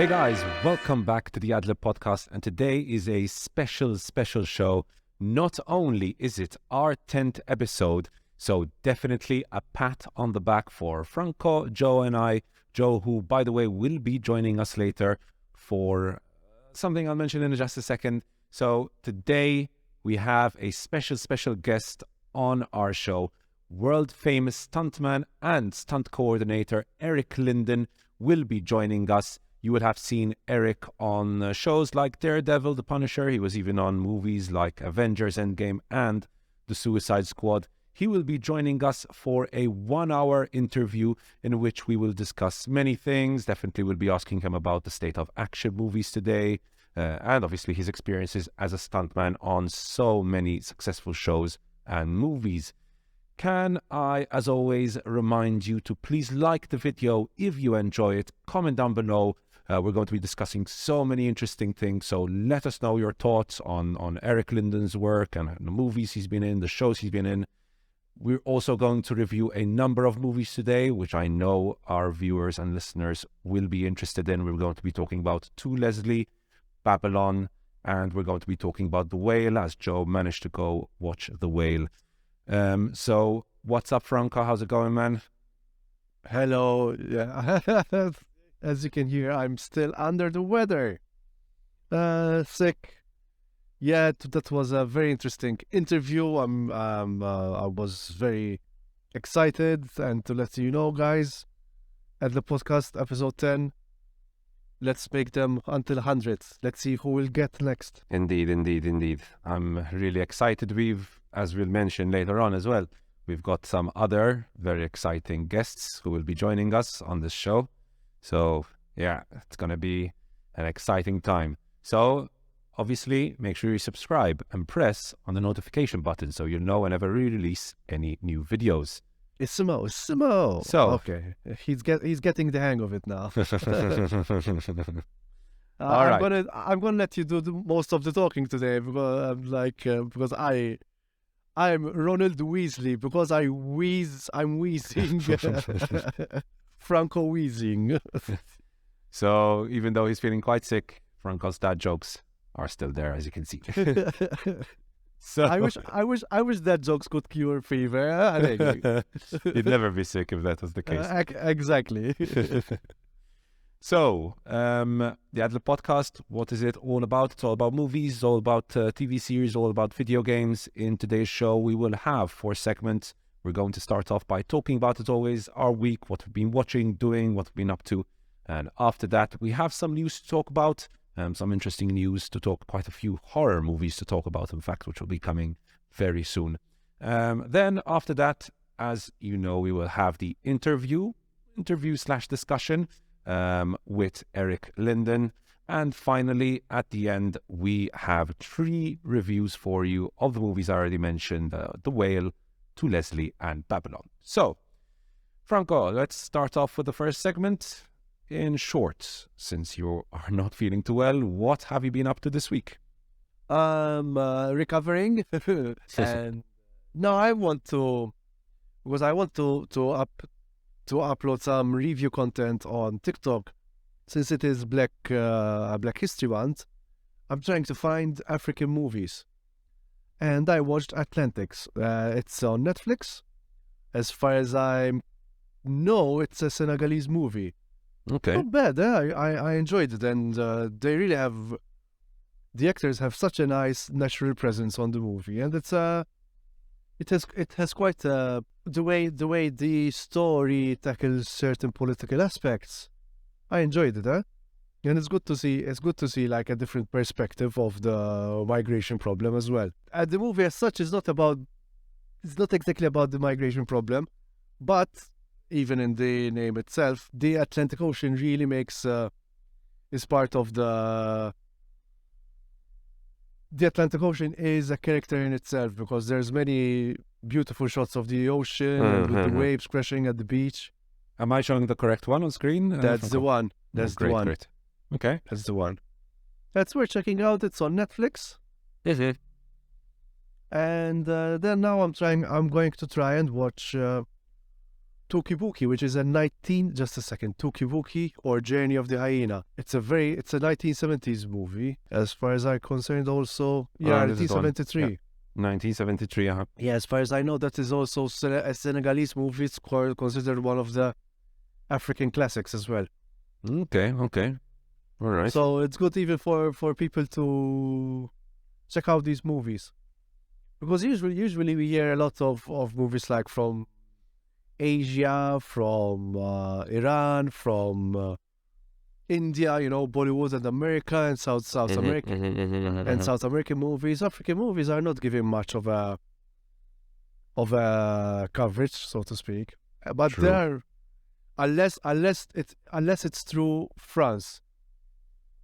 Hey guys, welcome back to the Ad Lib Podcast, and today is a special show. Not only is it our 10th episode, so definitely a pat on the back for Franco, Joe and I. Joe, who, by the way, will be joining us later for something I'll mention in just a second. So today we have a special guest on our show. World-famous stuntman and stunt coordinator Eric Linden will be joining us. You would have seen Eric on shows like Daredevil, The Punisher. He was even on movies like Avengers, Endgame, and The Suicide Squad. He will be joining us for a 1-hour interview in which we will discuss many things. Definitely we'll be asking him about the state of action movies today, and obviously his experiences as a stuntman on so many successful shows and movies. Can I, as always, remind you to please like the video if you enjoy it. Comment down below. We're going to be discussing so many interesting things, so let us know your thoughts on Eric Linden's work and the movies he's been in, the shows he's been in. We're also going to review a number of movies today, which I know our viewers and listeners will be interested in. We're going to be talking about To Leslie, Babylon, and we're going to be talking about The Whale, as Joe managed to go watch The Whale. So what's up, Franco? How's it going, man? Hello. Yeah. As you can hear, I'm still under the weather. Sick. Yeah, that was a very interesting interview. I was very excited, and to let you know, guys, at the podcast episode 10, let's make them until 100. Let's see who will get next. Indeed. I'm really excited. As we'll mention later on as well, we've got some other very exciting guests who will be joining us on this show. So, yeah, it's going to be an exciting time. So, obviously, make sure you subscribe and press on the notification button so you know whenever we release any new videos. Ismo. So, okay, he's getting the hang of it now. All right. I'm gonna let you do most of the talking today because I'm Ronald Weasley because I'm wheezing. Franco wheezing. So even though he's feeling quite sick, Franco's dad jokes are still there, as you can see. So I wish that jokes could cure fever. He'd never be sick if that was the case. Exactly. So, the Ad Lib Podcast, what is it all about? It's all about movies, it's all about TV series, all about video games. In today's show, we will have 4 segments. We're going to start off by talking about, as always, our week, what we've been watching, doing, what we've been up to. And after that, we have some news to talk about, some interesting news to talk, quite a few horror movies to talk about, in fact, which will be coming very soon. Then after that, as you know, we will have the interview/discussion with Eric Linden. And finally, at the end, we have 3 reviews for you of the movies I already mentioned, The Whale, To Leslie, and Babylon. So, Franco, let's start off with the first segment. In short, since you are not feeling too well, what have you been up to this week? Recovering. And no, I want to upload some review content on TikTok. Since it is Black History Month, I'm trying to find African movies. And I watched Atlantics. It's on Netflix. As far as I know, it's a Senegalese movie. Okay. Not bad. I enjoyed it, and they really have. The actors have such a nice natural presence on the movie, and it has quite the way the story tackles certain political aspects. I enjoyed it, and it's good to see like a different perspective of the migration problem as well. And the movie as such is not exactly about the migration problem, but even in the name itself, the Atlantic Ocean really is part of the Atlantic Ocean is a character in itself because there's many beautiful shots of the ocean and with the waves crashing at the beach. Am I showing the correct one on screen? That's the one. That's the one. Great. Okay. That's the one. That's worth checking out. It's on Netflix. Is it? And then now I'm going to try and watch Tukibuki, which is just a second, Tukibuki or Journey of the Hyena. It's a 1970s movie, as far as I'm concerned. Also, yeah, this is on- 1973. yeah. 1973, Yeah, as far as I know, that is also a Senegalese movie. It's considered one of the African classics as well. Okay. All right. So it's good even for people to check out these movies. Because usually we hear a lot of movies like from Asia, from Iran, from India, Bollywood and America and South America and South American movies. African movies are not giving much of a coverage, so to speak. But True. there are, unless it's through France.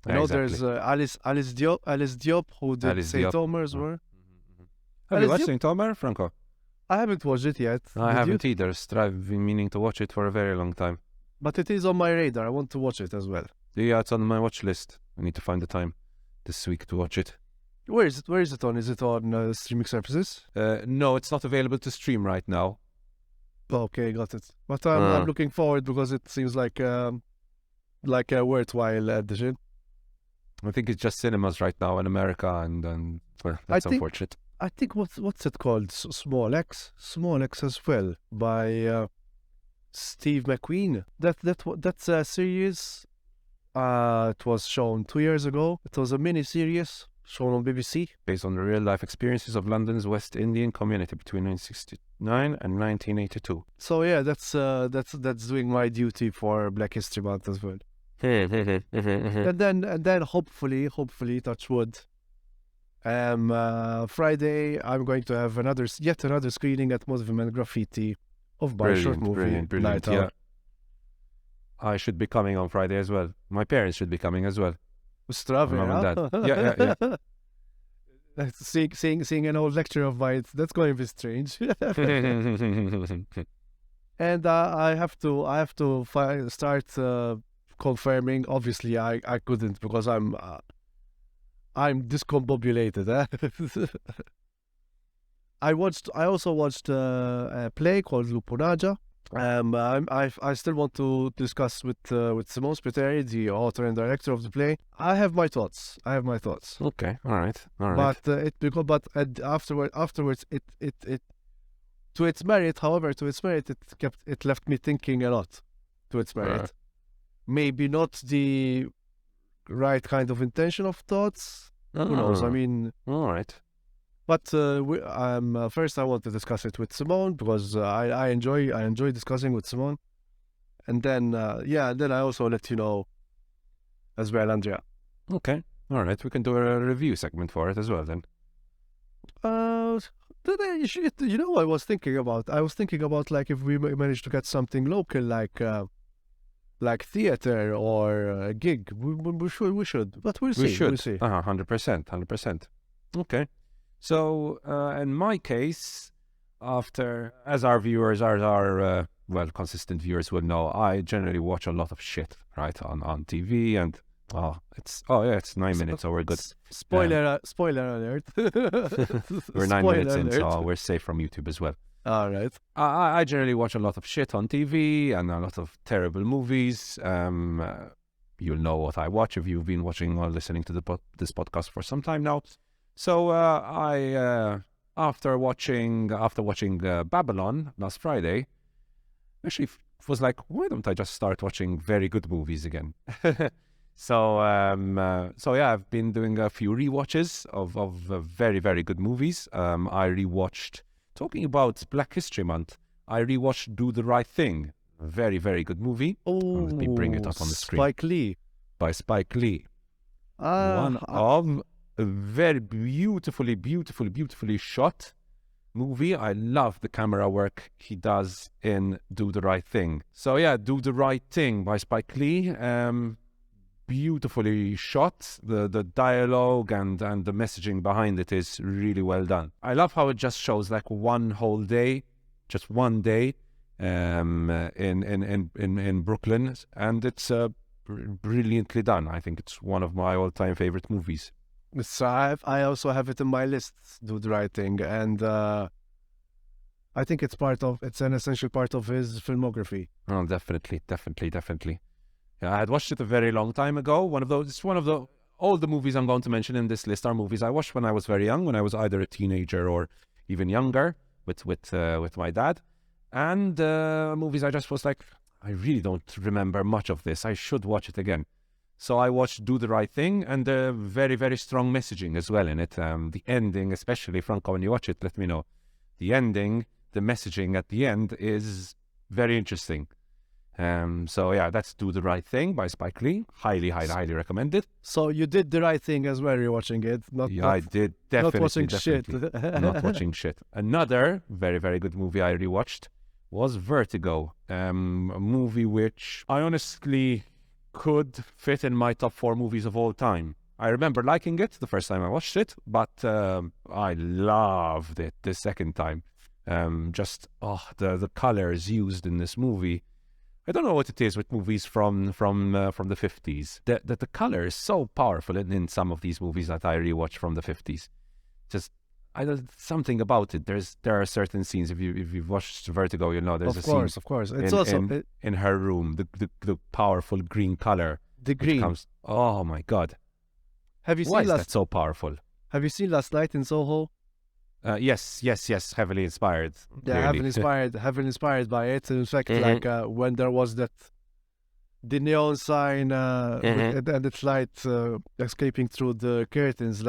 There's Alice Diop, who did Alice Saint Diop. Omer's were. Have you Alice watched Diop? Saint Omer, Franco? I haven't watched it yet. I Did haven't you? either. I've been meaning to watch it for a very long time. But it is on my radar. I want to watch it as well. Yeah, it's on my watch list. I need to find the time this week to watch it. Where is it on? Is it on streaming services? No, it's not available to stream right now. Okay, got it. But I'm looking forward because it seems like a worthwhile addition. I think it's just cinemas right now in America, and well, that's unfortunate. I think what's it called? Small X as well, by Steve McQueen. That's a series. It was shown 2 years ago. It was a mini series shown on BBC. Based on the real life experiences of London's West Indian community between 1969 and 1982. So yeah, that's doing my duty for Black History Month as well. And then hopefully touch wood. Friday I'm going to have yet another screening at Movie and Graffiti of my short movie Brilliant. Night Yeah. Out. I should be coming on Friday as well. My parents should be coming as well. Strave, My mom and huh? dad. Yeah. Seeing an old lecture of mine, that's going to be strange. And I have to start confirming. Obviously, I couldn't because I'm discombobulated. I also watched a play called Luponaja. I still want to discuss with Simone Spiteri, the author and director of the play. I have my thoughts. Okay, all right. But afterwards it to its merit, it left me thinking a lot. To its merit, maybe not the right kind of intention of thoughts. Who knows? I mean, all right. But first I want to discuss it with Simone because I enjoy discussing with Simone, and then I also let you know as well, Andrea. Okay, all right. We can do a review segment for it as well then. I was thinking about like if we manage to get something local like theater or a gig, we should, but we'll see. We'll see. 100%. Okay. So, in my case, as our viewers, our consistent viewers will know, I generally watch a lot of shit, right, on TV, and it's 9 minutes, so we're good. Spoiler alert. We're 9 minutes in, so we're safe from YouTube as well. All right. I generally watch a lot of shit on TV and a lot of terrible movies. You'll know what I watch if you've been watching or listening to this podcast for some time now. So after watching Babylon last Friday, actually was like, why don't I just start watching very good movies again? So I've been doing a few rewatches of very, very good movies. I rewatched, talking about Black History Month, I rewatched Do the Right Thing, a very, very good movie. Let me bring it up on the screen. By Spike Lee. One of a very beautifully shot movie. I love the camera work he does in Do the Right Thing. So yeah, Do the Right Thing by Spike Lee. Beautifully shot. The dialogue and the messaging behind it is really well done. I love how it just shows like one whole day, just one day, in Brooklyn, and it's brilliantly done. I think it's one of my all-time favorite movies. So I also have it in my list, Do the Right Thing, and I think it's an essential part of his filmography. Oh, definitely. Yeah, I had watched it a very long time ago. All the movies I'm going to mention in this list are movies I watched when I was very young, when I was either a teenager or even younger with my dad. And movies I just was like, I really don't remember much of this. I should watch it again. So I watched Do the Right Thing, and very, very strong messaging as well in it. The ending, especially, Franco, when you watch it, let me know. The ending, the messaging at the end is very interesting. So yeah, that's Do the Right Thing by Spike Lee. Highly recommend it. So you did the right thing as well, rewatching it. I did, definitely. Not watching shit. Not watching shit. Another very, very good movie I rewatched was Vertigo. A movie which I honestly could fit in my top 4 movies of all time. I remember liking it the first time I watched it, but I loved it the second time. The colors used in this movie. I don't know what it is with movies from the 50s. The color is so powerful in some of these movies that I rewatch from the 50s. Just something about it. There are certain scenes. If you've watched Vertigo, you'll know there's scene. Of course. It's in her room. The powerful green color. The green. Oh my God! Why is that so powerful? Have you seen Last Night in Soho? Yes. Heavily inspired. Yeah, heavily inspired by it. In fact, when there was the neon sign and its light escaping through the curtains,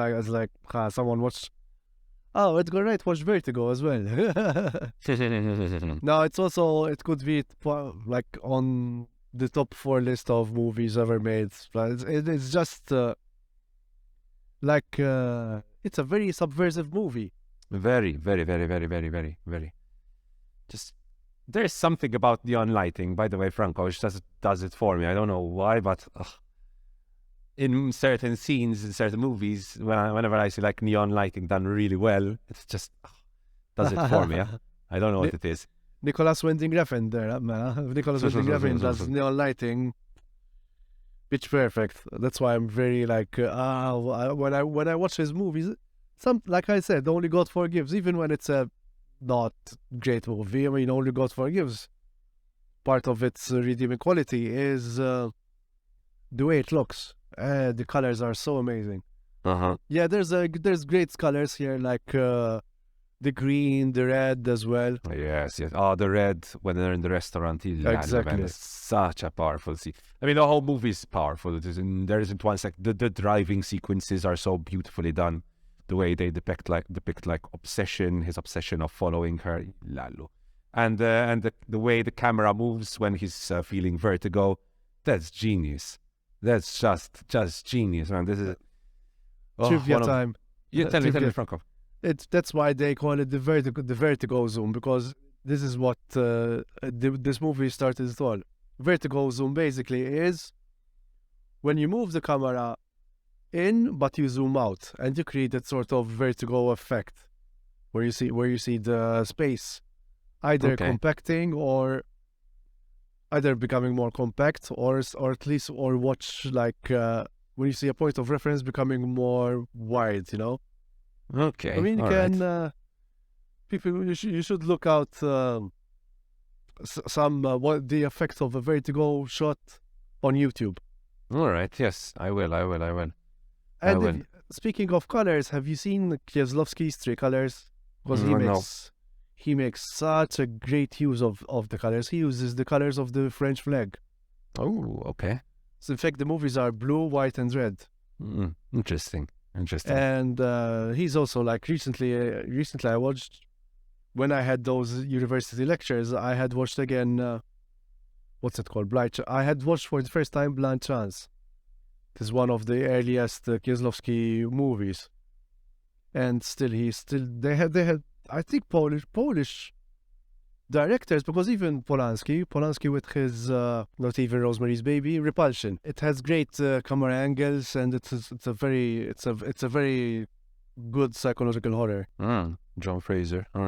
someone watched. Oh, it's great. Watch Vertigo as well. No, it could be on the top 4 list of movies ever made. It's just it's a very subversive movie. Very. Just there's something about neon lighting. By the way, Franco, which does it for me. I don't know why, but in certain scenes, in certain movies, whenever I see neon lighting done really well, it's just does it for me. I don't know what it is. Nicholas Winding Refn there, man. Nicholas Winding Refn does neon lighting, pitch perfect. That's why I'm very when I watch his movies, like I said, Only God Forgives, even when it's a not great movie. I mean, Only God Forgives. Part of its redeeming quality is the way it looks. The colors are so amazing. Yeah, there's great colors here, the green, the red as well. Yes. Oh, the red when they're in the restaurant. Exactly. It's such a powerful scene. I mean, the whole movie is powerful. There isn't one sec. The driving sequences are so beautifully done. The way they depict obsession, his obsession of following her, and the way the camera moves when he's feeling vertigo. That's genius. That's just genius, man. This is trivia time. Tell me, Franco. That's why they call it the vertigo zoom, because this is what this movie started as well. Vertigo zoom basically is when you move the camera in, but you zoom out, and you create that sort of vertigo effect, where you see the space either compacting or either becoming more compact, or at least watch when you see a point of reference becoming more wide, Okay. I mean, you can people. You should look out what the effect of a vertigo shot on YouTube. All right. Yes, I will. And speaking of colors, have you seen Kieslowski's 3 colors? Because he makes such a great use of the colors. He uses the colors of the French flag. Oh, okay. So in fact, the movies are blue, white, and red. Interesting. And he's also recently I watched, when I had those university lectures, I had watched again, what's it called? I had watched for the first time Blind Chance. This is one of the earliest Kieslowski movies. And they had I think Polish directors, because even Polanski with his Not Even Rosemary's Baby, Repulsion. It has great camera angles, and it's a very good psychological horror. John Fraser. All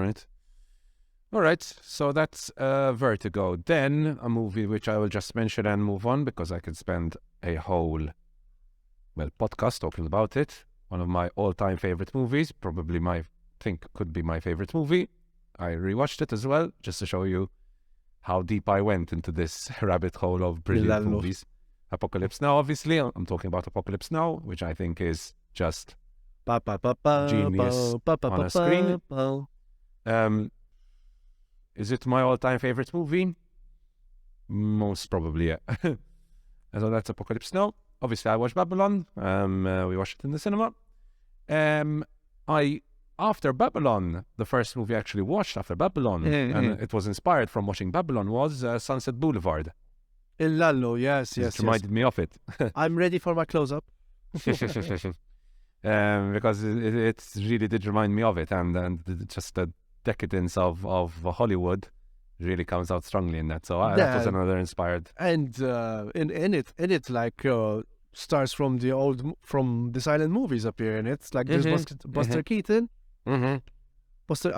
right. So that's Vertigo. Then a movie which I will just mention and move on, because I could spend a whole podcast talking about it. One of my all-time favorite movies, probably could be my favorite movie. I rewatched it as well, just to show you how deep I went into this rabbit hole of brilliant Lalo. movies. Apocalypse Now, obviously. I'm talking about Apocalypse Now, which I think is just genius on a screen. Is it my all-time favorite movie? Most probably, yeah. So that's Apocalypse Now. Obviously, I watched Babylon. We watched it in the cinema. After Babylon, the first movie I actually watched after Babylon, and it was inspired from watching Babylon, was Sunset Boulevard. In Lalo, yes. It reminded me of it. I'm ready for my close-up. Because it really did remind me of it, and just the decadence of Hollywood really comes out strongly in that. So that was another inspired. And in it like stars from the silent movies appear in it. Like there's Buster Keaton. I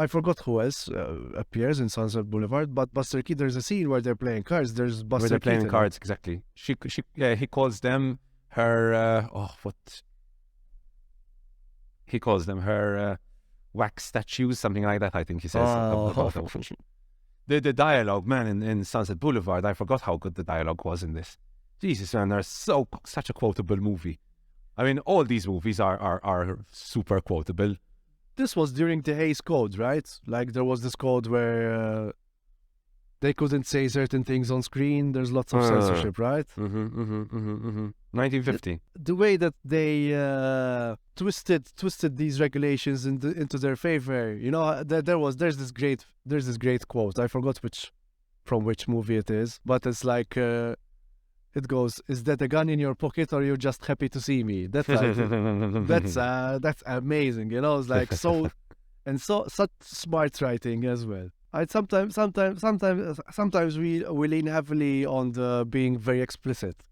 forgot who else appears in Sunset Boulevard, but Buster Keaton. There's a scene where they're playing cards. There's Buster where they're playing Keaton. Cards, exactly. He calls them her. He calls them her wax statues, something like that. I think he says. The dialogue, man, in Sunset Boulevard. I forgot how good the dialogue was in this. Jesus, man, they're such a quotable movie. I mean, all these movies are super quotable. This was during the Hays Code, right? Like there was this code where they couldn't say certain things on screen. There's lots of censorship, right? 1950. The way that they twisted these regulations into their favor. You know, there's this great quote. I forgot from which movie it is, but it's like it goes, "Is that a gun in your pocket, or you're just happy to see me?" That's that's amazing. You know, it's like such smart writing as well. Sometimes we lean heavily on the being very explicit,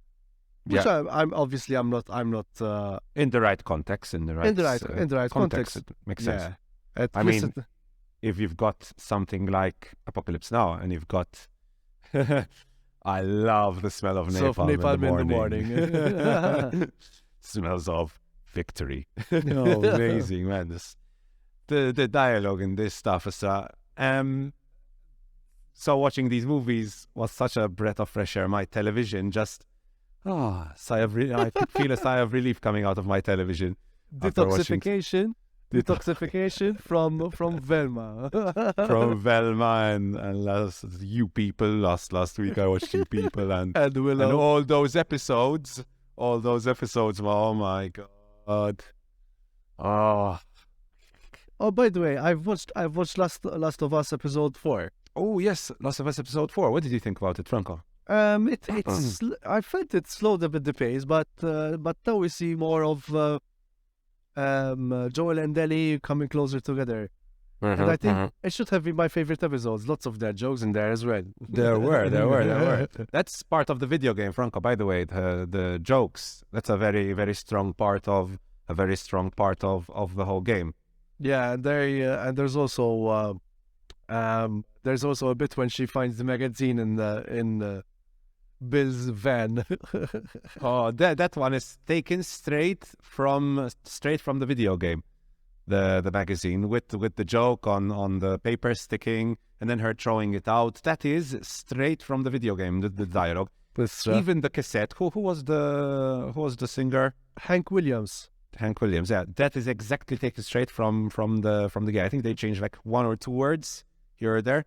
which I'm not in the right context, in the right context. It makes sense. I mean, if you've got something like Apocalypse Now, and you've got, I love the smell of napalm in the morning. Smells of victory. Amazing, man. The dialogue in this stuff is. So watching these movies was such a breath of fresh air. My television just, I could feel a sigh of relief coming out of my television. Detoxification from Velma. From Velma and last week I watched You People and all those episodes. Oh my God. Oh, by the way, I've watched Last of Us episode 4. Oh yes, Last of Us episode 4. What did you think about it, Franco? I felt it slowed a bit the pace, but now we see more of Joel and Ellie coming closer together. And I think it should have been my favorite episodes. Lots of their jokes in there as well. There were. That's part of the video game, Franco. By the way, the jokes. That's a very, very strong part of the whole game. Yeah, and there's also a bit when she finds the magazine in Bill's van. Oh, that one is taken straight from the video game, the magazine with the joke on the paper sticking and then her throwing it out. That is straight from the video game. The dialogue, even the cassette. Who was the singer? Hank Williams. Yeah, that is exactly taken straight from the game. I think they changed like one or two words here or there.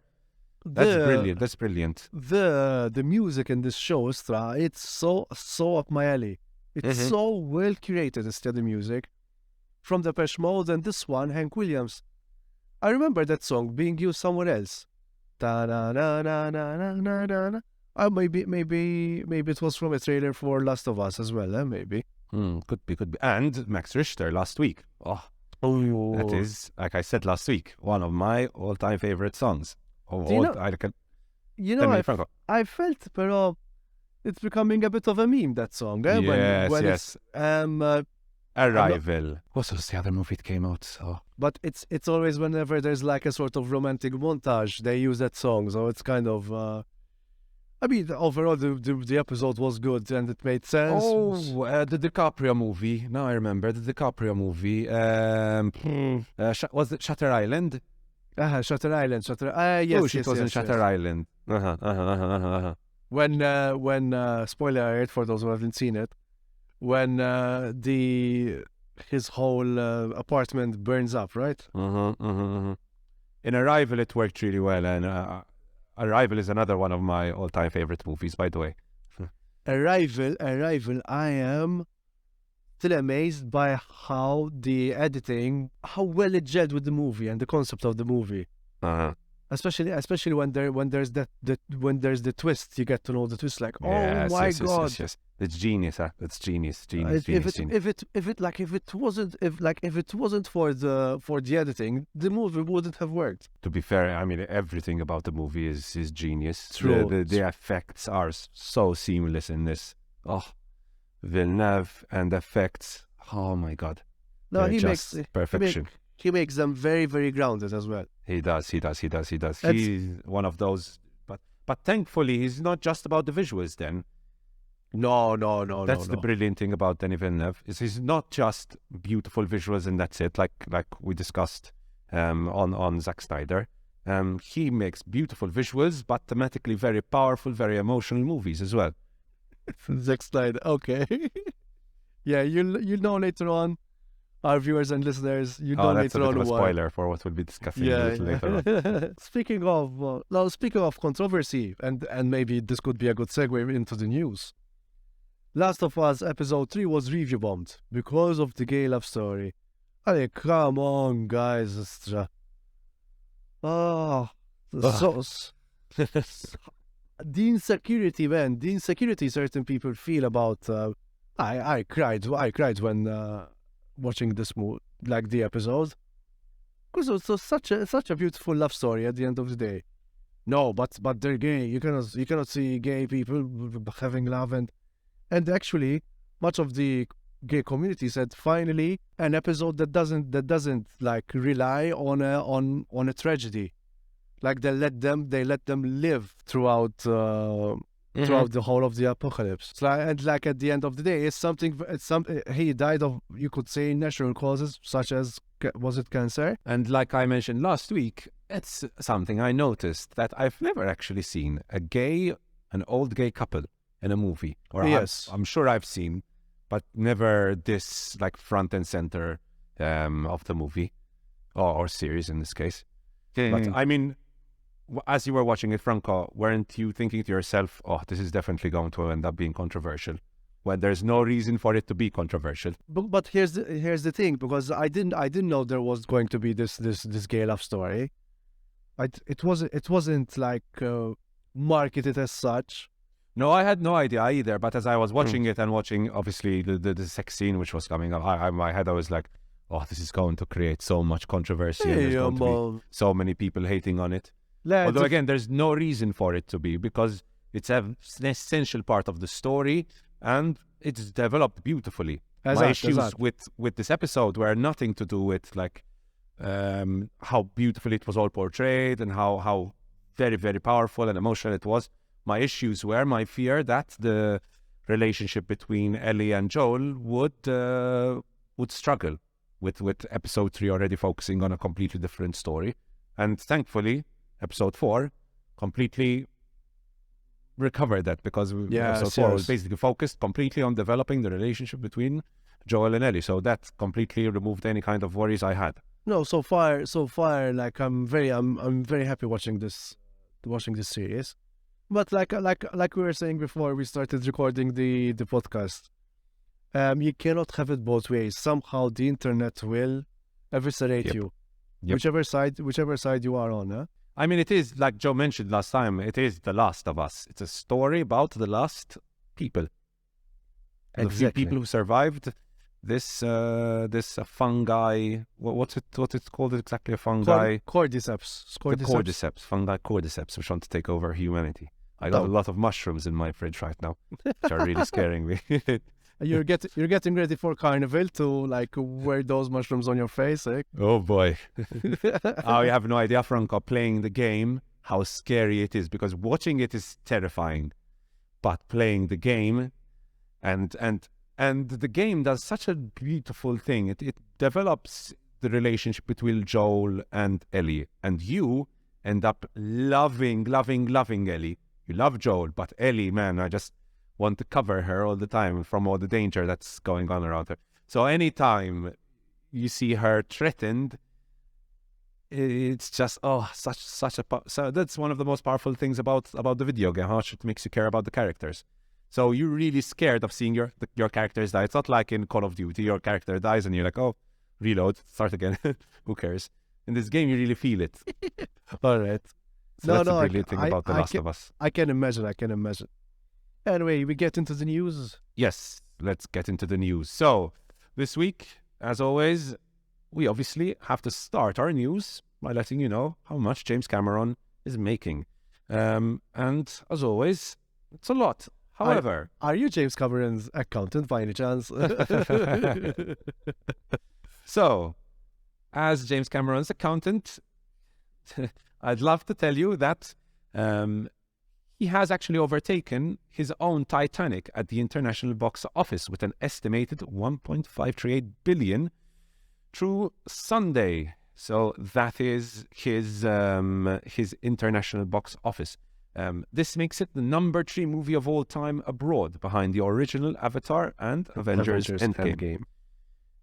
That's brilliant. The music in this show, it's so up my alley. It's so well curated. Instead of music from the Depeche Mode and this one, Hank Williams. I remember that song being used somewhere else. Da na na na na na na na. Maybe it was from a trailer for Last of Us as well. Maybe. Could be. And Max Richter last week. That is, like I said last week, one of my all-time favorite songs. I felt, pero it's becoming a bit of a meme, that song. Yes. Arrival. What was the other movie it came out? But it's always whenever there's like a sort of romantic montage, they use that song. So it's kind of. I mean, overall, the episode was good and it made sense. The DiCaprio movie. Now I remember the DiCaprio movie. Was it Shutter Island? Shutter Island. Oh, Yes, she yes, was in yes, Shutter yes. Island. When spoiler alert for those who haven't seen it, when his whole apartment burns up, right? In Arrival, it worked really well, and Arrival is another one of my all-time favorite movies, by the way. Arrival. I am still amazed by how the editing, how well it gelled with the movie and the concept of the movie. Especially when there's the twist, you get to know the twist. Like, oh my god, yes. It's genius, huh? It's genius. If it wasn't for the editing, the movie wouldn't have worked. To be fair, I mean, everything about the movie is genius. True. The effects are so seamless in this. Oh, Villeneuve and effects. Oh my god. No, They're he just makes perfection. He makes them very, very grounded as well. He does. He's one of those. But thankfully, he's not just about the visuals then. No. That's the brilliant thing about Denis Villeneuve. Is he's not just beautiful visuals and that's it, like we discussed on Zack Snyder. He makes beautiful visuals, but thematically very powerful, very emotional movies as well. Zack Snyder, okay. Yeah, you'll know later on. Our viewers and listeners, you know that's later a on bit of a why. spoiler for what we'll be discussing a little later on. Speaking of controversy, and maybe this could be a good segue into the news. Last of Us Episode 3 was review bombed because of the gay love story. Come on, guys. The insecurity, man. The insecurity certain people feel about... I cried when... watching this movie, like the episode, because it was such a beautiful love story at the end of the day. No, but they're gay. You cannot see gay people having love, and actually, much of the gay community said finally an episode that doesn't like rely on a tragedy, like they let them live throughout. Throughout the whole of the apocalypse. And at the end of the day, he died of, you could say, natural causes, such as, was it cancer? And like I mentioned last week, it's something I noticed that I've never actually seen an old gay couple in a movie. Or yes. I'm sure I've seen, but never this like front and center of the movie or series in this case. But I mean, as you were watching it, Franco, weren't you thinking to yourself, oh, this is definitely going to end up being controversial, when there's no reason for it to be controversial? But here's the thing, because I didn't know there was going to be this gay love story. It wasn't like marketed as such. No, I had no idea either. But as I was watching it and watching, obviously, the sex scene which was coming up, in my head I was like, oh, this is going to create so much controversy, and there's going to be so many people hating on it. Although, again, there's no reason for it to be, because it's an essential part of the story, and it's developed beautifully. My issues with this episode were nothing to do with like how beautifully it was all portrayed and how very, very powerful and emotional it was. My issues were my fear that the relationship between Ellie and Joel would struggle with episode 3 already focusing on a completely different story. And thankfully, episode 4 completely recovered that, because episode 4 was basically focused completely on developing the relationship between Joel and Ellie. So that completely removed any kind of worries I had. No, so far, like I'm very happy watching this series. But like we were saying before we started recording the podcast, you cannot have it both ways. Somehow the internet will eviscerate you, whichever side you are on. Huh? I mean, it is, like Joe mentioned last time, it is The Last of Us. It's a story about the last people. Exactly. The few people who survived this fungi. What's it called exactly? A fungi. Cordyceps. Fungi cordyceps, which want to take over humanity. I got a lot of mushrooms in my fridge right now, which are really scaring me. You're getting ready for Carnival to like wear those mushrooms on your face, eh? Oh boy. I have no idea, Franco, playing the game, how scary it is, because watching it is terrifying. But playing the game and the game does such a beautiful thing. It develops the relationship between Joel and Ellie, and you end up loving Ellie. You love Joel, but Ellie, man, I just want to cover her all the time from all the danger that's going on around her. So anytime you see her threatened, it's just so that's one of the most powerful things about the video game, how much it makes you care about the characters. So you're really scared of seeing your characters die. It's not like in Call of Duty, your character dies and you're like, oh, reload, start again. Who cares? In this game, you really feel it. All right. So that's the brilliant thing about The Last of Us. I can imagine. Anyway, we get into the news. Yes, let's get into the news. So this week, as always, we obviously have to start our news by letting you know how much James Cameron is making. And as always, it's a lot. However... Are you James Cameron's accountant by any chance? So, as James Cameron's accountant, I'd love to tell you that he has actually overtaken his own Titanic at the international box office with an estimated $1.538 billion through Sunday. So that is his international box office. This makes it the number 3 movie of all time abroad, behind the original Avatar and Avengers Endgame.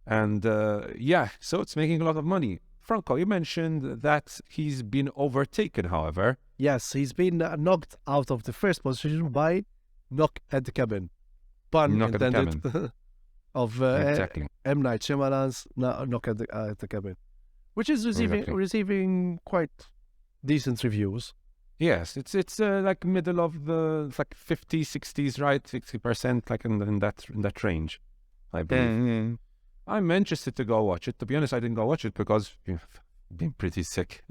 And so it's making a lot of money. Franco, you mentioned that he's been overtaken, however. Yes, he's been knocked out of the first position by Knock at the Cabin. Pun Knock intended at the Cabin. of Exactly. M. Night Shyamalan's Knock at the Cabin, which is receiving quite decent reviews. Yes, it's like middle of the like 50s, 60s, right? 60%, like in that range, I believe. I'm interested to go watch it. To be honest, I didn't go watch it because I've been pretty sick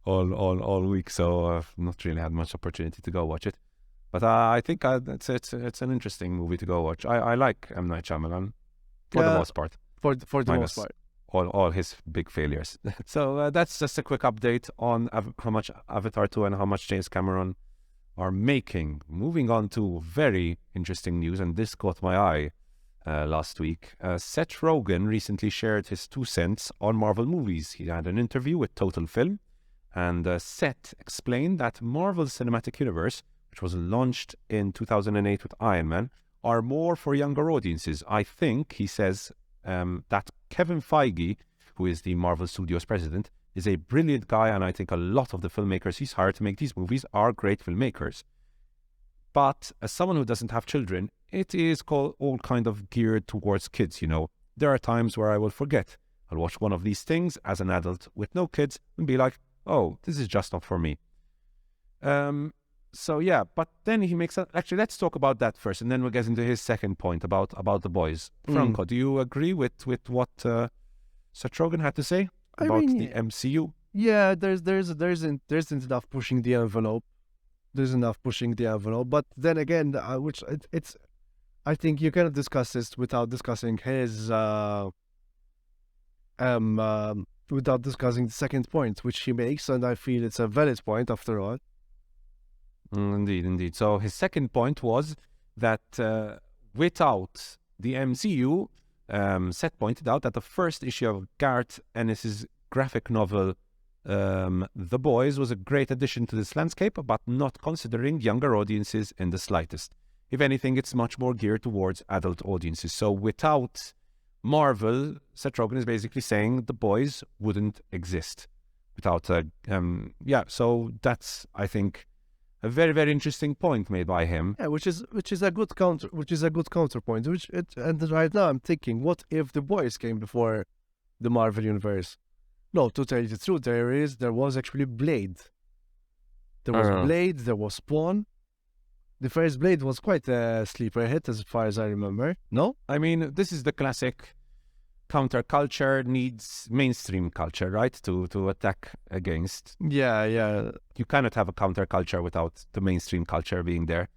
all week, so I've not really had much opportunity to go watch it. But I think it's an interesting movie to go watch. I like M. Night Shyamalan for the most part. For the most part. All his big failures. So that's just a quick update on how much Avatar 2 and how much James Cameron are making. Moving on to very interesting news, and this caught my eye last week. Seth Rogen recently shared his 2 cents on Marvel movies. He had an interview with Total Film, and Seth explained that Marvel's Cinematic Universe, which was launched in 2008 with Iron Man, are more for younger audiences. I think, he says, that Kevin Feige, who is the Marvel Studios president, is a brilliant guy, and I think a lot of the filmmakers he's hired to make these movies are great filmmakers. But as someone who doesn't have children, it is all kind of geared towards kids, you know. There are times where I will forget. I'll watch one of these things as an adult with no kids and be like, oh, this is just not for me. So yeah, but then he makes actually, let's talk about that first, and then we'll get into his second point about the boys. Franco, do you agree with what Seth Rogen had to say about the MCU? Yeah, there's enough pushing the envelope. There's enough pushing the envelope, but then again, it's I think you cannot discuss this without discussing his without discussing the second point which he makes, and I feel it's a valid point after all. Indeed. So his second point was that without the MCU, Seth pointed out that the first issue of Garth Ennis's graphic novel, The Boys, was a great addition to this landscape, but not considering younger audiences in the slightest. If anything, it's much more geared towards adult audiences. So without Marvel, Seth Rogen is basically saying The Boys wouldn't exist without so that's, I think, a very, very interesting point made by him. Yeah, which is a good counterpoint. And right now I'm thinking, what if The Boys came before the Marvel universe? No, to tell you the truth, there was actually Blade. There was Blade. There was Spawn. The first Blade was quite a sleeper hit, as far as I remember. No, I mean, this is the classic counterculture needs mainstream culture, right? To attack against. Yeah. You cannot have a counterculture without the mainstream culture being there.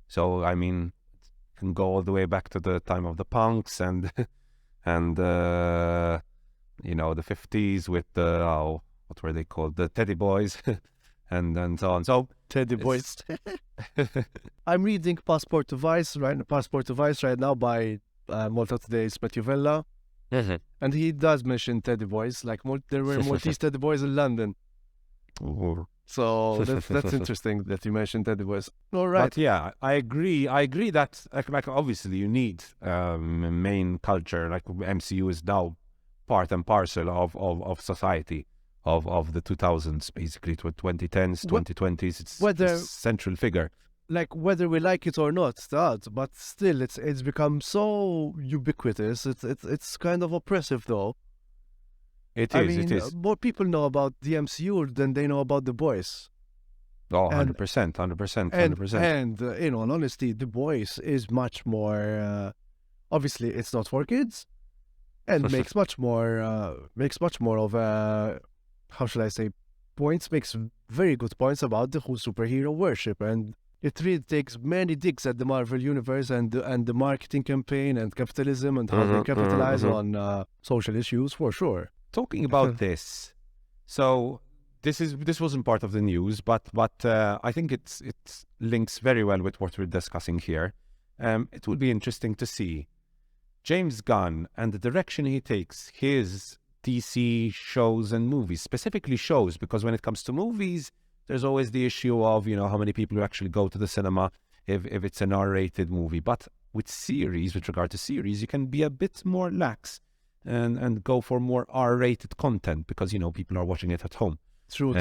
So I mean, it can go all the way back to the time of the punks and the 50s with the what were they called? The Teddy Boys and so on. So Teddy Boys. I'm reading Passport to Vice right now by Malta Today's Matthew Vella. And he does mention teddy boys, like there were Maltese teddy boys in London. Ooh. So that's interesting that you mentioned teddy boys. All right. But yeah, I agree. I agree that like obviously you need main culture. Like MCU is now part and parcel of society of the 2000s, basically to 2010s, 2020s. It's Whether- a central figure. Like whether we like it or not, but still it's become so ubiquitous. It's kind of oppressive though. It I is. mean, It is. more people know about the MCU than they know about The Boys. Oh, and- 100%, 100%, And 100%. in all honesty, The Boys is much more. Obviously, it's not for kids, and makes much more of how should I say, points. Makes very good points about the whole superhero worship, and it really takes many digs at the Marvel universe and the marketing campaign and capitalism and how they capitalize on social issues for sure. Talking about this, so this wasn't part of the news, but I think it links very well with what we're discussing here. It will be interesting to see James Gunn and the direction he takes his DC shows and movies, specifically shows, because when it comes to movies, there's always the issue of, how many people who actually go to the cinema if it's an R-rated movie. But with regard to series, you can be a bit more lax and go for more R-rated content because, people are watching it at home. True.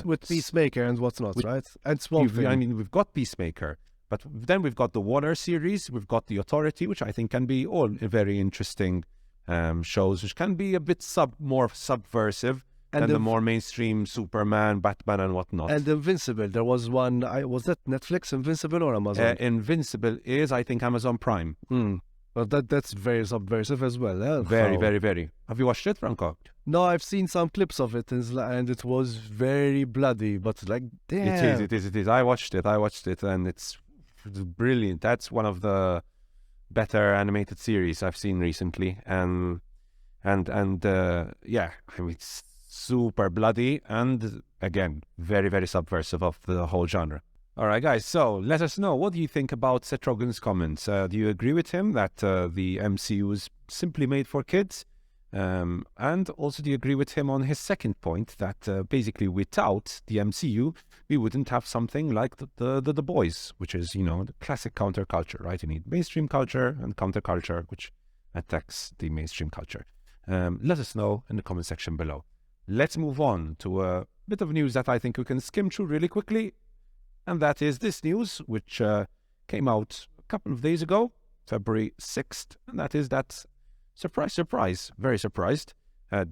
With Peacemaker and what's not, right? And Swamp Thing. I mean, we've got Peacemaker, but then we've got the Waller series, we've got The Authority, which I think can be all very interesting shows, which can be a bit more subversive than the more mainstream Superman, Batman, and whatnot. And Invincible, there was one. Was that Netflix, Invincible, or Amazon? Invincible is, I think, Amazon Prime. But that's very subversive as well. Very, very, very. Have you watched it, Franco? No, I've seen some clips of it, and it was very bloody. But like, damn, It is. I watched it, and it's brilliant. That's one of the better animated series I've seen recently, yeah, I mean, it's super bloody and again very, very subversive of the whole genre. All right, guys, so let us know, what do you think about Seth Rogen's comments? Do you agree with him that the MCU is simply made for kids? And also, do you agree with him on his second point that basically without the MCU, we wouldn't have something like the Boys, which is, the classic counterculture, right? You need mainstream culture and counterculture, which attacks the mainstream culture. Let us know in the comment section below. Let's move on to a bit of news that I think we can skim through really quickly. And that is this news, which came out a couple of days ago, February 6th. And that is that, surprise, surprise, very surprised,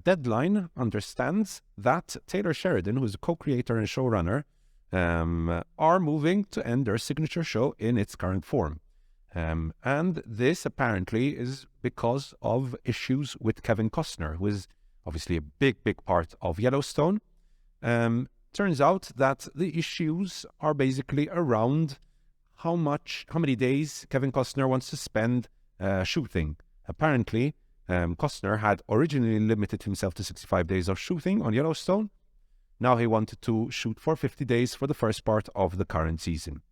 Deadline understands that Taylor Sheridan, who is a co-creator and showrunner, are moving to end their signature show in its current form. And this apparently is because of issues with Kevin Costner, who is obviously a big part of Yellowstone. Turns out that the issues are basically around how many days Kevin Costner wants to spend shooting. Apparently, Costner had originally limited himself to 65 days of shooting on Yellowstone. Now he wanted to shoot for 50 days for the first part of the current season.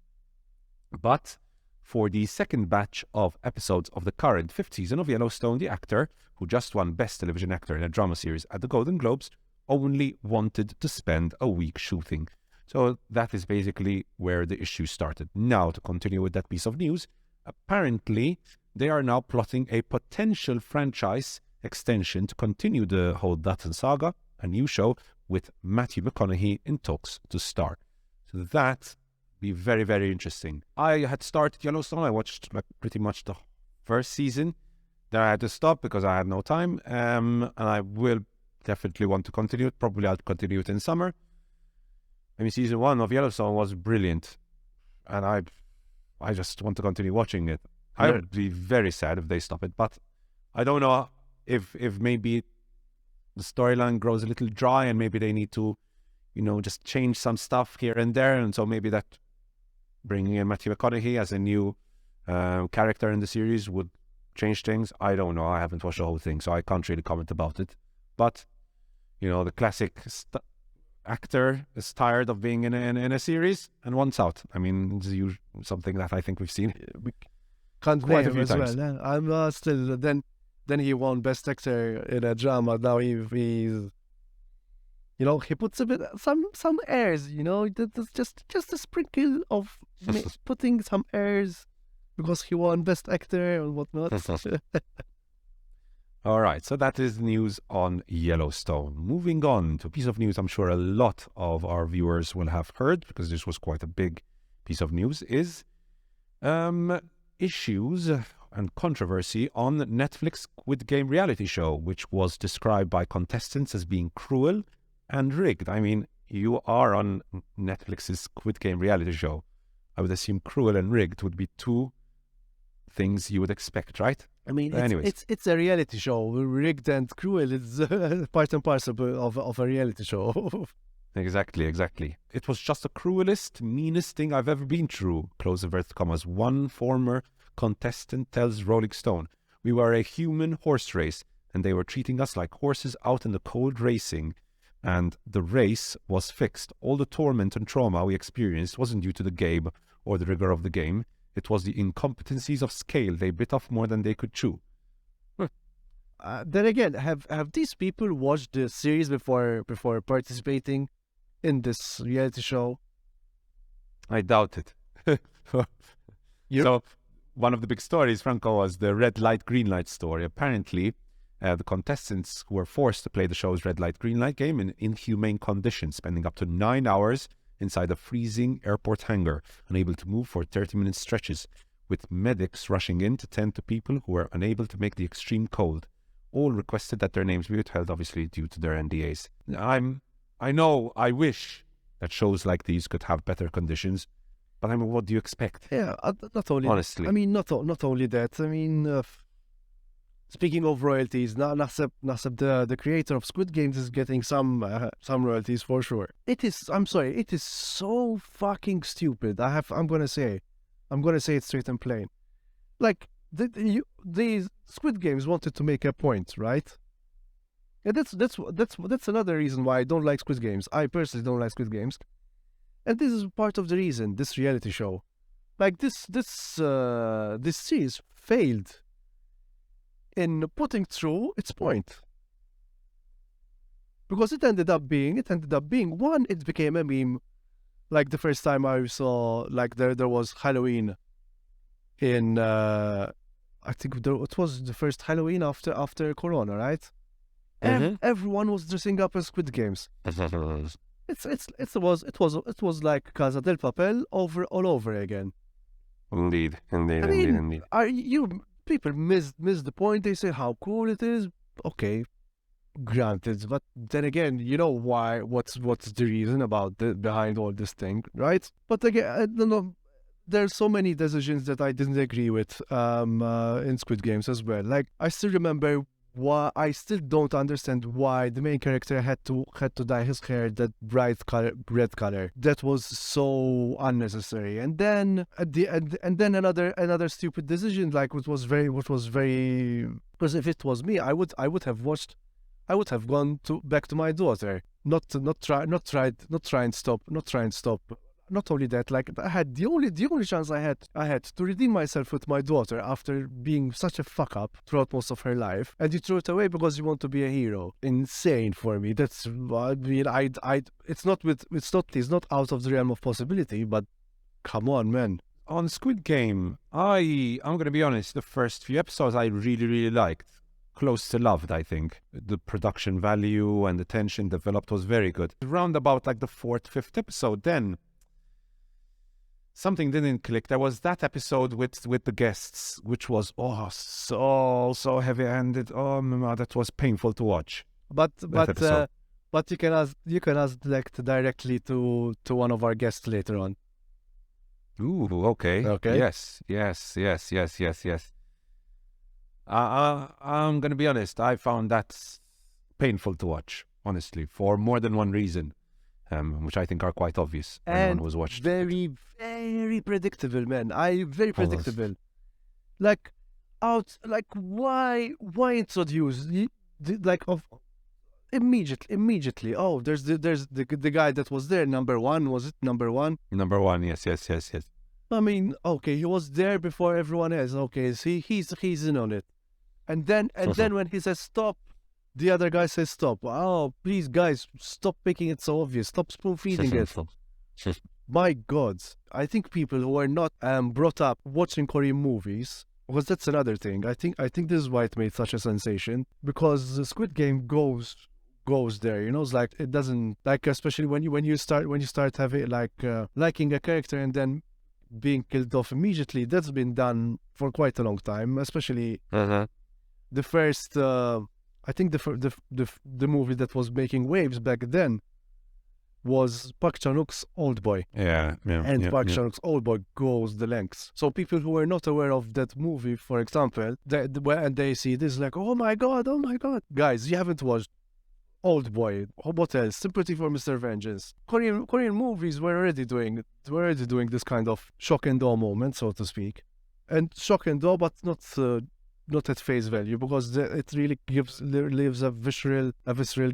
But for the second batch of episodes of the current fifth season of Yellowstone, the actor, who just won Best Television Actor in a Drama Series at the Golden Globes, only wanted to spend a week shooting. So that is basically where the issue started. Now, to continue with that piece of news, apparently they are now plotting a potential franchise extension to continue the whole Dutton saga, a new show with Matthew McConaughey in talks to star. So that be very, very interesting. I had started Yellowstone. I watched pretty much the first season. Then I had to stop because I had no time. And I will definitely want to continue it. Probably I'll continue it in summer. I mean, season 1 of Yellowstone was brilliant. And I just want to continue watching it. I would be very sad if they stop it. But I don't know if maybe the storyline grows a little dry and maybe they need to, just change some stuff here and there. And so maybe that bringing in Matthew McConaughey as a new character in the series would change things. I don't know. I haven't watched the whole thing, so I can't really comment about it. But, the classic actor is tired of being in a series and wants out. I mean, it's something that I think we've seen. We can't Quite blame a few him as times. well. I'm still then Then he won Best Actor in a drama. Now he's he puts a bit some airs. Just a sprinkle of putting some airs because he won Best Actor and whatnot. All right, so that is news on Yellowstone. Moving on to a piece of news I'm sure a lot of our viewers will have heard, because this was quite a big piece of news, is issues and controversy on Netflix Squid Game reality show, which was described by contestants as being cruel and rigged. I mean, you are on Netflix's Squid Game reality show. I would assume cruel and rigged would be two things you would expect, right? I mean, it's a reality show. Rigged and cruel is part and parcel of a reality show. Exactly. It was just the cruelest, meanest thing I've ever been through, close inverted commas. One former contestant tells Rolling Stone, "We were a human horse race, and they were treating us like horses out in the cold racing. And the race was fixed. All the torment and trauma we experienced wasn't due to the game or the rigor of the game. It was the incompetencies of scale. They bit off more than they could chew." Then again, have these people watched the series before participating in this reality show? I doubt it. So one of the big stories, Franco, was the red light, green light story. Apparently, the contestants who were forced to play the show's red light, green light game in inhumane conditions, spending up to 9 hours inside a freezing airport hangar, unable to move for 30-minute stretches, with medics rushing in to tend to people who were unable to make the extreme cold. All requested that their names be withheld, obviously due to their NDAs. I wish that shows like these could have better conditions, but I mean, what do you expect? Yeah, not only honestly. I mean, not only that. I mean, speaking of royalties, Nasib, the creator of Squid Games, is getting some royalties for sure. I'm sorry, it is so fucking stupid. I'm gonna say it straight and plain. Like these Squid Games wanted to make a point, right? And that's another reason why I don't like Squid Games. I personally don't like Squid Games, and this is part of the reason. This reality show, like this series failed in putting through its point, because it ended up being one. It became a meme. Like the first time I saw, like there was Halloween in I think it was the first Halloween after Corona, right? And everyone was dressing up as Squid Games. It was like Casa del Papel all over again. Indeed. People miss the point. They say how cool it is. Okay, granted, but then again, you know why? What's the reason behind all this thing, right? But again, I don't know. There's so many decisions that I didn't agree with in Squid Games as well. Like, I still remember I still don't understand why the main character had to dye his hair that bright red color. That was so unnecessary. And then at the end, another stupid decision, like which was very, because if it was me, I would have gone back to my daughter, not try and stop. Not only that, like I had the only chance I had to redeem myself with my daughter after being such a fuck up throughout most of her life, and you threw it away because you want to be a hero. Insane for me. That's, I mean, it's not out of the realm of possibility, but come on, man. On Squid Game, I'm gonna be honest, the first few episodes I really, really liked. Close to loved, I think. The production value and the tension developed was very good. Around about like the 4th, 5th episode, then something didn't click. There was that episode with the guests, which was so heavy-handed. Oh my, that was painful to watch. But you can ask directly to one of our guests later on. Ooh, okay. Yes. I'm gonna be honest. I found that painful to watch, honestly, for more than one reason. Which I think are quite obvious. Anyone who's watched. Very, very predictable, man. Very predictable. Like, why introduce immediately? Oh, there's the guy that was there. Number one, was it number one? Number one, yes. I mean, okay, he was there before everyone else. Okay, see, he's in on it. And then when he says stop, the other guy says stop. Oh, please, guys, stop making it so obvious. Stop spoon feeding it. My God, I think people who are not brought up watching Korean movies, because that's another thing. I think this is why it made such a sensation, because the Squid Game goes there. You know, it's like it doesn't, like, especially when you start having liking a character and then being killed off immediately. That's been done for quite a long time, especially the first. I think the movie that was making waves back then was Park Chan-wook's Old Boy. Park Chan-wook's Old Boy goes the lengths. So people who are not aware of that movie, for example, when they see this, like, oh my god, guys, you haven't watched Old Boy. What else? Sympathy for Mr. Vengeance. Korean movies were already doing this kind of shock and awe moment, so to speak, and shock and awe, but not at face value, because it really leaves a visceral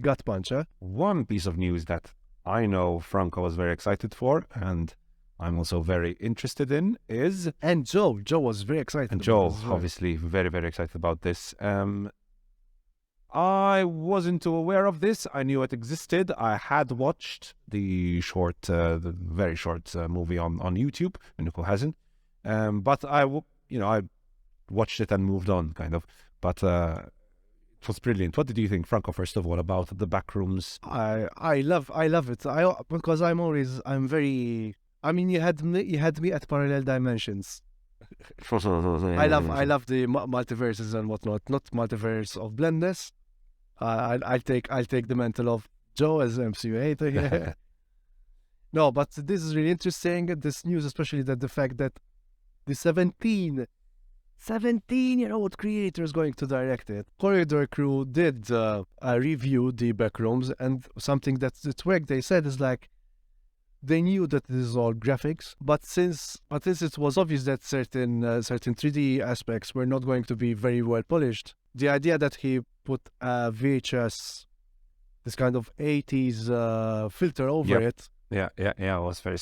gut punch. One piece of news that I know Franco was very excited for, and I'm also very interested in, is... And Joe was very excited. And Joe, obviously, very, very excited about this. I wasn't too aware of this. I knew it existed. I had watched the very short movie on YouTube, and Nico hasn't. But I watched it and moved on, kind of. But it was brilliant. What did you think, Franco, first of all, about the Backrooms? I love it. Because I'm very... I mean, you had me at parallel dimensions. I love the multiverses and whatnot. Not multiverse of blendness. I'll take the mantle of Joe as MCU hater. No, but this is really interesting. This news, especially the fact that the 17-year-old creator is going to direct it. Corridor Crew did a review the Backrooms, and something that's work they said is like, they knew that this is all graphics, but since it was obvious that certain 3D aspects were not going to be very well polished, the idea that he put a VHS, this kind of 80s filter over it, was very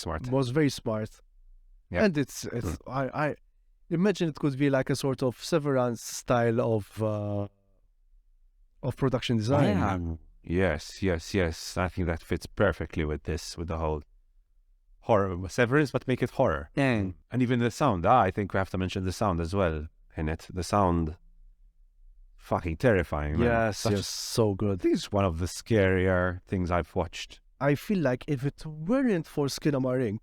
smart. Yeah. And I imagine it could be like a sort of Severance style of production design. Yes. I think that fits perfectly with the whole horror Severance, but make it horror. And even the sound. I think we have to mention the sound as well in it. The sound, fucking terrifying, man. Yes, so good. I think it's one of the scarier things I've watched. I feel like if it weren't for Skinnamarink Inc.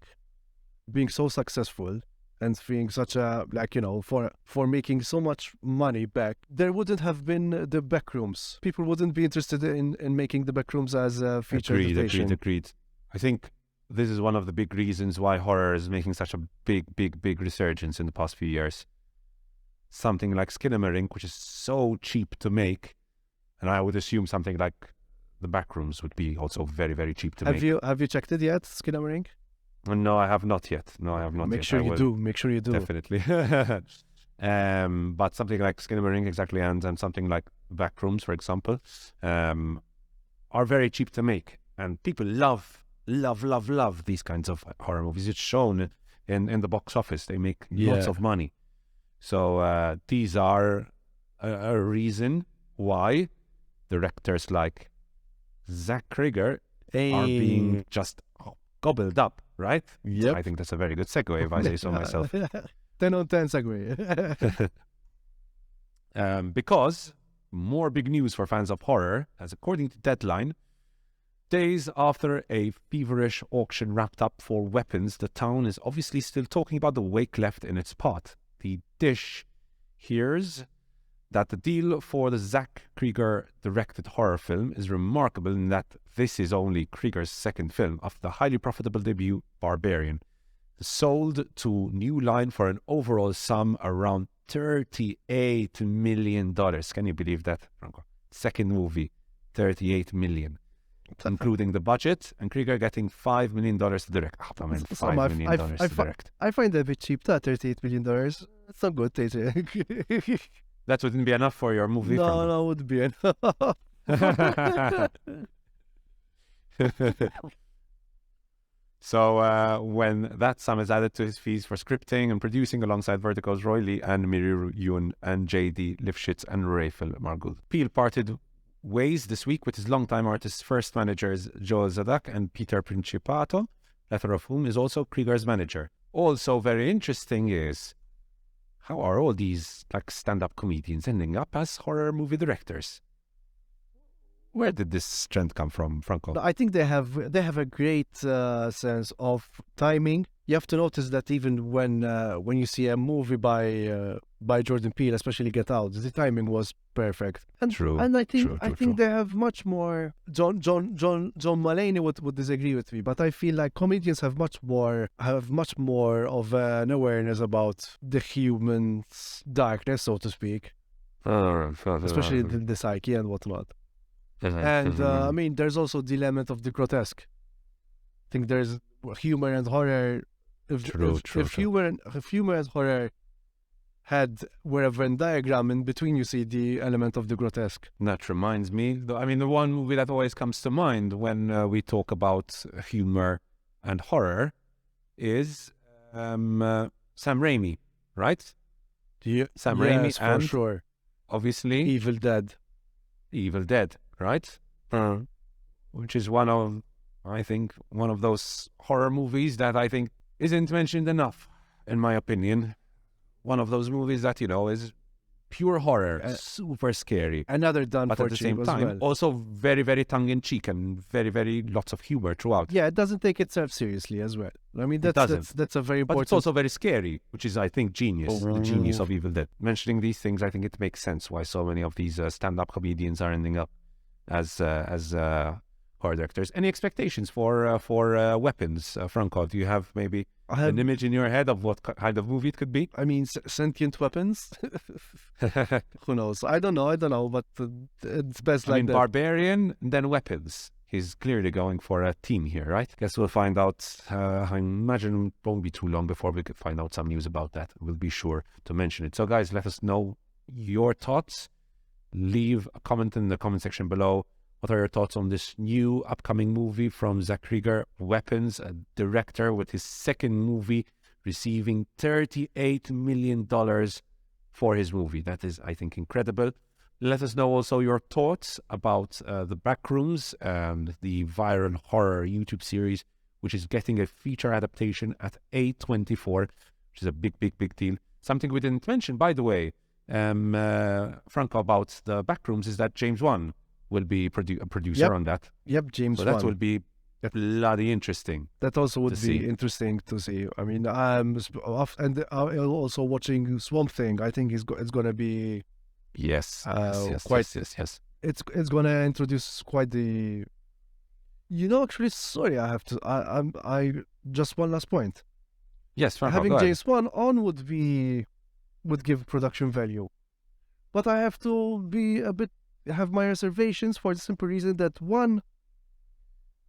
being so successful and being such a, for making so much money back, there wouldn't have been the Backrooms. People wouldn't be interested in making the Backrooms as a feature adaptation. Agreed. I think this is one of the big reasons why horror is making such a big resurgence in the past few years. Something like Skinnamarink, which is so cheap to make, and I would assume something like the Backrooms would be also very, very cheap to make. Have you checked it yet, Skinnamarink? No, I have not yet. Make sure you do. Definitely. But something like Skinnamarink, exactly, and something like Backrooms, for example, are very cheap to make, and people love these kinds of horror movies. It's shown in the box office. They make lots of money. So these are a reason why directors like Zach Cregger are being just gobbled up, right? Yep. I think that's a very good segue, if I say so myself. 10 on 10 segue. Because more big news for fans of horror, as according to Deadline, days after a feverish auction wrapped up for weapons, the town is obviously still talking about the wake left in its pot. The Dish hears that the deal for the Zach Cregger directed horror film is remarkable in that this is only Cregger's second film after the highly profitable debut Barbarian, sold to New Line for an overall sum around $38 million. Can you believe that, Franco? Second movie, $38 million. Including the budget, and Cregger getting $5 million to direct. $5 million to direct. I find that a bit cheap, that $38 million. It's not good, That wouldn't be enough for your movie? No, it wouldn't be enough. So when that sum is added to his fees for scripting and producing alongside Vertigo's Roy Lee and Miri Yun and J.D. Lifshitz and Rafel Margul. Peele parted ways this week with his longtime artist's first managers Joe Zadak and Peter Principato, latter of whom is also Cregger's manager. Also very interesting is, how are all these like stand-up comedians ending up as horror movie directors? Where did this trend come from, Franco? I think they have a great sense of timing. You have to notice that even when you see a movie by Jordan Peele, especially Get Out, the timing was perfect. And True. And I think True. they have much more. John Mulaney would disagree with me, but I feel like comedians have much more of an awareness about the human's darkness, so to speak, especially the psyche and whatnot. And I mean, there's also the element of the grotesque. I think there's humor and horror. If humor and horror were a Venn diagram, in between you see the element of the grotesque. That reminds me, I mean, the one movie that always comes to mind when we talk about humor and horror is Sam Raimi, right? Sam Raimi, for and sure. obviously Evil Dead, right? Which is I think, one of those horror movies that I think isn't mentioned enough, in my opinion. One of those movies that, is pure horror, super scary. Another done but for at the same cheap time, as well. also very, very tongue-in-cheek and very, very lots of humor throughout. Yeah, it doesn't take itself seriously as well. I mean, that's a very important. But it's also very scary, which is, I think, genius. The genius of Evil Dead. Mentioning these things, I think it makes sense why so many of these stand-up comedians are ending up as horror directors. Any expectations for Weapons, Franco? Do you have maybe an image in your head of what kind of movie it could be? I mean, sentient weapons. Who knows? I don't know, but it's best I like mean, that. Barbarian, then Weapons. He's clearly going for a team here, right? Guess we'll find out. I imagine it won't be too long before we could find out some news about that. We'll be sure to mention it. So, guys, let us know your thoughts. Leave a comment in the comment section below. What are your thoughts on this new upcoming movie from Zach Cregger, Weapons, a director with his second movie receiving $38 million for his movie? That is, I think, incredible. Let us know also your thoughts about the Backrooms and the viral horror YouTube series, which is getting a feature adaptation at A24, which is a big, big, big deal. Something we didn't mention, by the way, Franco, about the Backrooms is that James Wan will be a producer on that. Yep, James So Wan. that will be bloody interesting. That also would be see. interesting to see. I mean, I'm also watching Swamp Thing. I think it's going to be Yes. Yes. It's going to introduce quite the. Actually, sorry, I just one last point. Yes, Franco, Having go ahead. James Wan on would give production value, but I have to have my reservations for the simple reason that, one,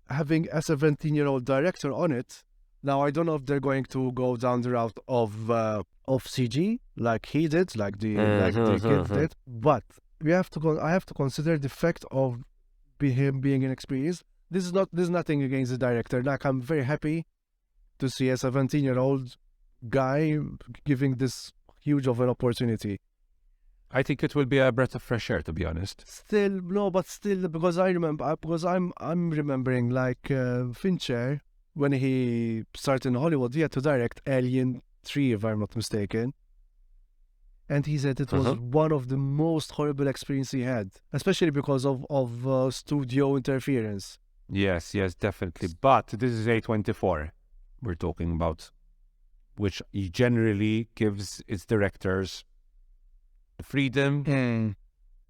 having a 17-year-old director on it, now I don't know if they're going to go down the route of CG like he did, like the kid did, but I have to consider the fact of him being inexperienced. This is nothing against the director. Like, I'm very happy to see a 17-year-old guy giving this huge of an opportunity. I think it will be a breath of fresh air, to be honest. Still, because I'm remembering like Fincher, when he started in Hollywood, he had to direct Alien 3, if I'm not mistaken. And he said it was one of the most horrible experiences he had, especially because of studio interference. Yes, definitely. But this is A24 we're talking about, which he generally gives its directors the freedom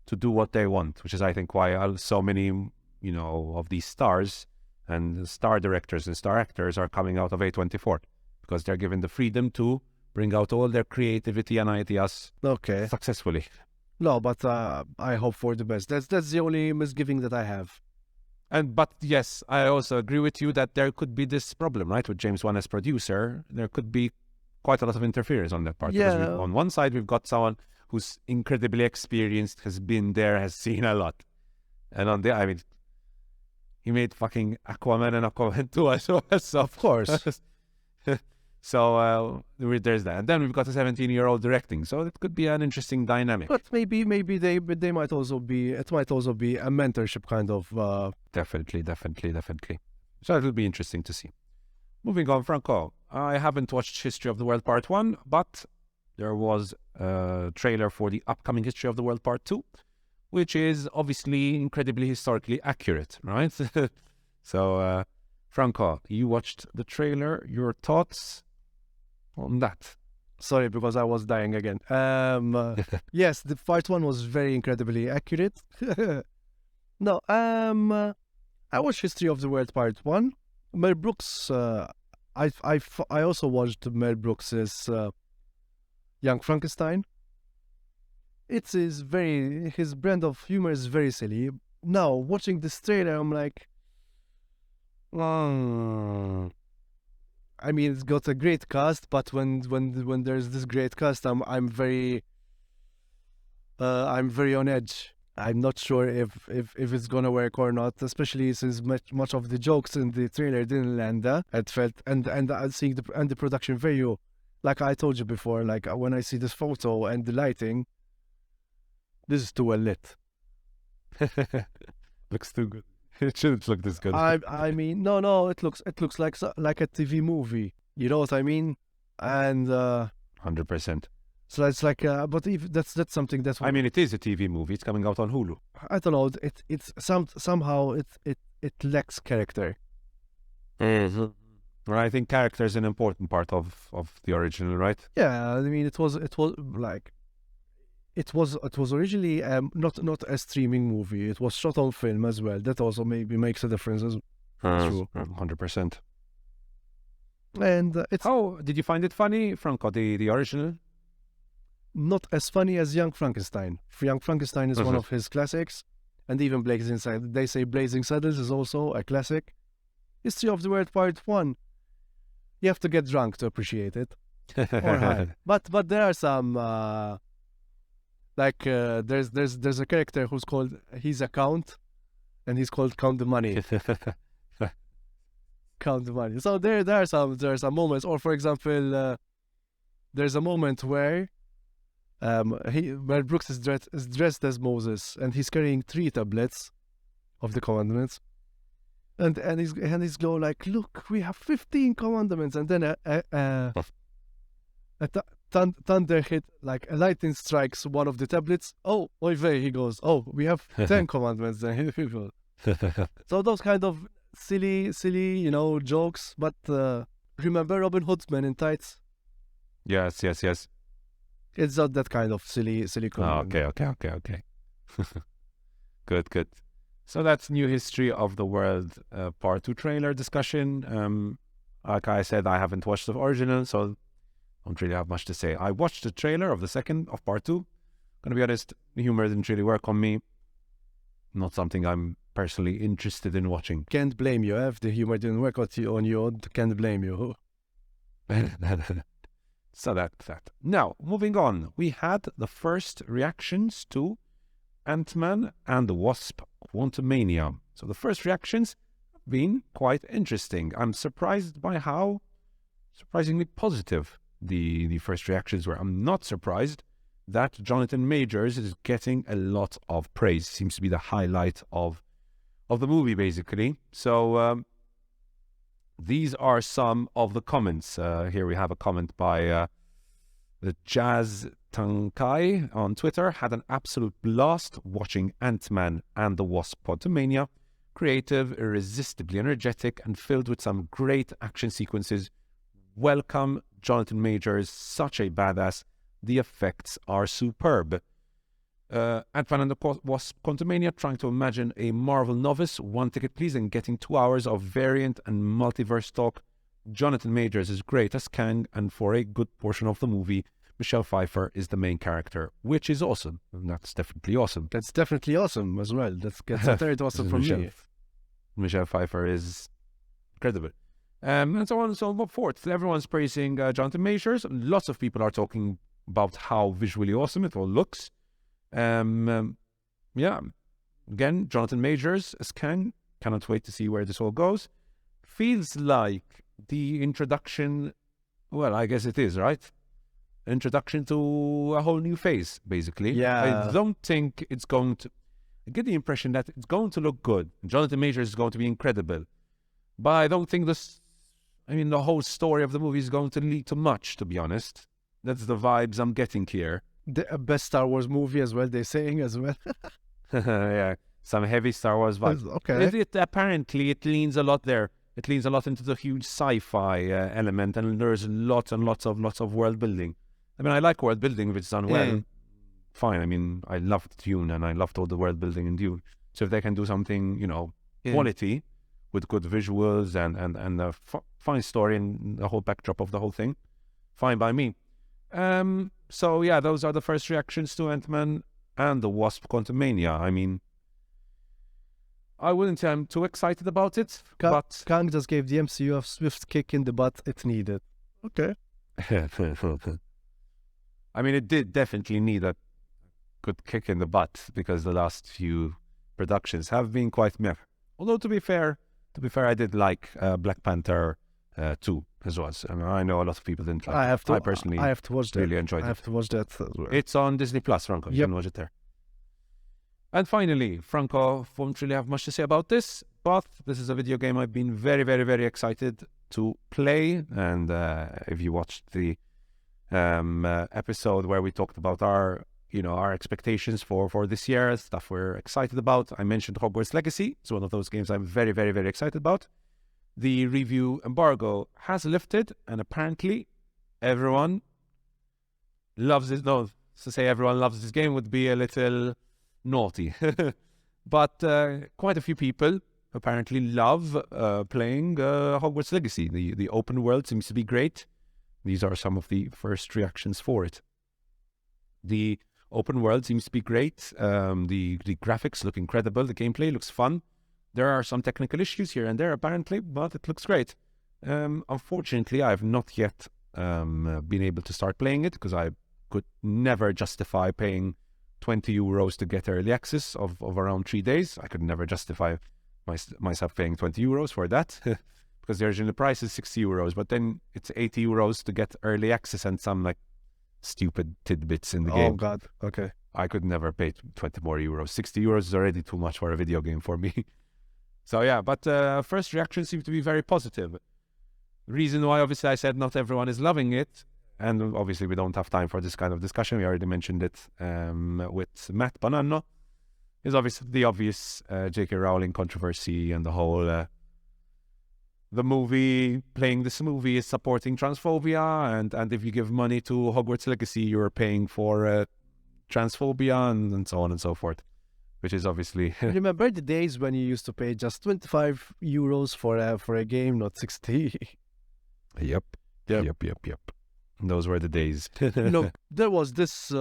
to do what they want, which is, I think, why so many, of these stars and star directors and star actors are coming out of A24, because they're given the freedom to bring out all their creativity and ideas successfully. No, but I hope for the best. That's the only misgiving that I have. But yes, I also agree with you that there could be this problem, right? With James Wan as producer, there could be quite a lot of interference on that part. Yeah. Because on one side, we've got someone who's incredibly experienced, has been there, has seen a lot. And on the, he made fucking Aquaman and Aquaman 2 as well. So, Of course. so there's that. And then we've got a 17-year-old directing. So it could be an interesting dynamic. But maybe they might also be, it might also be a mentorship kind of. Definitely. So it will be interesting to see. Moving on, Franco. I haven't watched History of the World Part 1, but there was a trailer for the upcoming History of the World Part 2, which is obviously incredibly historically accurate, right? So, Franco, you watched the trailer. Your thoughts on that? Sorry, because I was dying again. Yes, the part 1 was very incredibly accurate. No, I watched History of the World Part 1. Mel Brooks, I also watched Mel Brooks's Young Frankenstein. His brand of humor is very silly. Now, watching this trailer, I'm like, I mean, it's got a great cast, but when there's this great cast, I'm very on edge. I'm not sure if it's gonna work or not, especially since much of the jokes in the trailer didn't land. It felt and seeing the production value, like I told you before, like when I see this photo and the lighting, this is too well lit. Looks too good. It shouldn't look this good. I mean, no, it looks like a TV movie. You know what I mean? And 100%. so it's like, but if that's something that's. I mean, it is a TV movie. It's coming out on Hulu. I don't know. It's somehow it lacks character. Well, I think character is an important part of the original, right? Yeah, I mean, it was originally not a streaming movie. It was shot on film as well. That also maybe makes a difference as true. 100%. And it's Did you find it funny, Franco, the original? not as funny as Young Frankenstein. Young Frankenstein is one of his classics, and even they say Blazing Saddles is also a classic. History of the World Part 1, you have to get drunk to appreciate it. Or high. But there are some there's a character he's a count, and he's called Count the Money. Count the money. So there are some moments, or for example, there's a moment where Mel Brooks is dressed as Moses, and he's carrying 3 tablets of the commandments, and he's going like, look, we have 15 commandments, and then thunder hit, like a lightning strikes one of the tablets. Oh, oy vey, he goes, oh, we have 10 commandments. Then so those kind of silly, jokes. But remember Robin Hood's Men in Tights? Yes. It's not that kind of silly comment. Okay. Good. So that's New History of the World Part 2 trailer discussion. Like I said, I haven't watched the original, so don't really have much to say. I watched the trailer of Part 2. Gonna be honest, the humor didn't really work on me. Not something I'm personally interested in watching. Can't blame you. If the humor didn't work on you, can't blame you. So that. Now, moving on. We had the first reactions to Ant-Man and the Wasp Quantumania. So the first reactions have been quite interesting. I'm surprised by how surprisingly positive the first reactions were. I'm not surprised that Jonathan Majors is getting a lot of praise. Seems to be the highlight of the movie, basically. So these are some of the comments. Here we have a comment by the Jazz Tankai on Twitter. Had an absolute blast watching Ant-Man and the Wasp Quantumania. Creative, irresistibly energetic, and filled with some great action sequences. Welcome, Jonathan Majors, such a badass. The effects are superb. Ant-Man and the Wasp Quantumania, trying to imagine a Marvel novice. 1 ticket, please, and getting 2 hours of variant and multiverse talk. Jonathan Majors is great as Kang, and for a good portion of the movie, Michelle Pfeiffer is the main character, which is awesome. And that's definitely awesome. That's definitely awesome as well. That's a third awesome from me. Michelle Pfeiffer is incredible. And so on and so forth. Everyone's praising Jonathan Majors. Lots of people are talking about how visually awesome it all looks. Yeah. Again, Jonathan Majors as Kang, Cannot wait to see where this all goes. Feels like the introduction, well, I guess it is, right? Introduction to a whole new phase, basically. Yeah. I don't think it's going to... I get the impression that it's going to look good. Jonathan Majors is going to be incredible. But I don't think the whole story of the movie is going to lead to much, to be honest. That's the vibes I'm getting here. The best Star Wars movie as well, they're saying as well. Yeah, some heavy Star Wars vibes. Okay. Apparently, it leans a lot there. It leans a lot into the huge sci-fi element, and there's lots and lots of world building. I mean, I like world building if it's done well. Fine. I mean, I loved Dune, and I loved all the world building in Dune. So if they can do something, quality with good visuals and a fine story and the whole backdrop of the whole thing, fine by me. So yeah, those are the first reactions to Ant-Man and the Wasp: Quantumania. I mean, I wouldn't say I'm too excited about it, but Kang just gave the MCU a swift kick in the butt it needed. Okay. I mean, it did definitely need a good kick in the butt because the last few productions have been quite meh. Although to be fair, I did like Black Panther 2 as well. I mean, I know a lot of people didn't like it. I personally have to watch that. really enjoyed it. I have to watch that as well. It's on Disney Plus, Franco. You can watch it there. And finally, Franco won't really have much to say about this, but this is a video game I've been very, very, very excited to play. And if you watched the episode where we talked about our expectations for this year, stuff we're excited about, I mentioned Hogwarts Legacy. It's one of those games I'm very, very, very excited about. The review embargo has lifted, and apparently everyone loves it. No, to say everyone loves this game would be a little naughty. But quite a few people apparently love playing Hogwarts Legacy. The open world seems to be great. These are some of the first reactions for it. The open world seems to be great. The graphics look incredible. The gameplay looks fun. There are some technical issues here and there, apparently, but it looks great. Unfortunately, I have not yet been able to start playing it because I could never justify paying €20 to get early access of around 3 days. I could never justify myself paying €20 for that because the original price is €60, but then it's €80 to get early access and some like stupid tidbits in the game. Oh God, okay. I could never pay 20 more euros. €60 is already too much for a video game for me. So yeah, but first reactions seem to be very positive. Reason why, obviously, I said not everyone is loving it, and obviously we don't have time for this kind of discussion. We already mentioned it with Matt Bonanno. Is obviously the obvious J.K. Rowling controversy and the whole the movie, playing this movie is supporting transphobia, and if you give money to Hogwarts Legacy, you're paying for transphobia and so on and so forth, which is obviously... Remember the days when you used to pay just €25 for a game, not 60? Yep. Those were the days. There was this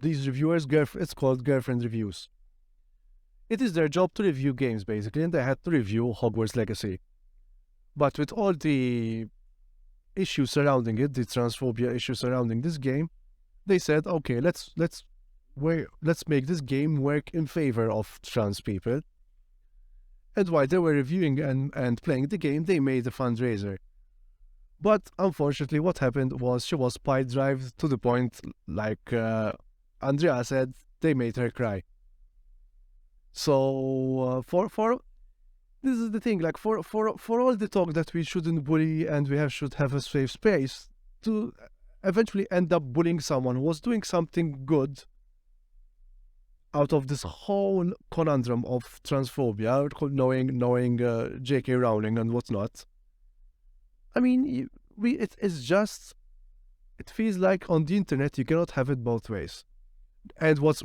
these reviewers, it's called girlfriend reviews. It is their job to review games, basically, and they had to review Hogwarts Legacy. But with all the issues surrounding it, the transphobia issue surrounding this game, they said, okay, let's make this game work in favor of trans people. And while they were reviewing and playing the game, they made a fundraiser. But unfortunately, what happened was she was pile-drived to the point, like Andrea said, they made her cry. So this is the thing, like for all the talk that we shouldn't bully and should have a safe space, to eventually end up bullying someone who was doing something good out of this whole conundrum of transphobia, knowing J.K. Rowling and whatnot. I mean, it feels like on the internet you cannot have it both ways. And what's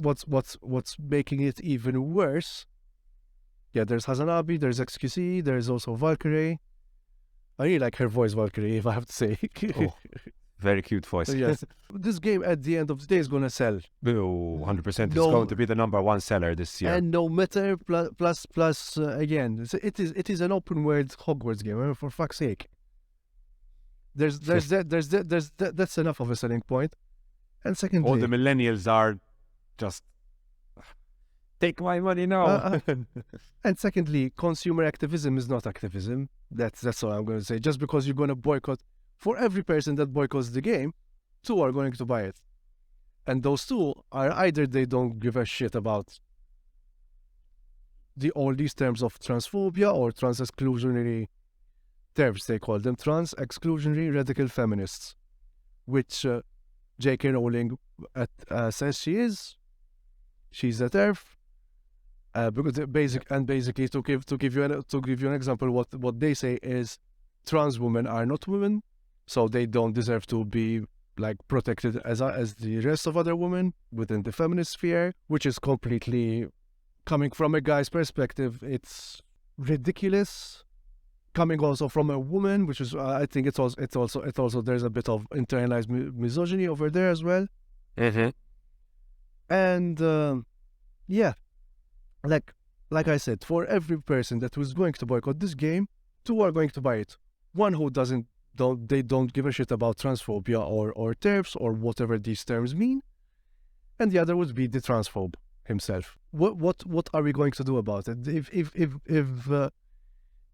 making it even worse? Yeah, there's Hazanabi, there's XQC, there's also Valkyrie. I really like her voice, Valkyrie, if I have to say. Oh, very cute voice. Yes. This game at the end of the day is going to sell. Oh, 100%. It's going to be the #1 seller this year. And no matter, plus again, it is an open world Hogwarts game, for fuck's sake. That's enough of a selling point. And secondly, all the millennials are just... Take my money now. And secondly, consumer activism is not activism. That's all I'm going to say. Just because you're going to boycott, for every person that boycotts the game, 2 are going to buy it. And those 2 are either they don't give a shit about all these terms of transphobia or trans-exclusionary terms. They call them trans-exclusionary radical feminists, which J.K. Rowling says she is. She's a TERF. Because basically to give you an example, what they say is trans women are not women, so they don't deserve to be like protected as the rest of other women within the feminist sphere, which is completely, coming from a guy's perspective, it's ridiculous. Coming also from a woman, which is I think it's also there's a bit of internalized misogyny over there as well. Mm-hmm. And yeah. Like I said, for every person that was going to boycott this game, 2 are going to buy it. One who don't give a shit about transphobia or TERFs or whatever these terms mean, and the other would be the transphobe himself. What are we going to do about it?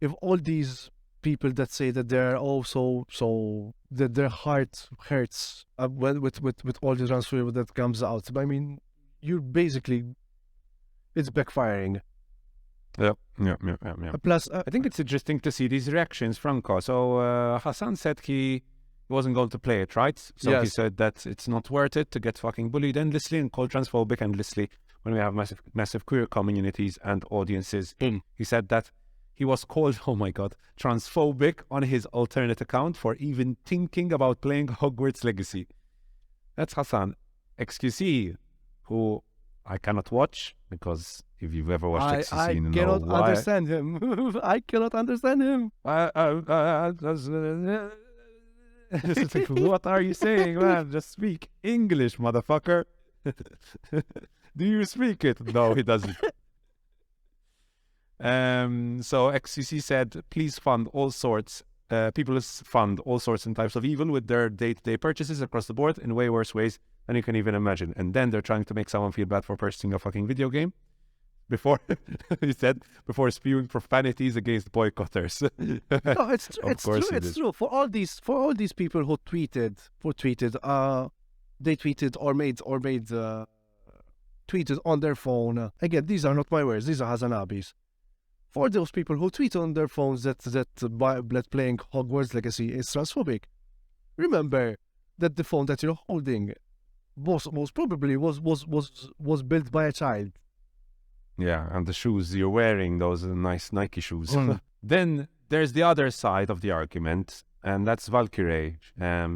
If all these people that say that they're also so that their heart hurts with all the transphobia that comes out, I mean, you're basically, it's backfiring. Yeah. Plus, I think it's interesting to see these reactions, Franco. So Hassan said he wasn't going to play it, right? So yes. He said that it's not worth it to get fucking bullied endlessly and called transphobic endlessly when we have massive queer communities and audiences. He said that he was called, oh my God, transphobic on his alternate account for even thinking about playing Hogwarts Legacy. That's Hassan, XQC, who I cannot watch, because if you've ever watched XQC, you know why. Understand him. I cannot understand him. What are you saying, man? Just speak English, motherfucker. Do you speak it? No, he doesn't. So XCC said, please fund all sorts. People fund all sorts and types of evil with their day-to-day purchases across the board in way worse ways than you can even imagine. And then they're trying to make someone feel bad for purchasing a fucking video game. Before he said, before spewing profanities against boycotters. No, it's true. It's true. For all these people who tweeted, they tweeted or made tweeted on their phone. Again, these are not my words. These are Hazanabi's. For those people who tweet on their phones that playing Hogwarts Legacy is transphobic, remember that the phone that you're holding most probably was built by a child. Yeah, and the shoes you're wearing, those are nice Nike shoes. Then there's the other side of the argument, and that's Valkyrie.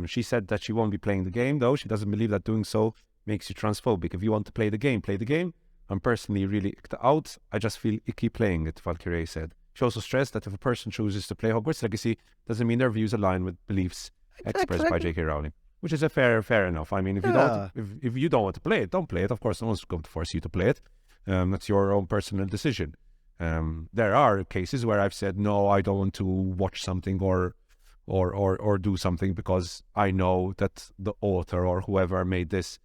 She said that she won't be playing the game, though. She doesn't believe that doing so makes you transphobic. If you want to play the game, play the game. I'm personally really icked out. I just feel icky playing it, Valkyrie said. She also stressed that if a person chooses to play Hogwarts Legacy, doesn't mean their views align with beliefs expressed by J.K. Rowling. Which is fair enough. I mean, if you don't want to play it, don't play it. Of course, no one's going to force you to play it. That's your own personal decision. There are cases where I've said, no, I don't want to watch something or do something because I know that the author or whoever made this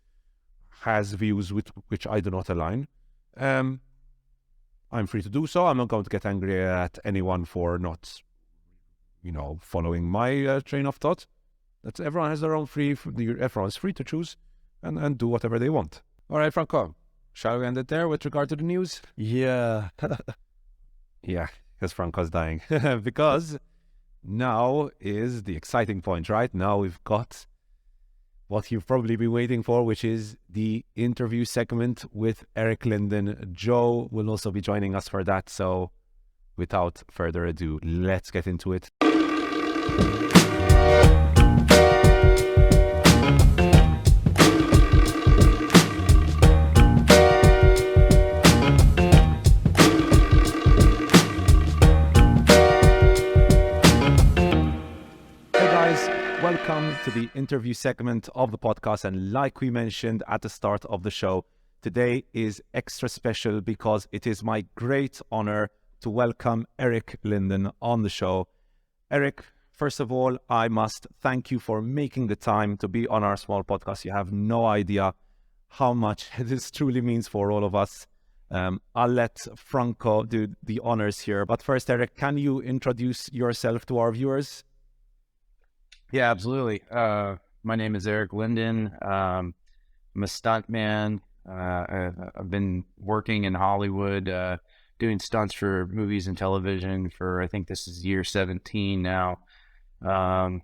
has views with which I do not align. I'm free to do so. I'm not going to get angry at anyone for not, following my train of thought. That everyone has their own everyone's free to choose and do whatever they want. All right, Franco, shall we end it there with regard to the news? Yeah. Yeah, because Franco's dying. Because now is the exciting point, right? Now we've got what you've probably been waiting for, which is the interview segment with Eric Linden. Joe will also be joining us for that. So without further ado, let's get into it. Welcome to the interview segment of the podcast, and like we mentioned at the start of the show, today is extra special because it is my great honor to welcome Eric Linden on the show. Eric, first of all, I must thank you for making the time to be on our small podcast. You have no idea how much this truly means for all of us. I'll let Franco do the honors here. But first, Eric, can you introduce yourself to our viewers? Yeah, absolutely. My name is Eric Linden. I'm a stuntman. I've been working in Hollywood, doing stunts for movies and television for, I think this is year 17 now. Done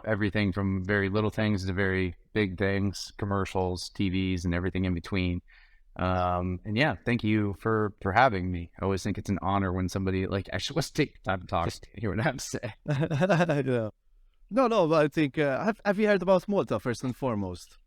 everything from very little things to very big things, commercials, TVs, and everything in between. And yeah, thank you for having me. I always think it's an honor when somebody actually wants to take the time to talk to hear what I have to say. Yeah. No, but I think, have you heard about Malta first and foremost?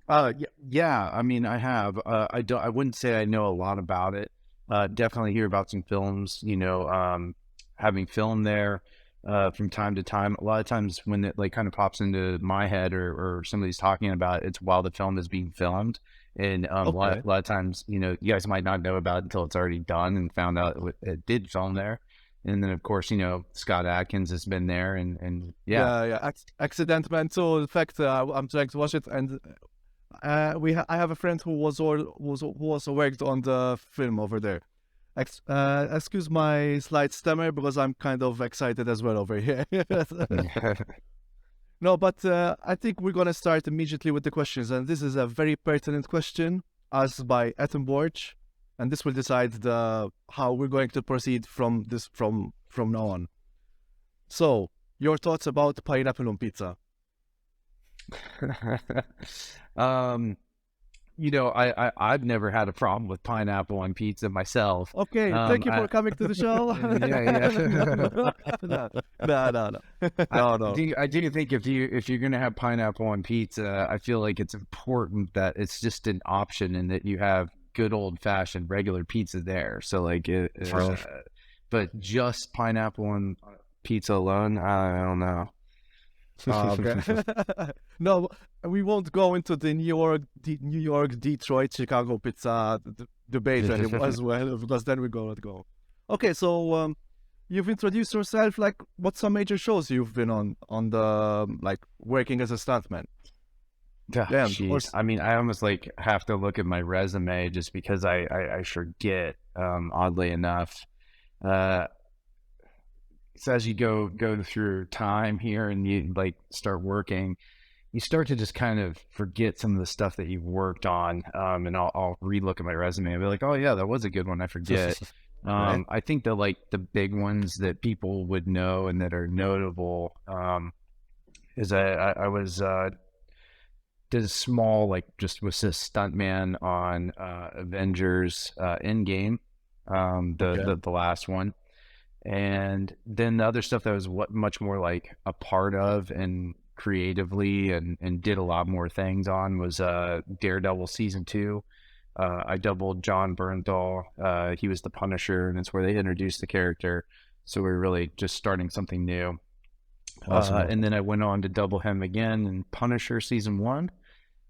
Yeah. I mean, I have. I wouldn't say I know a lot about it. Definitely hear about some films. Having filmed there from time to time. A lot of times when it kind of pops into my head or somebody's talking about it, it's while the film is being filmed. And a lot of times, you guys might not know about it until it's already done and found out it did film there. And then, of course, Scott Adkins has been there, and yeah. Accident Man too. In fact, I'm trying to watch it, and I have a friend who also worked on the film over there. Excuse my slight stammer because I'm kind of excited as well over here. No, but I think we're gonna start immediately with the questions, and this is a very pertinent question asked by Ethan Borch. And this will decide how we're going to proceed from now on. So, your thoughts about pineapple on pizza? I've never had a problem with pineapple on pizza myself. Okay, thank you for coming to the show. No. I do think if you're gonna have pineapple on pizza, I feel like it's important that it's just an option and that you have good old-fashioned regular pizza there. So but just pineapple on pizza alone, I don't know. Okay. No, we won't go into the New York, Detroit, Chicago pizza debate anymore as well, because then we're gonna go. Okay, so you've introduced yourself. What's some major shows you've been on the working as a stuntman? Yeah, I mean, I almost have to look at my resume just because I forget, oddly enough. So as you go through time here and you start working, you start to just kind of forget some of the stuff that you've worked on. And I'll re-look at my resume and be like, oh yeah, that was a good one. I forget. Right. I think the big ones that people would know and that are notable, is I was, did a small, just was a stuntman on Avengers Endgame, the last one. And then the other stuff that was much more a part of and creatively and did a lot more things on was Daredevil season 2. I doubled John Bernthal. He was the Punisher, and it's where they introduced the character. So we were really just starting something new. Awesome. And then I went on to double him again in Punisher season 1.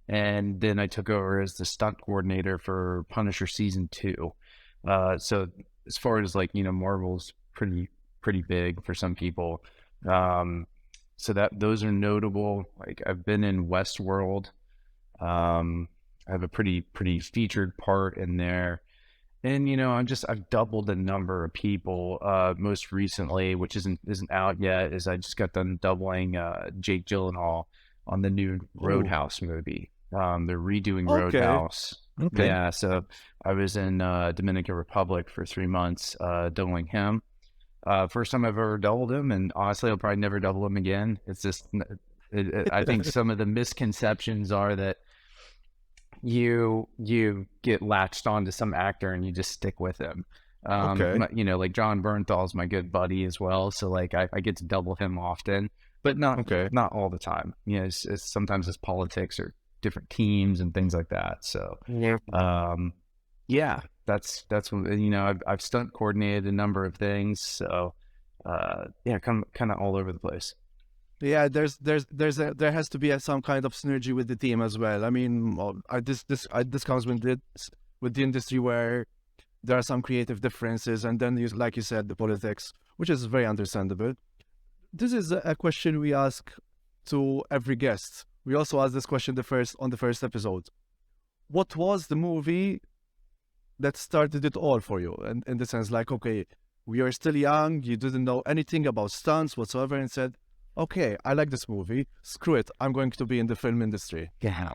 And then I took over as the stunt coordinator for Punisher season 2. So as far as Marvel's pretty big for some people. So those are notable. I've been in Westworld. I have a pretty featured part in there. And I've doubled the number of people. Most recently, which isn't out yet, is I just got done doubling Jake Gyllenhaal on the new Roadhouse movie. They're redoing Roadhouse. Okay. Yeah, so I was in Dominican Republic for 3 months doubling him. First time I've ever doubled him, and honestly, I'll probably never double him again. It's just, I think some of the misconceptions are that you get latched onto some actor and you just stick with him. John Bernthal's my good buddy as well, so I get to double him often, but not all the time. It's sometimes it's politics or different teams and things like that. So that's what, I've stunt coordinated a number of things. So kind of all over the place. Yeah, there has to be some kind of synergy with the team as well. I mean, this comes with the industry where there are some creative differences, and then like you said, the politics, which is very understandable. This is a question we ask to every guest. We also asked this question on the first episode. What was the movie that started it all for you? And in the sense, like, okay, we are still young, you didn't know anything about stunts whatsoever, and said, okay, I like this movie. Screw it, I'm going to be in the film industry. Yeah.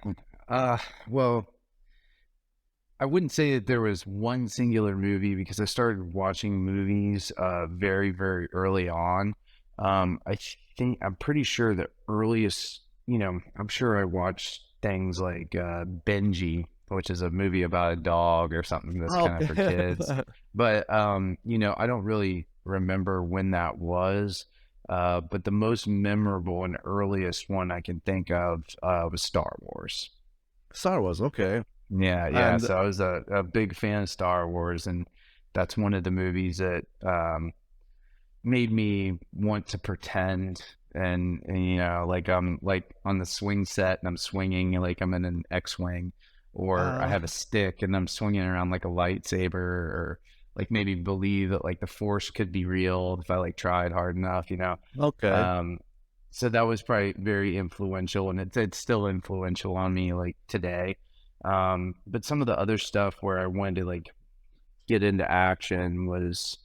Well, I wouldn't say that there was one singular movie because I started watching movies very, very early on. I'm pretty sure the earliest, I'm sure I watched things like Benji, which is a movie about a dog or something that's kind of for kids. But, I don't really remember when that was. But the most memorable and earliest one I can think of was Star Wars. Star Wars, okay. Yeah. And So I was a big fan of Star Wars, and that's one of the movies that made me want to pretend and like I'm like on the swing set and I'm swinging like I'm in an X-wing, or I have a stick and I'm swinging around like a lightsaber, or like maybe believe that like the Force could be real if I like tried hard enough, okay. So that was probably very influential, and it's still influential on me like today. But some of the other stuff where I wanted to like get into action was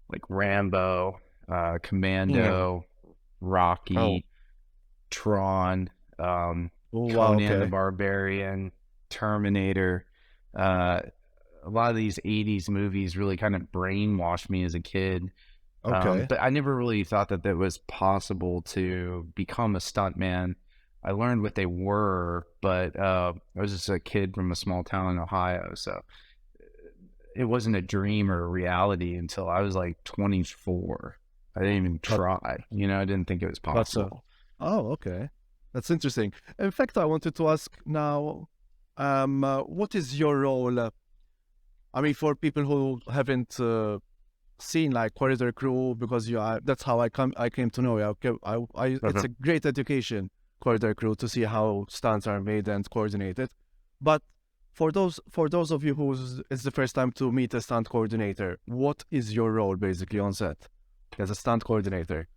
like Rambo, Commando, Rocky, Oh. Tron, Oh, wow, Conan the okay. Barbarian, Terminator. A lot of these 80s movies really kind of brainwashed me as a kid. Okay. But I never really thought that it was possible to become a stuntman. I learned what they were, but I was just a kid from a small town in Ohio, so it wasn't a dream or a reality until I was like 24. I didn't even But, try. I didn't think it was but possible. oh, okay. That's interesting. In fact, I wanted to ask now, what is your role? I mean, for people who haven't seen like Corridor Crew, because that's how I came to know you. It's a great education, Corridor Crew, to see how stunts are made and coordinated. But for those of you who it's the first time to meet a stunt coordinator, what is your role basically on set as a stunt coordinator?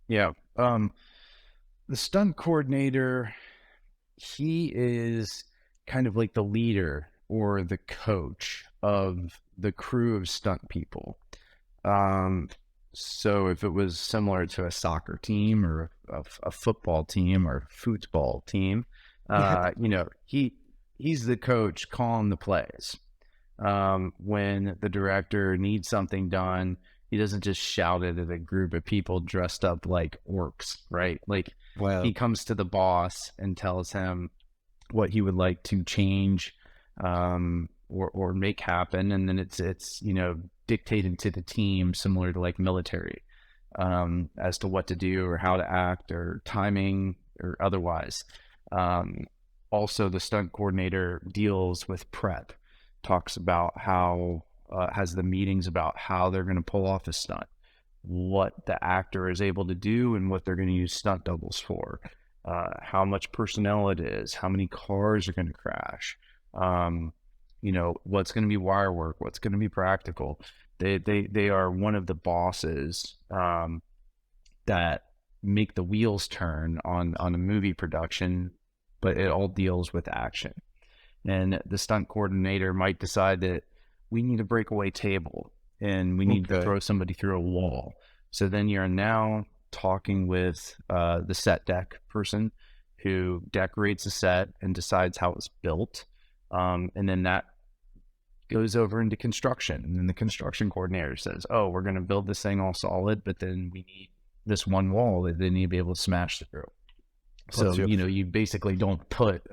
Yeah. The stunt coordinator, he is kind of like the leader or the coach of the crew of stunt people. So if it was similar to a soccer team or a football team or football team, he's the coach calling the plays. When the director needs something done, he doesn't just shout it at a group of people dressed up like orcs, right? Like he comes to the boss and tells him what he would like to change or make happen, and then it's dictated to the team, similar to like military, as to what to do or how to act or timing or otherwise. Also, the stunt coordinator deals with prep, talks about how has the meetings about how they're going to pull off a stunt, what the actor is able to do, and what they're going to use stunt doubles for, how much personnel it is, how many cars are going to crash, what's going to be wire work, what's going to be practical. They are one of the bosses that make the wheels turn on a movie production, but it all deals with action. And the stunt coordinator might decide that we need a breakaway table and we need to throw somebody through a wall. So then you're now talking with the set deck person who decorates the set and decides how it's built. And then that goes over into construction. And then the construction coordinator says, oh, we're going to build this thing all solid, but then we need this one wall that they need to be able to smash through. So, you basically don't put,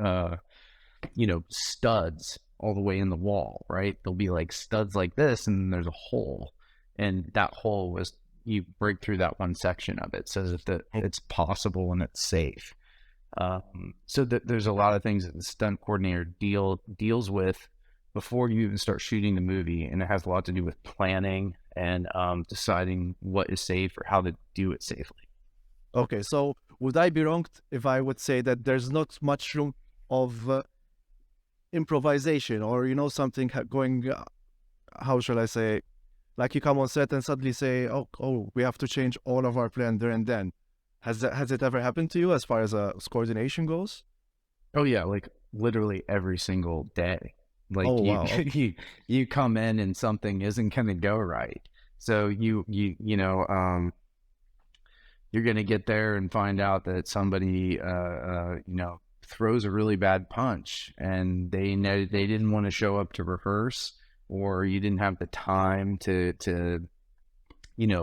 studs all the way in the wall, right? There'll be like studs like this, and then there's a hole. And that hole was, you break through that one section of it so that it's possible and it's safe. So there's a lot of things that the stunt coordinator deals with before you even start shooting the movie. And it has a lot to do with planning and deciding what is safe or how to do it safely. Okay, so would I be wrong if I would say that there's not much room of improvisation, or something going, how shall I say, like you come on set and suddenly say, oh, we have to change all of our plan there and then. Has it ever happened to you as far as coordination goes? Oh yeah, like literally every single day. Like Oh wow. you come in and something isn't going to go right. So you're going to get there and find out that somebody, throws a really bad punch, and they didn't want to show up to rehearse, or you didn't have the time to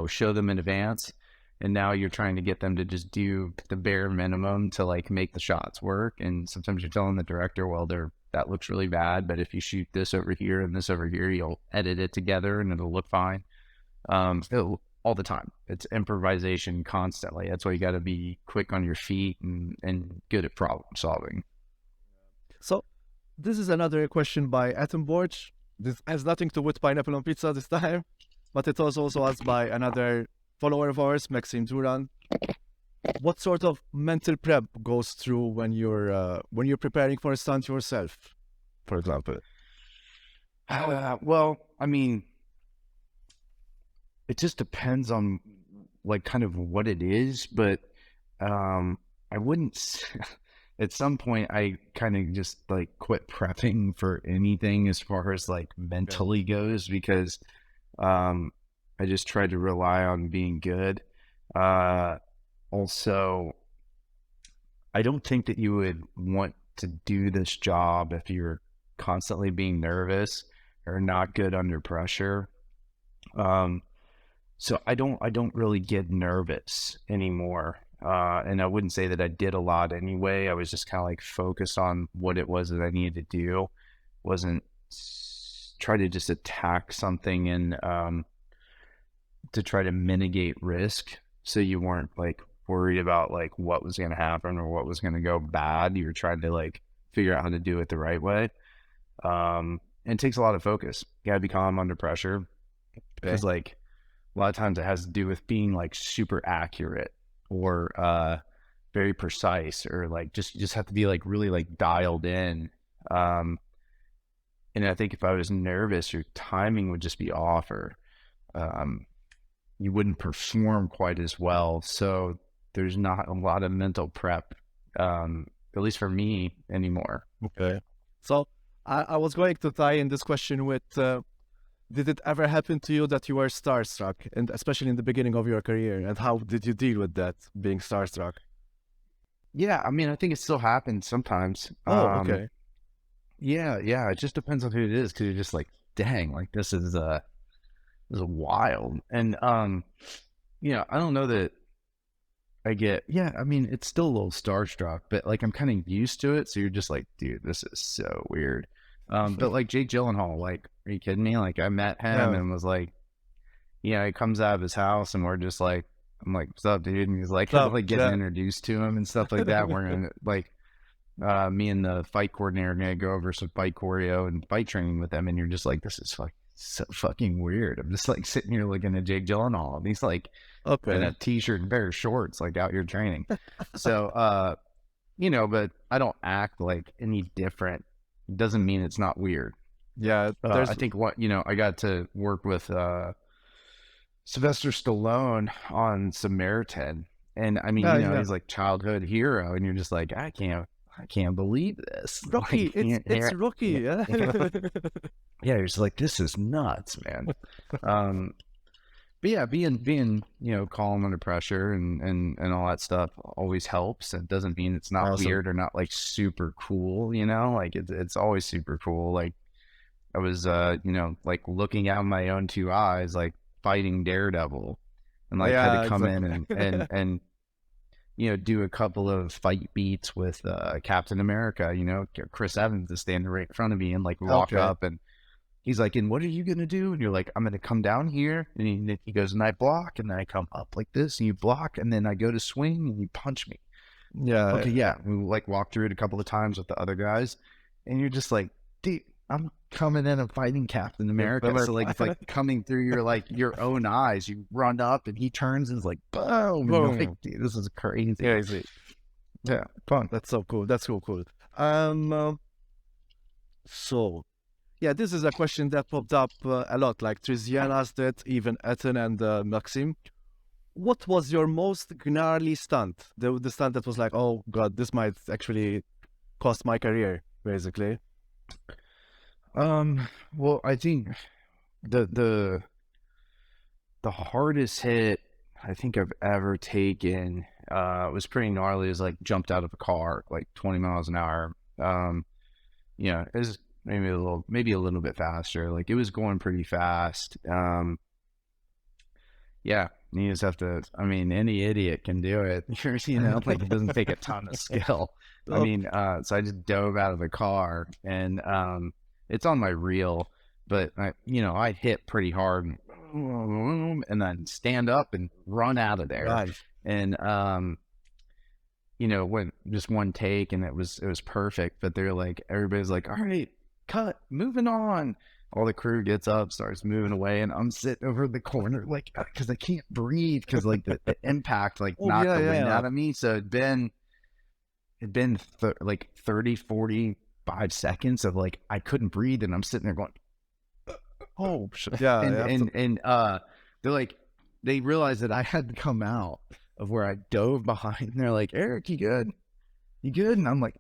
show them in advance. And now you're trying to get them to just do the bare minimum to like make the shots work. And sometimes you're telling the director, well, that looks really bad, but if you shoot this over here and this over here, you'll edit it together and it'll look fine. All the time. It's improvisation constantly. That's why you got to be quick on your feet and good at problem solving. So this is another question by Atom Borch. This has nothing to do with pineapple on pizza this time, but it was also asked by another follower of ours, Maxime Duran. What sort of mental prep goes through when you're preparing for a stunt yourself, for example? Well, I mean, it just depends on like kind of what it is, but I wouldn't at some point I kind of just like quit prepping for anything as far as like mentally goes, because I just tried to rely on being good. Also, I don't think that you would want to do this job if you're constantly being nervous or not good under pressure. So I don't really get nervous anymore. And I wouldn't say that I did a lot anyway. I was just kind of like focused on what it was that I needed to do. Wasn't try to just attack something and to try to mitigate risk. So you weren't like worried about like what was going to happen or what was going to go bad. You were trying to like figure out how to do it the right way. And it takes a lot of focus. You gotta be calm under pressure, because like a lot of times it has to do with being like super accurate or very precise, or like just have to be like really like dialed in. And I think if I was nervous, your timing would just be off, or you wouldn't perform quite as well. So there's not a lot of mental prep, at least for me, anymore. Okay. So I was going to tie in this question with, did it ever happen to you that you were starstruck, and especially in the beginning of your career, and how did you deal with that, being starstruck? Yeah, I mean, I think it still happens sometimes. Oh, okay. Yeah, it just depends on who it is, because you're just like, dang, like this is wild. And I don't know that I get, I mean, it's still a little starstruck, but like I'm kind of used to it. So you're just like, dude, this is so weird. But like Jake Gyllenhaal, like, are you kidding me? Like I met him and was like, he comes out of his house and we're just like, I'm like, what's up, dude? And he's like, like getting introduced to him and stuff like that. We're gonna like, me and the fight coordinator are gonna go over some fight choreo and fight training with him. And you're just like, this is so fucking weird. I'm just like sitting here looking at Jake Gyllenhaal, and he's like in a t-shirt and pair of shorts, like out here training. So, but I don't act like any different. It doesn't mean it's not weird. Yeah, I think I got to work with Sylvester Stallone on Samaritan, and I mean, he's like childhood hero, and you're just like, I can't believe this. Rocky, like, it's Rocky. Yeah. You're just like, this is nuts, man. But yeah, being calm under pressure and all that stuff always helps. It doesn't mean it's not weird or not like super cool, like it's always super cool. Like I was like looking out my own two eyes, like fighting Daredevil, and like had to come in and do a couple of fight beats with Captain America. Chris Evans is standing right in front of me and like walk up, and he's like, and what are you going to do? And you're like, I'm going to come down here. And he goes, and I block, and then I come up like this, and you block, and then I go to swing, and you punch me. Yeah. Okay, yeah. We like walk through it a couple of times with the other guys, and you're just like, dude, I'm coming in and fighting Captain America. So like it's like coming through your own eyes. You run up, and he turns and is like, boom. Boom. Like, dude, this is crazy. Crazy. Yeah, fun. That's so cool. That's so cool. So, yeah, this is a question that popped up a lot. Like Trizian asked it, even Etten and Maxim. What was your most gnarly stunt? The stunt that was like, oh god, this might actually cost my career, basically. Well, I think the hardest hit I think I've ever taken was pretty gnarly. It was like jumped out of a car like 20 miles an hour. It was maybe a little bit faster. Like it was going pretty fast. Yeah, you just have to. I mean, any idiot can do it. Like it doesn't take a ton of skill. I mean, so I just dove out of the car, and it's on my reel, but I hit pretty hard, and then stand up and run out of there. Right. And when just one take, and it was perfect. But they're like, everybody's like, all right, cut, moving on. All the crew gets up, starts moving away, and I'm sitting over the corner, like, because I can't breathe, because like the impact knocked the wind out of me. So it'd been like 30, 45 seconds of like I couldn't breathe, and I'm sitting there going, oh shit. Yeah. And they're like, they realized that I had to come out of where I dove behind, and they're like, Eric, you good? And I'm like,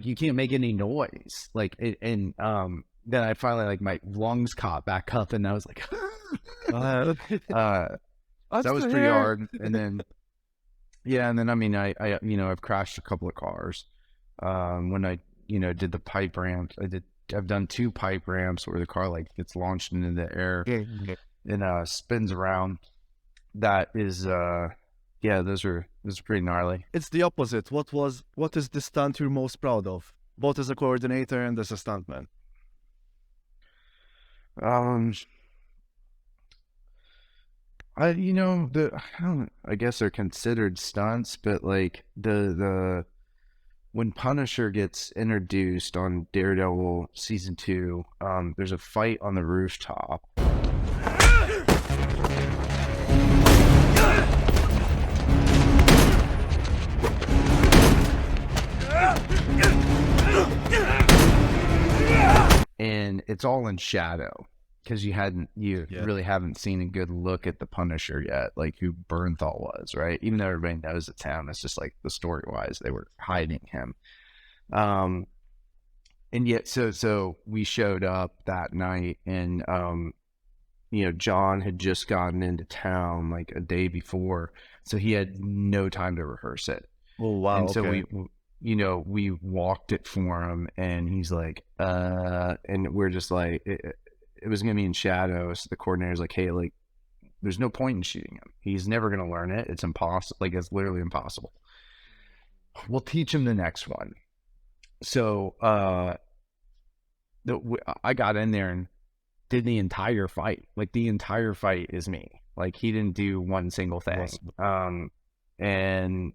you can't make any noise, then I finally, like, my lungs caught back up, and I was like, that was pretty hard. And then I mean, I've crashed a couple of cars when I did the pipe ramps. I've done 2 pipe ramps where the car like gets launched into the air and spins around. That is those are pretty gnarly. It's the opposite. What is the stunt you're most proud of, both as a coordinator and as a stuntman? I guess they're considered stunts, but like the when Punisher gets introduced on Daredevil season 2, there's a fight on the rooftop. And it's all in shadow, because you really haven't seen a good look at the Punisher yet, like who Bernthal was, right? Even though everybody knows it's him, it's just like the story wise they were hiding him. And yet so we showed up that night, and John had just gotten into town like a day before, so he had no time to rehearse it. Oh wow. And so okay. we walked it for him, and he's like, and we're just like, it was going to be in shadow. So the coordinator's like, hey, like, there's no point in shooting him. He's never going to learn it. It's impossible. Like, it's literally impossible. We'll teach him the next one. So, I got in there and did the entire fight. Like, the entire fight is me. Like, he didn't do one single thing. And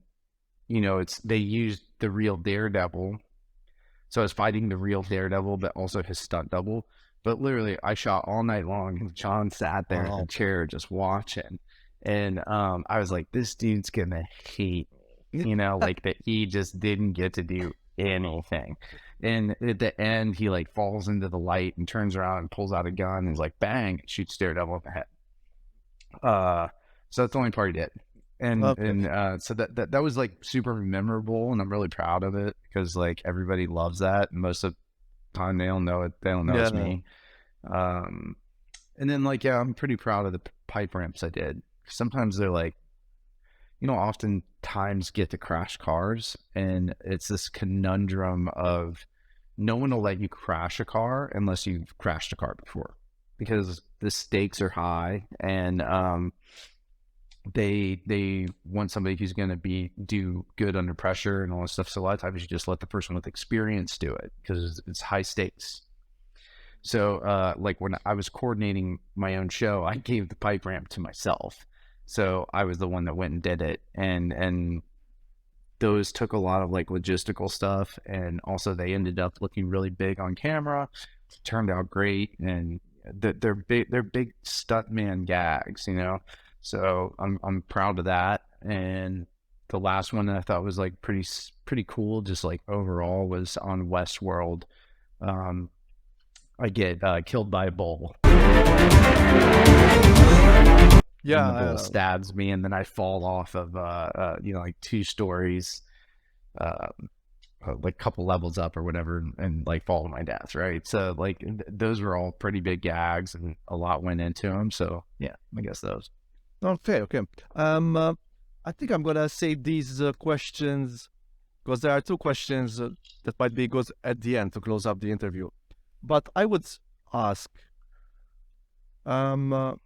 they used the real Daredevil. So I was fighting the real Daredevil, but also his stunt double. But literally, I shot all night long, and John sat there in the chair just watching. And I was like, this dude's going to hate me, like that he just didn't get to do anything. And at the end, he like falls into the light and turns around and pulls out a gun and is like, bang, shoots Daredevil in the head. So that's the only part he did. And so that was like super memorable, and I'm really proud of it, because like everybody loves that, and most of the time they don't know it. They don't know it's me. And then like, I'm pretty proud of the pipe ramps I did. Sometimes they're like, oftentimes get to crash cars, and it's this conundrum of no one will let you crash a car unless you've crashed a car before, because the stakes are high, and they want somebody who's going to do good under pressure and all that stuff. So a lot of times you just let the person with experience do it, because it's high stakes. So like when I was coordinating my own show, I gave the pipe ramp to myself. So I was the one that went and did it. And those took a lot of like logistical stuff. And also they ended up looking really big on camera. It turned out great. And they're big stuntman gags, So I'm proud of that. And the last one that I thought was like pretty cool, just like overall, was on Westworld. I get killed by a bull. Yeah, and the bull stabs me, and then I fall off of like 2 stories. like couple levels up or whatever and like fall to my death, right? So like those were all pretty big gags and a lot went into them. So yeah, I guess those. Okay. I think I'm gonna save these questions because there are two questions that might be good at the end to close up the interview. But I would ask, how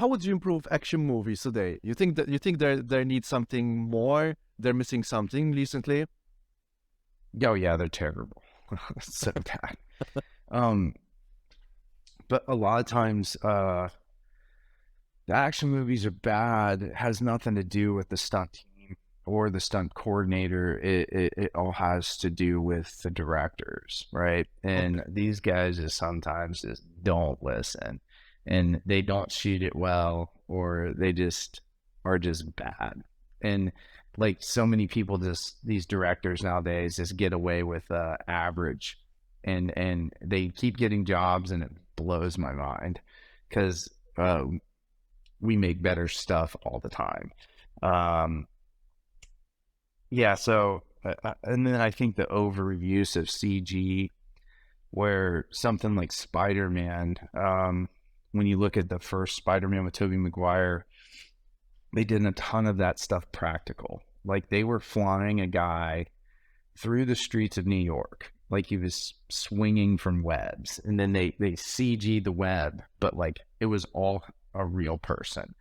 would you improve action movies today? You think there needs something more? They're missing something recently? Oh yeah, they're terrible. So bad. But a lot of times the action movies are bad. It has nothing to do with the stunt team or the stunt coordinator. It all has to do with the directors, right? And these guys sometimes just don't listen, and they don't shoot it well, or they just are just bad. And like so many people, these directors nowadays just get away with average, and they keep getting jobs, and it blows my mind because we make better stuff all the time. Yeah, so and then I think the overuse of CG, where something like Spider-Man, when you look at the first Spider-Man with Tobey Maguire, they did a ton of that stuff practical. Like they were flying a guy through the streets of New York, like he was swinging from webs, and then they CG'd the web, but like it was all a real person.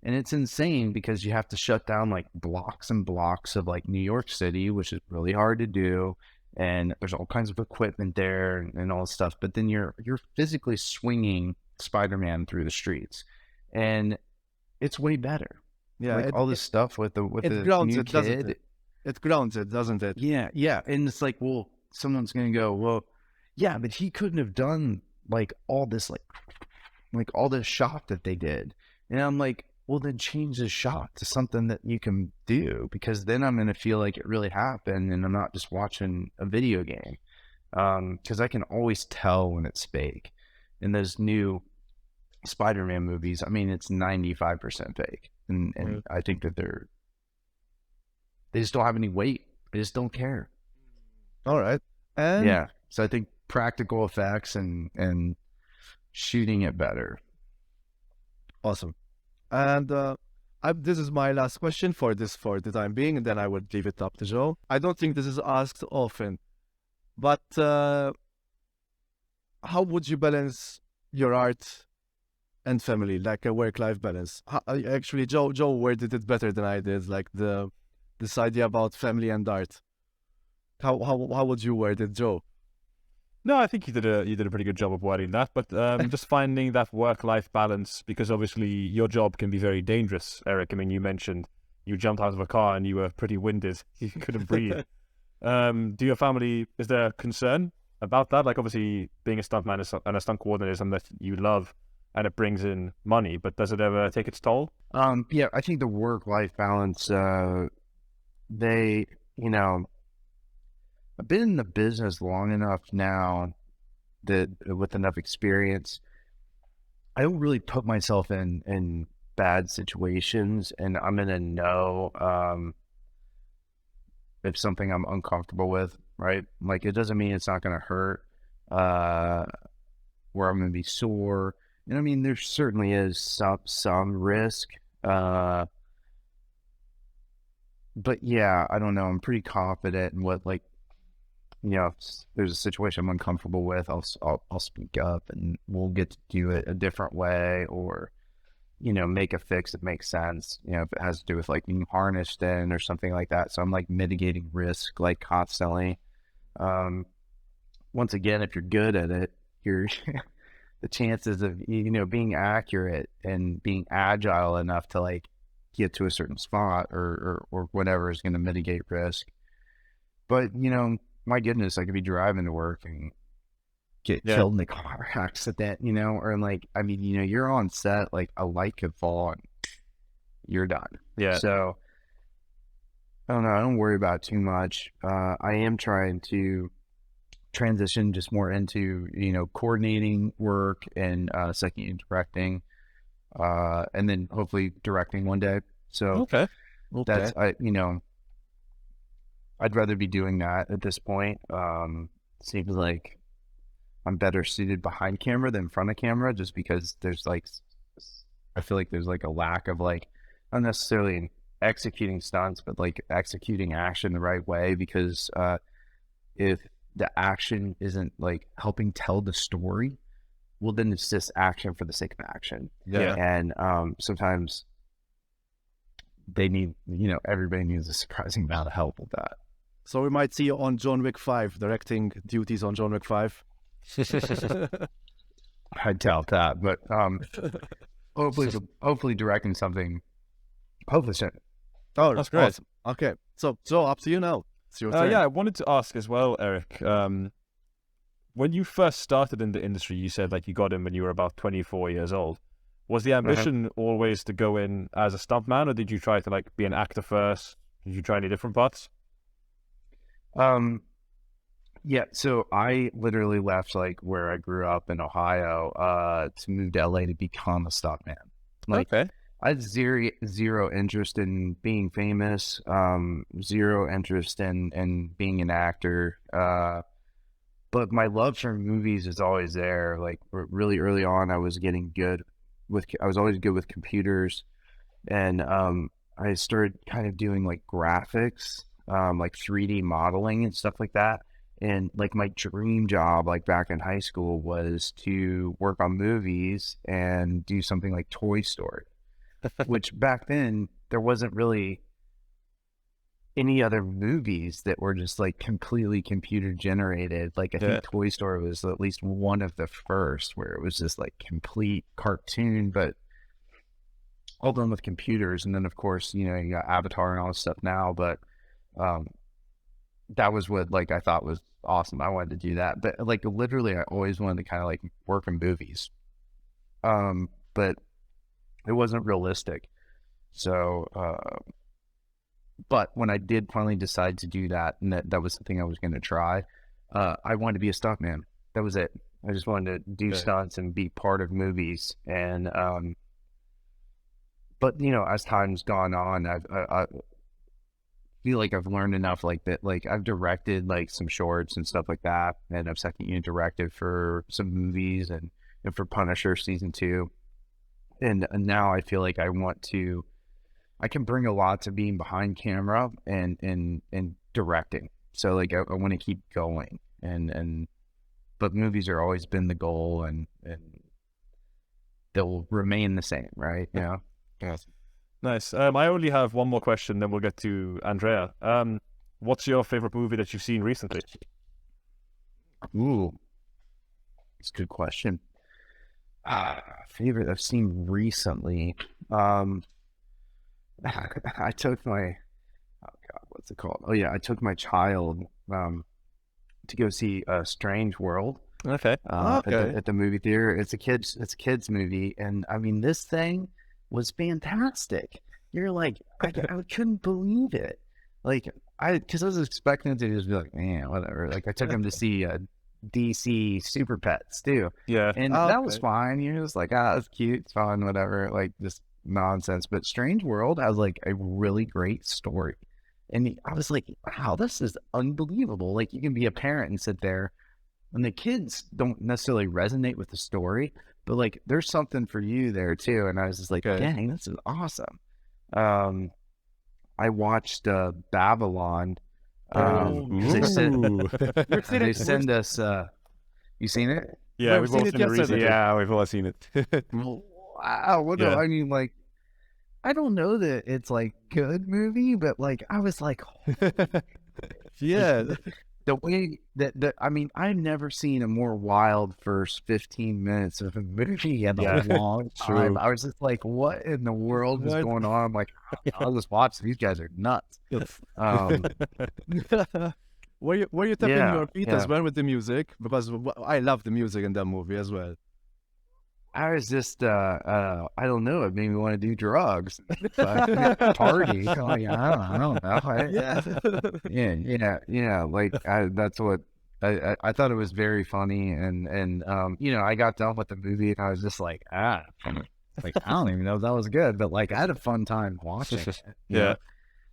And it's insane because you have to shut down like blocks and blocks of like New York City, which is really hard to do. And there's all kinds of equipment there and all this stuff. But then you're physically swinging Spider-Man through the streets, and it's way better. Yeah, like all this stuff with the grounds new it, doesn't kid. It grounds it, doesn't it? Yeah. And it's like, well, someone's gonna go, well, yeah, but he couldn't have done like all this, like all this shot that they did. And I'm like, well, then change the shot to something that you can do, because then I'm gonna feel like it really happened, and I'm not just watching a video game. Because I can always tell when it's fake. In those new Spider-Man movies, I mean, it's 95% fake, and I think that they just don't have any weight. They just don't care. All right. And yeah, so I think practical effects and shooting it better. Awesome. And this is my last question for the time being, and then I would leave it up to Joe. I don't think this is asked often, but how would you balance your art and family, like a work-life balance? Actually, Joe worded it better than I did, like this idea about family and art. How would you word it, Joe? No, I think you did a pretty good job of wording that, but just finding that work-life balance, because obviously your job can be very dangerous, Eric. I mean, you mentioned you jumped out of a car and you were pretty winded. You couldn't breathe. Do your family, is there a concern about that? Like, obviously, being a stuntman and a stunt coordinator is something that you love and it brings in money, but does it ever take its toll? Yeah, I think the work-life balance, I've been in the business long enough now that with enough experience, I don't really put myself in bad situations, and I'm gonna know if something I'm uncomfortable with, right? Like, it doesn't mean it's not gonna hurt, where I'm gonna be sore. And I mean, there certainly is some risk, but yeah, I don't know. I'm pretty confident in what, like, if there's a situation I'm uncomfortable with, I'll speak up, and we'll get to do it a different way, or make a fix that makes sense. If it has to do with like being harnessed in or something like that. So I'm like mitigating risk like constantly. Once again, if you're good at it, you're the chances of being accurate and being agile enough to like get to a certain spot or whatever is going to mitigate risk. But my goodness, I could be driving to work and get killed in a car accident, or like, I mean, you're on set, like a light could fall and you're done. Yeah. So I don't know. I don't worry about it too much. I am trying to transition just more into, coordinating work and second unit directing, and then hopefully directing one day. So okay. that's, I'd rather be doing that at this point. Seems like I'm better suited behind camera than front of camera, just because there's like, I feel like there's like a lack of like, not necessarily in executing stunts, but like executing action the right way. Because if the action isn't like helping tell the story, well, then it's just action for the sake of action. Yeah. And sometimes they need, everybody needs a surprising amount of help with that. So we might see you on John Wick 5, directing duties on John Wick 5. I doubt that, but hopefully directing something. Hopefully soon. Oh, That's great. Awesome. Okay, so up to you now. It's your turn. Yeah, I wanted to ask as well, Eric. When you first started in the industry, you said like you got in when you were about 24 years old. Was the ambition always to go in as a stuntman, or did you try to like be an actor first? Did you try any different paths? Yeah, so I literally left like where I grew up in Ohio to move to LA to become a stuntman. Like, Okay. I had zero interest in being famous, zero interest in being an actor. But my love for movies is always there. Like really early on, I was always good with computers, and I started kind of doing like graphics, like 3D modeling and stuff like that. And like my dream job, like back in high school, was to work on movies and do something like Toy Story, which back then there wasn't really any other movies that were just like completely computer generated. Like I think Toy Story was at least one of the first where it was just like complete cartoon, but all done with computers. And then of course, you got Avatar and all this stuff now, but that was what like I thought was awesome. I wanted to do that, but like literally I always wanted to kind of like work in movies, but it wasn't realistic. So but when I did finally decide to do that, and that was something I was going to try, I wanted to be a stuntman. That was it. I just wanted to do stunts and be part of movies. And but as time's gone on, I feel like I've learned enough like that. Like I've directed like some shorts and stuff like that, and I've second unit directed for some movies and for Punisher season 2. And now I feel like I can bring a lot to being behind camera and directing. So like I want to keep going, but movies are always been the goal, and they'll remain the same, right? Yeah. Nice. I only have one more question, then we'll get to Andrea. What's your favorite movie that you've seen recently? Ooh, it's a good question. Favorite I've seen recently. I took my, what's it called? Oh yeah, I took my child to go see Strange World. Okay. At the movie theater. It's a kids movie, and I mean this thing was fantastic. You're like, I couldn't believe it. Like because I was expecting it to just be like, man, whatever. Like I took him to see DC Super Pets too. Yeah. And that was fine. You're just like, it's cute, it's fun, whatever. Like just nonsense. But Strange World has like a really great story. And I was like, wow, this is unbelievable. Like you can be a parent and sit there, and the kids don't necessarily resonate with the story, but like there's something for you there too. And I was just like, dang, this is awesome. I watched Babylon. They send us. You seen it? Yeah, we've all seen it yesterday. Yeah, we've all seen it. Wow. What I mean, like, I don't know that it's like good movie, but like I was like, Yeah. the way that I mean, I've never seen a more wild first 15 minutes of a movie in a long time. I was just like, what in the world is going on? I'm like, I'll just watch. These guys are nuts. Were you tapping your feet as well with the music? Because I love the music in that movie as well. I was just, I don't know. It made me want to do drugs, party. I don't know. Yeah. Like that's what I thought it was very funny, and I got done with the movie, and I was just like, like I don't even know if that was good, but like I had a fun time watching it. Yeah.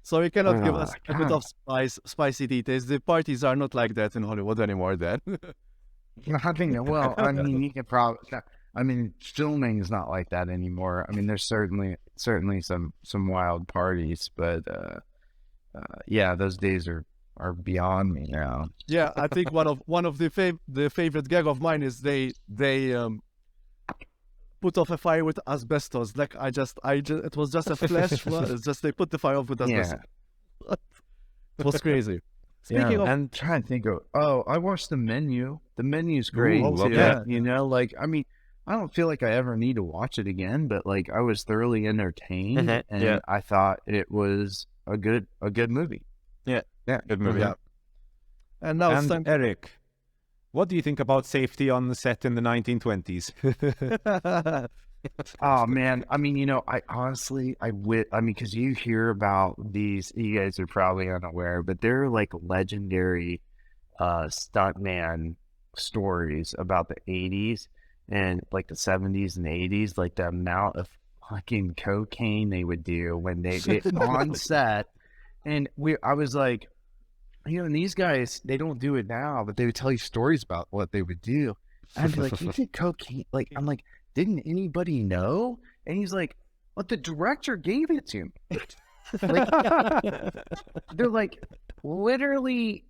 So you cannot give us a bit God. of spicy details. The parties are not like that in Hollywood anymore. Then. I think, well, I mean, you could probably. I mean, filming is not like that anymore. I mean, there's certainly some wild parties, but yeah, those days are beyond me now. Yeah, I think one of the favorite gag of mine is they put off a fire with asbestos. Like I just it was just a flash flood. It's just they put the fire off with asbestos. Yeah. It was crazy. Speaking Yeah, of, I'm trying to think of. Oh, I watched The Menu. The Menu's great. Ooh, love too. that. You know, like I mean, I don't feel like I ever need to watch it again, but like I was thoroughly entertained, Mhm. and Yeah. I thought it was a good movie. Yeah. Yeah. Good movie. Yeah. and now it's And time. Eric, what do you think about safety on the set in the 1920s? Oh man, I mean, you know, I honestly, I mean, because you hear about these, you guys are probably unaware, but they're like legendary stuntman stories about the 80s and like the 70s and 80s, like the amount of fucking cocaine they would do when they on set. And I was like, you know, and these guys, they don't do it now, but they would tell you stories about what they would do. And I'd be like, you did cocaine? Like, I'm like, didn't anybody know? And he's like, well, the director gave it to me. Like, they're like, literally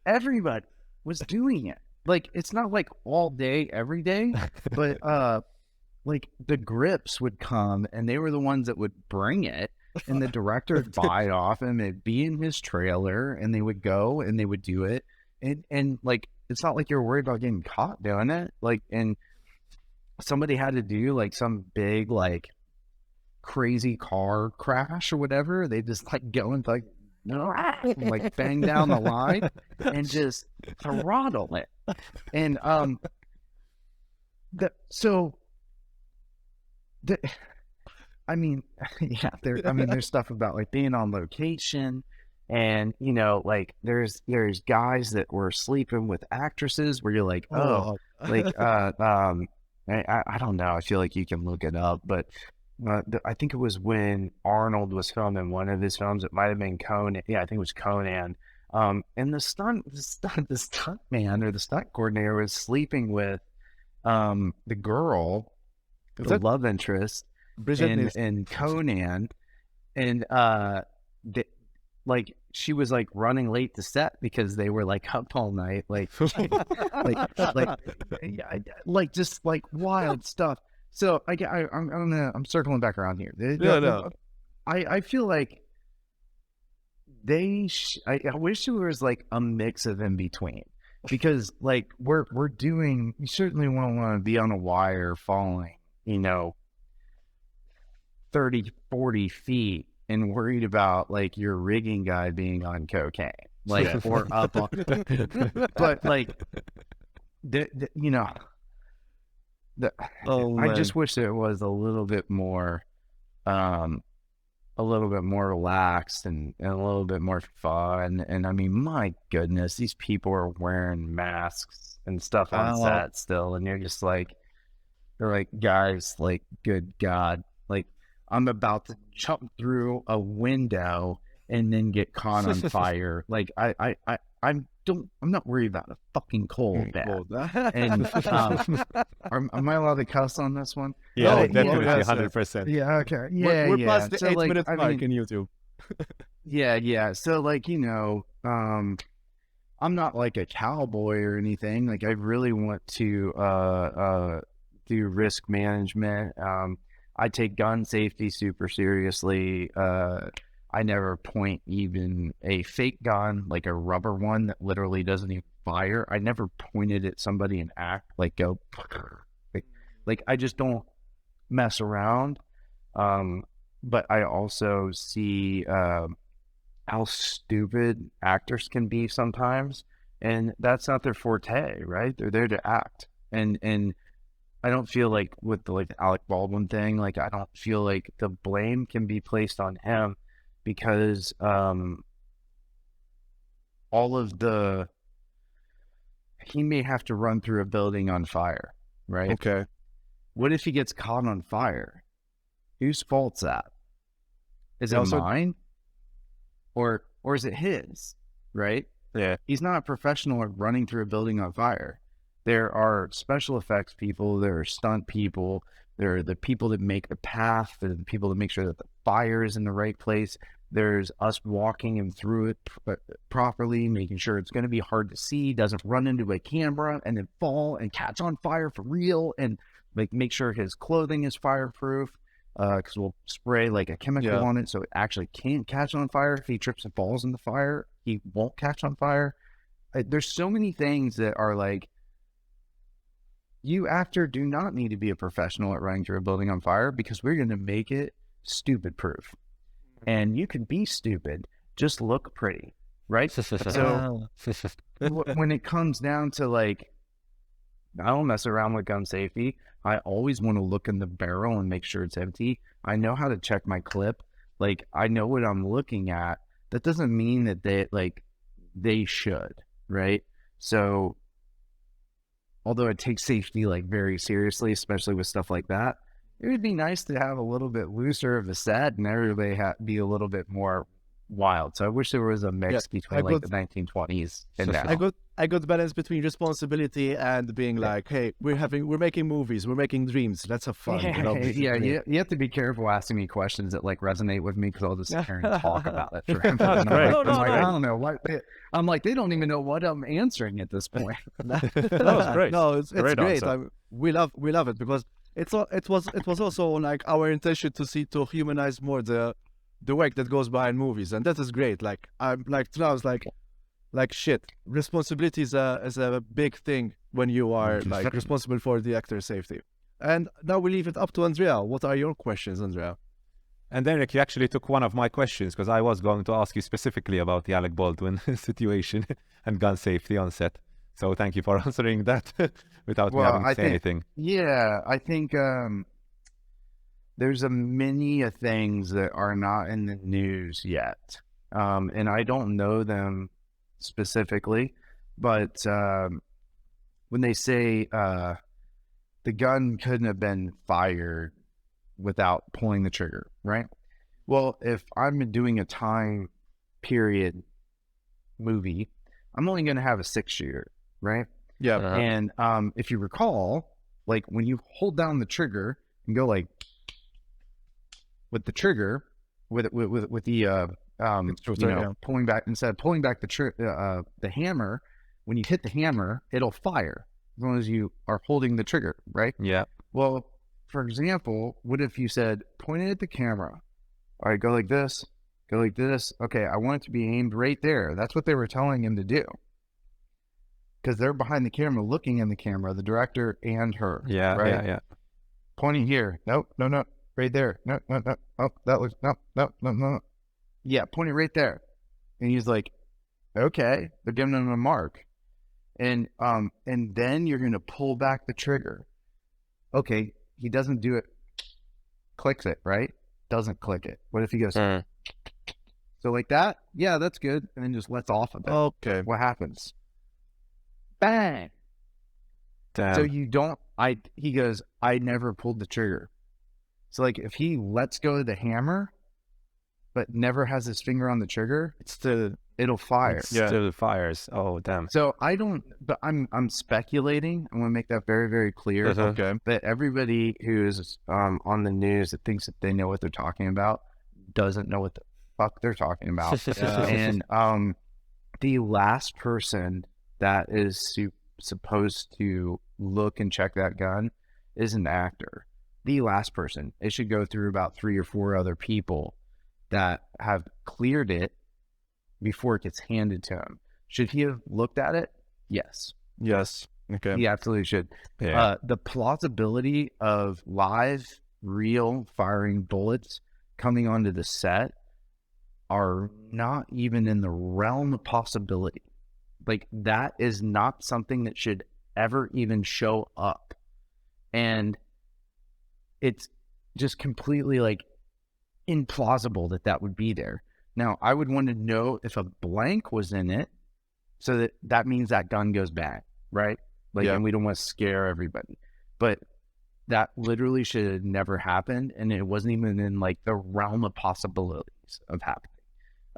everybody was doing it. Like, it's not like all day, every day, but like the grips would come and they were the ones that would bring it. And the director would buy it off him. It'd be in his trailer and they would go and they would do it. And like, it's not like you're worried about getting caught doing it. Like, and somebody had to do like some big, like crazy car crash or whatever. They just like go and like bang down the line and just throttle it. And, I mean, yeah, there's stuff about like being on location and, you know, like there's guys that were sleeping with actresses where you're like, oh, like, I don't know. I feel like you can look it up, but I think it was when Arnold was filming one of his films. It might have been Conan. Yeah, I think it was Conan. And the stunt man or the stunt coordinator was sleeping with the girl, the love interest. And Conan, and like she was like running late to set because they were like up all night, like just like wild stuff. So I'm circling back around here. No. I feel like I wish there was like a mix of in between, because like we're doing, you certainly won't want to be on a wire falling, you know, 30, 40 feet and worried about like your rigging guy being on cocaine, like, or up on, but like, you know, I just wish there was a little bit more relaxed and a little bit more fun. And I mean, my goodness, these people are wearing masks and stuff on set still, and you're just like, they're like, guys, like, good God, like, I'm about to jump through a window and then get caught on fire. Like, I'm not worried about a fucking cold bath. And am I allowed to cuss on this one? Yeah, No, definitely, yes, 100%. Yeah, okay. Yeah, we're past the So, 8-minute I mark mean, in YouTube. yeah. So, like, you know, I'm not like a cowboy or anything. Like, I really want to do risk management. I take gun safety super seriously. I never point even a fake gun, like a rubber one that literally doesn't even fire. I never pointed at somebody and act like go, like I just don't mess around. But I also see how stupid actors can be sometimes, and that's not their forte, right? They're there to act, and I don't feel like with the like Alec Baldwin thing, like I don't feel like the blame can be placed on him, because he may have to run through a building on fire, right? Okay. What if he gets caught on fire? Whose fault's that? Is it Also- mine? or is it his, right? Yeah. He's not a professional at running through a building on fire. There are special effects people, there are stunt people, there are the people that make the path, there are the people that make sure that the fire is in the right place. There's us walking him through it properly, making sure it's going to be hard to see, doesn't run into a camera and then fall and catch on fire for real, and like make sure his clothing is fireproof, because we'll spray like a chemical on it so it actually can't catch on fire. If he trips and falls in the fire, he won't catch on fire. There's so many things that are like, you actor do not need to be a professional at running through a building on fire, because we're going to make it stupid proof. And you can be stupid, just look pretty, right? So when it comes down to like, I don't mess around with gun safety. I always want to look in the barrel and make sure it's empty. I know how to check my clip. Like, I know what I'm looking at. That doesn't mean that they should, right? So although I take safety like very seriously, especially with stuff like that, it would be nice to have a little bit looser of a set and everybody be a little bit more wild. So I wish there was a mix between the 1920s and now. I got balance between responsibility and being like, hey, we're making movies, we're making dreams. Let's have fun. You have to be careful asking me questions that like resonate with me, because I'll just sit here and talk about it forever. That's great. I don't know what. I'm like, they don't even know what I'm answering at this point. That was great. No, it's great. Answer. We love it, because it was also like our intention to humanize more the work that goes behind movies, and that is great. Like I'm like now it's like shit. Responsibility is a big thing when you are like responsible for the actor's safety. And now we leave it up to Andrea. What are your questions, Andrea? And Eric, you actually took one of my questions, because I was going to ask you specifically about the Alec Baldwin situation and gun safety on set. So thank you for answering that without me having to say anything. Yeah, I think there's many things that are not in the news yet. And I don't know them specifically, but when they say the gun couldn't have been fired without pulling the trigger, right? Well, if I'm doing a time period movie, I'm only going to have a 6-shooter, right? Yeah. And if you recall, like when you hold down the trigger and go like with the trigger, with the pulling back, instead of pulling back the hammer, when you hit the hammer, it'll fire as long as you are holding the trigger, right? Yeah. Well, for example, what if you said, point it at the camera? All right, go like this, go like this. Okay, I want it to be aimed right there. That's what they were telling him to do, because they're behind the camera looking in the camera, the director and her. Yeah, right? yeah. Pointing here. Nope, no. Right there. No. Oh, that looks, no. Yeah, point it right there. And he's like, okay, they're giving him a mark. And then you're going to pull back the trigger. Okay, he doesn't do it, clicks it, right? Doesn't click it. What if he goes, so like that? Yeah, that's good. And then just lets off of it. Okay. What happens? Bang. Damn. So you don't, he goes, I never pulled the trigger. So like if he lets go of the hammer, but never has his finger on the trigger, it'll fire. Still fires. Oh, damn. So but I'm speculating. I want to make that very, very clear. Okay. That everybody who's on the news that thinks that they know what they're talking about doesn't know what the fuck they're talking about. And the last person that is supposed to look and check that gun is an actor. The last person. It should go through about 3 or 4 other people that have cleared it before it gets handed to him. Should he have looked at it? Yes. Yes. Okay. He absolutely should. Yeah. The plausibility of live, real firing bullets coming onto the set are not even in the realm of possibility. Like, that is not something that should ever even show up. And it's just completely like implausible that would be there. Now, I would want to know if a blank was in it, so that means that gun goes bad, right? Like, and we don't want to scare everybody. But that literally should have never happened, and it wasn't even in like the realm of possibilities of happening.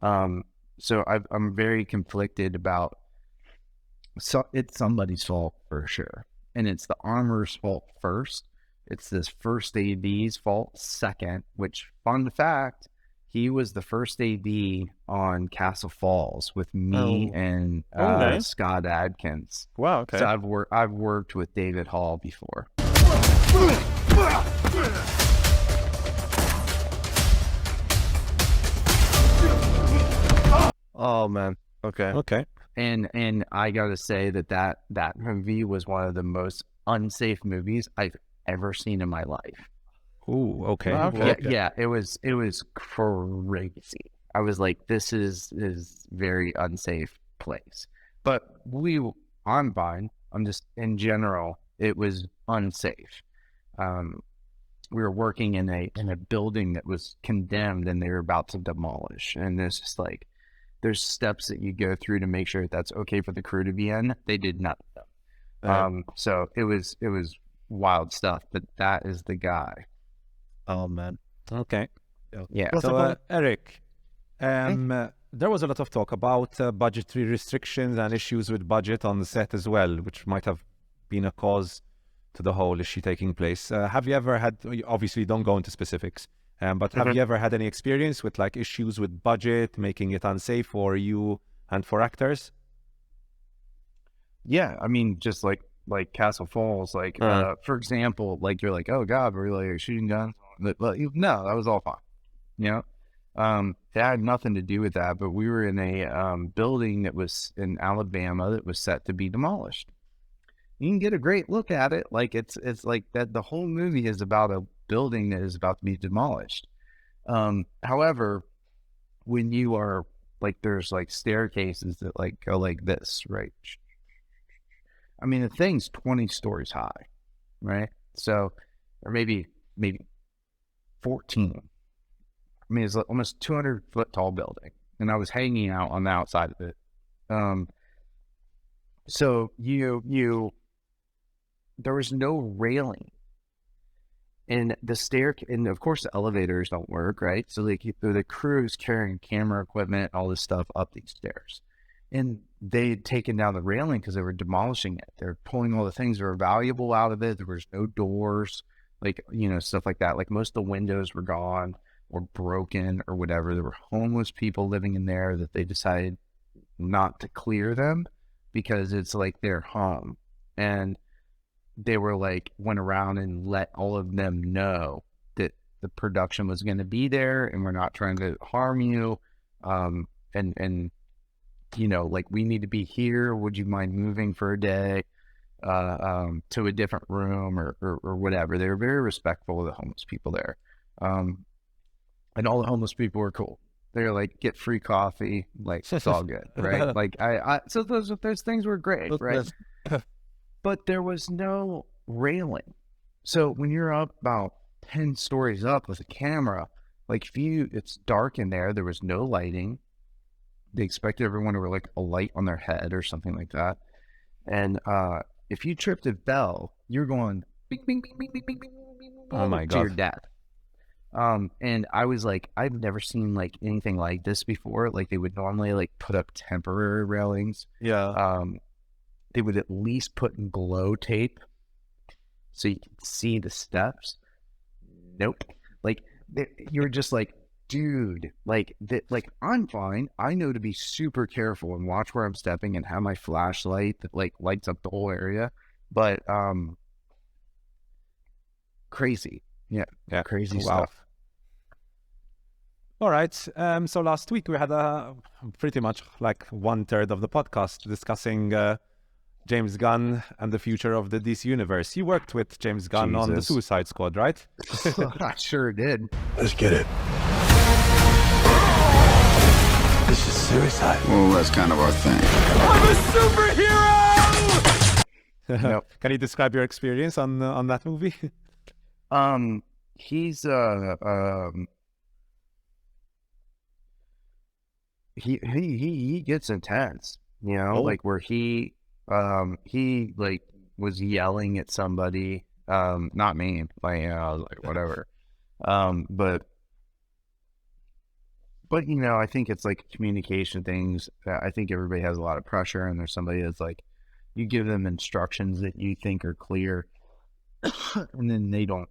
So I'm very conflicted about. So it's somebody's fault for sure, and it's the armor's fault first. It's this first AD's fault second. Which, fun fact, he was the first AD on Castle Falls with me and Okay. Scott Adkins. Wow. Okay. So I've worked with David Hall before. Oh man. Okay. Okay. And I gotta say that movie was one of the most unsafe movies I've ever seen in my life. Ooh, okay. Okay. Yeah, it was crazy. I was like, this is very unsafe place. But I'm fine. I'm just, in general, it was unsafe. We were working in a building that was condemned and they were about to demolish. And it's just like, there's steps that you go through to make sure that's okay for the crew to be in. They did none of them. So it was wild stuff, but that is the guy. Oh man. Okay. Yeah. So, Eric, there was a lot of talk about budgetary restrictions and issues with budget on the set as well, which might have been a cause to the whole issue taking place. Have you ever had, obviously don't go into specifics, but have you ever had any experience with like issues with budget, making it unsafe for you and for actors? Yeah, I mean, just like Castle Falls, like for example, like you're like, oh God, we're like shooting guns. But no, that was all fine. You know, it had nothing to do with that. But we were in a building that was in Alabama that was set to be demolished. You can get a great look at it. Like it's like that. The whole movie is about a building that is about to be demolished. However, when you are like, there's like staircases that like go like this, right? I mean, the thing's 20 stories high, right? So, or maybe 14. I mean, it's like almost 200-foot tall building, and I was hanging out on the outside of it. So there was no railing, and and of course the elevators don't work, right? So like the crew's carrying camera equipment, all this stuff up these stairs. And they had taken down the railing because they were demolishing it. They're pulling all the things that were valuable out of it. There was no doors, like, stuff like that. Like most of the windows were gone or broken or whatever. There were homeless people living in there that they decided not to clear them because it's like their home. And they were like, went around and let all of them know that the production was going to be there and we're not trying to harm you. And like, we need to be here. Would you mind moving for a day to a different room or whatever? They were very respectful of the homeless people there. And all the homeless people were cool. They're like, get free coffee. Like, it's all good, right? Like, so those things were great, right? But there was no railing. So when you're up about 10 stories up with a camera, like it's dark in there, there was no lighting. They expected everyone to wear like a light on their head or something like that. And if you tripped a bell, you're going bing, bing, bing, bing, bing, bing, bing, bing, Oh my to your God. death. And I was like, I've never seen like anything like this before. Like they would normally like put up temporary railings. Yeah. They would at least put in glow tape so you can see the steps. Nope. Like you're just like, dude, like I'm fine. I know to be super careful and watch where I'm stepping and have my flashlight that like lights up the whole area. But crazy. Yeah. Crazy stuff. All right. So last week we had pretty much like 1/3 of the podcast discussing James Gunn and the future of the DC universe. You worked with James Gunn on the Jesus. Suicide Squad, right? I sure did. Let's get it. This is suicide. Well, that's kind of our thing. Nope. Can you describe your experience on that movie? He's he gets intense, like where he like was yelling at somebody, not me, like, like whatever. But But I think it's like communication things. I think everybody has a lot of pressure, and there's somebody that's like, you give them instructions that you think are clear, and then they don't.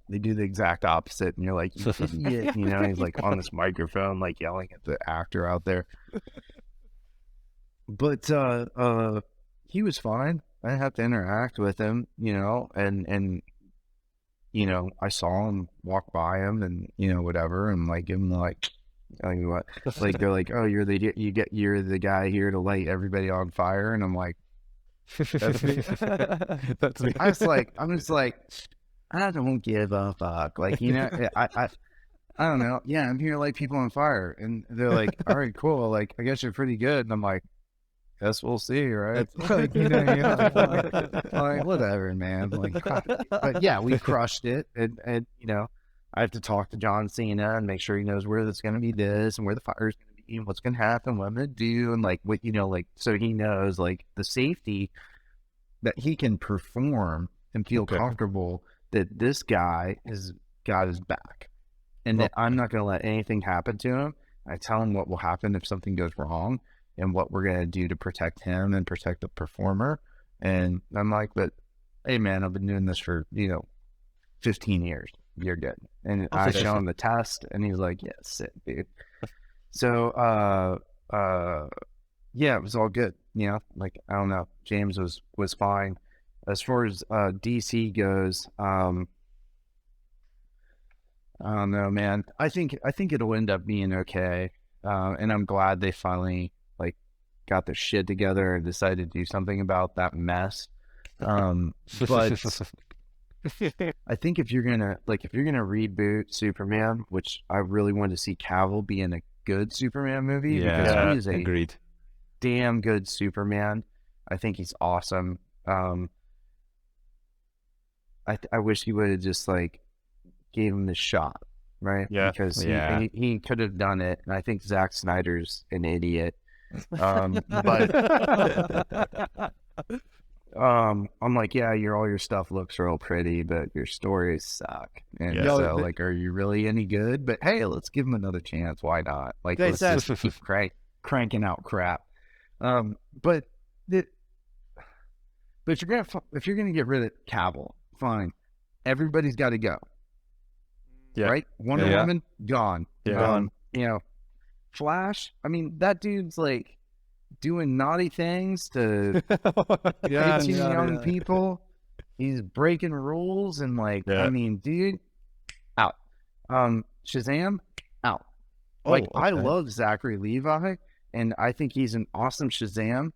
They do the exact opposite, and you're like, you idiot, He's like on this microphone, like yelling at the actor out there. But he was fine. I didn't have to interact with him, and I saw him walk by him, and whatever, and like him like. Telling you what, like they're like, oh, you're the guy here to light everybody on fire, and I'm like, that's me. That's me. I'm just like, I don't give a fuck. Like, I don't know. Yeah, I'm here to light people on fire, and they're like, all right, cool. Like, I guess you're pretty good, and I'm like, guess we'll see, right? Like, like, whatever, man. Like, but yeah, we crushed it, and I have to talk to John Cena and make sure he knows where it's going to be this and where the fire is going to be and what's going to happen, what I'm going to do, and like what like so he knows like the safety that he can perform and feel comfortable that this guy has got his back, and that I'm not going to let anything happen to him. I tell him what will happen if something goes wrong and what we're going to do to protect him and protect the performer. And I'm like, but hey, man, I've been doing this for 15 years. You're good. And I show him the test, and he's like, yeah, sit, dude. So yeah, it was all good. Like, I don't know, James was fine. As far as DC goes, I don't know, man. I think it'll end up being okay. And I'm glad they finally like got their shit together and decided to do something about that mess. But I think if you're gonna reboot Superman, which I really want to see Cavill be in a good Superman movie, because he is a damn good Superman. I think he's awesome. I wish he would have just like gave him the shot, right? Yeah, because he could have done it, and I think Zack Snyder's an idiot. But I'm like, yeah, all your stuff looks real pretty, but your stories suck. And so, like, are you really any good? But hey, let's give him another chance. Why not? Like, let's just keep cranking out crap. But if you're gonna get rid of Cavill, fine. Everybody's got to go. Yeah. Right? Wonder Woman gone. Yeah. Flash. I mean, that dude's like doing naughty things to 18 young people. He's breaking rules and like, I mean, dude, out. Shazam, out. I love Zachary Levi, and I think he's an awesome Shazam.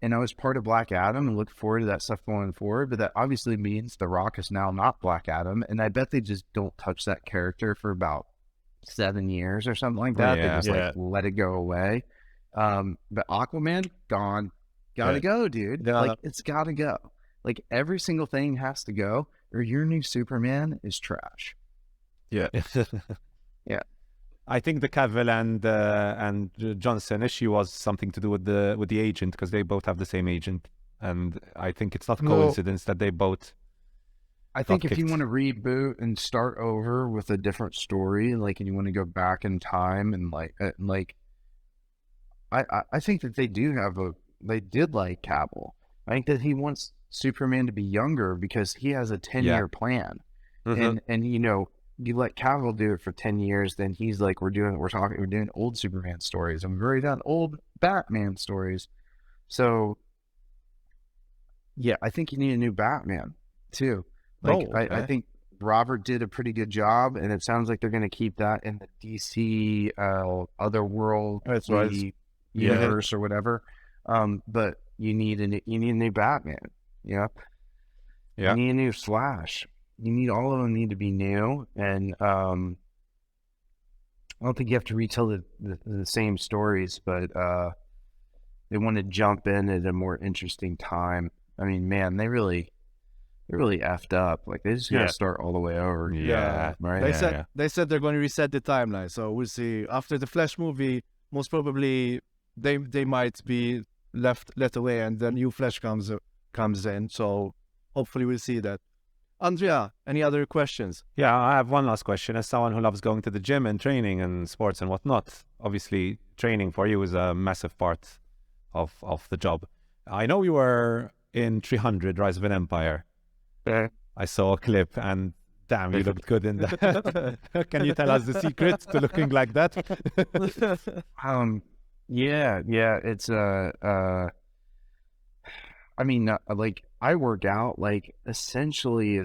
And I was part of Black Adam and look forward to that stuff going forward. But that obviously means The Rock is now not Black Adam. And I bet they just don't touch that character for about 7 years or something like that. They just like let it go away. But Aquaman, gone. Gotta go, dude. Like, it's gotta go. Like, every single thing has to go, or your new Superman is trash. Yeah. Yeah. I think the Cavill and Johnson issue was something to do with the agent, because they both have the same agent, and I think it's not coincidence that they both. I think if you want to reboot and start over with a different story, like, and you want to go back in time and I think that they did like Cavill. I think that he wants Superman to be younger because he has a 10-year plan, and you let Cavill do it for 10 years, then he's like, we're doing old Superman stories, and we've already done old Batman stories. So, yeah, I think you need a new Batman, too. I think Robert did a pretty good job, and it sounds like they're going to keep that in the DC Otherworld universe or whatever. But you need a new Batman, You need a new Flash. All of them need to be new, and I don't think you have to retell the same stories, but they want to jump in at a more interesting time. I mean, man, they really effed up. Like, they just gotta start all the way over. Yeah, right. They said they're going to reset the timeline, so we'll see. After the Flash movie, most probably they might be let away, and the new Flash comes in. So hopefully we'll see that. Andrea, any other questions? Yeah, I have one last question. As someone who loves going to the gym and training and sports and whatnot, obviously training for you is a massive part of the job. I know you were in 300 Rise of an Empire. I saw a clip and damn, you looked good in that. Can you tell us the secret to looking like that? Yeah, it's I mean, like I work out like essentially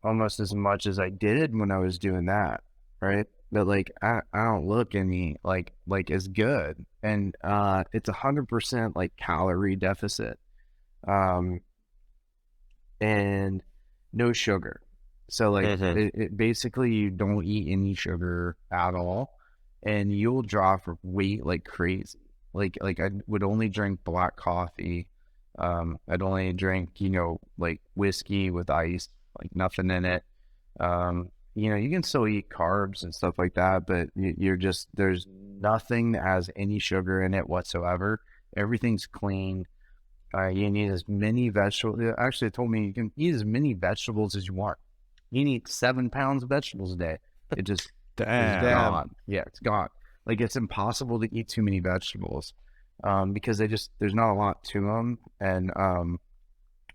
almost as much as I did when I was doing that, right? But like I don't look any like as good, and it's 100% like calorie deficit, and no sugar. So like it basically you don't eat any sugar at all, and you'll drop weight like crazy. Like I would only drink black coffee. I'd only drink, like whiskey with ice, like nothing in it. You can still eat carbs and stuff like that, but there's nothing that has any sugar in it whatsoever. Everything's clean. You need as many vegetables. Actually, it told me you can eat as many vegetables as you want. You need 7 pounds of vegetables a day. It just is gone. Yeah, it's gone. Like it's impossible to eat too many vegetables. Because there's not a lot to them, and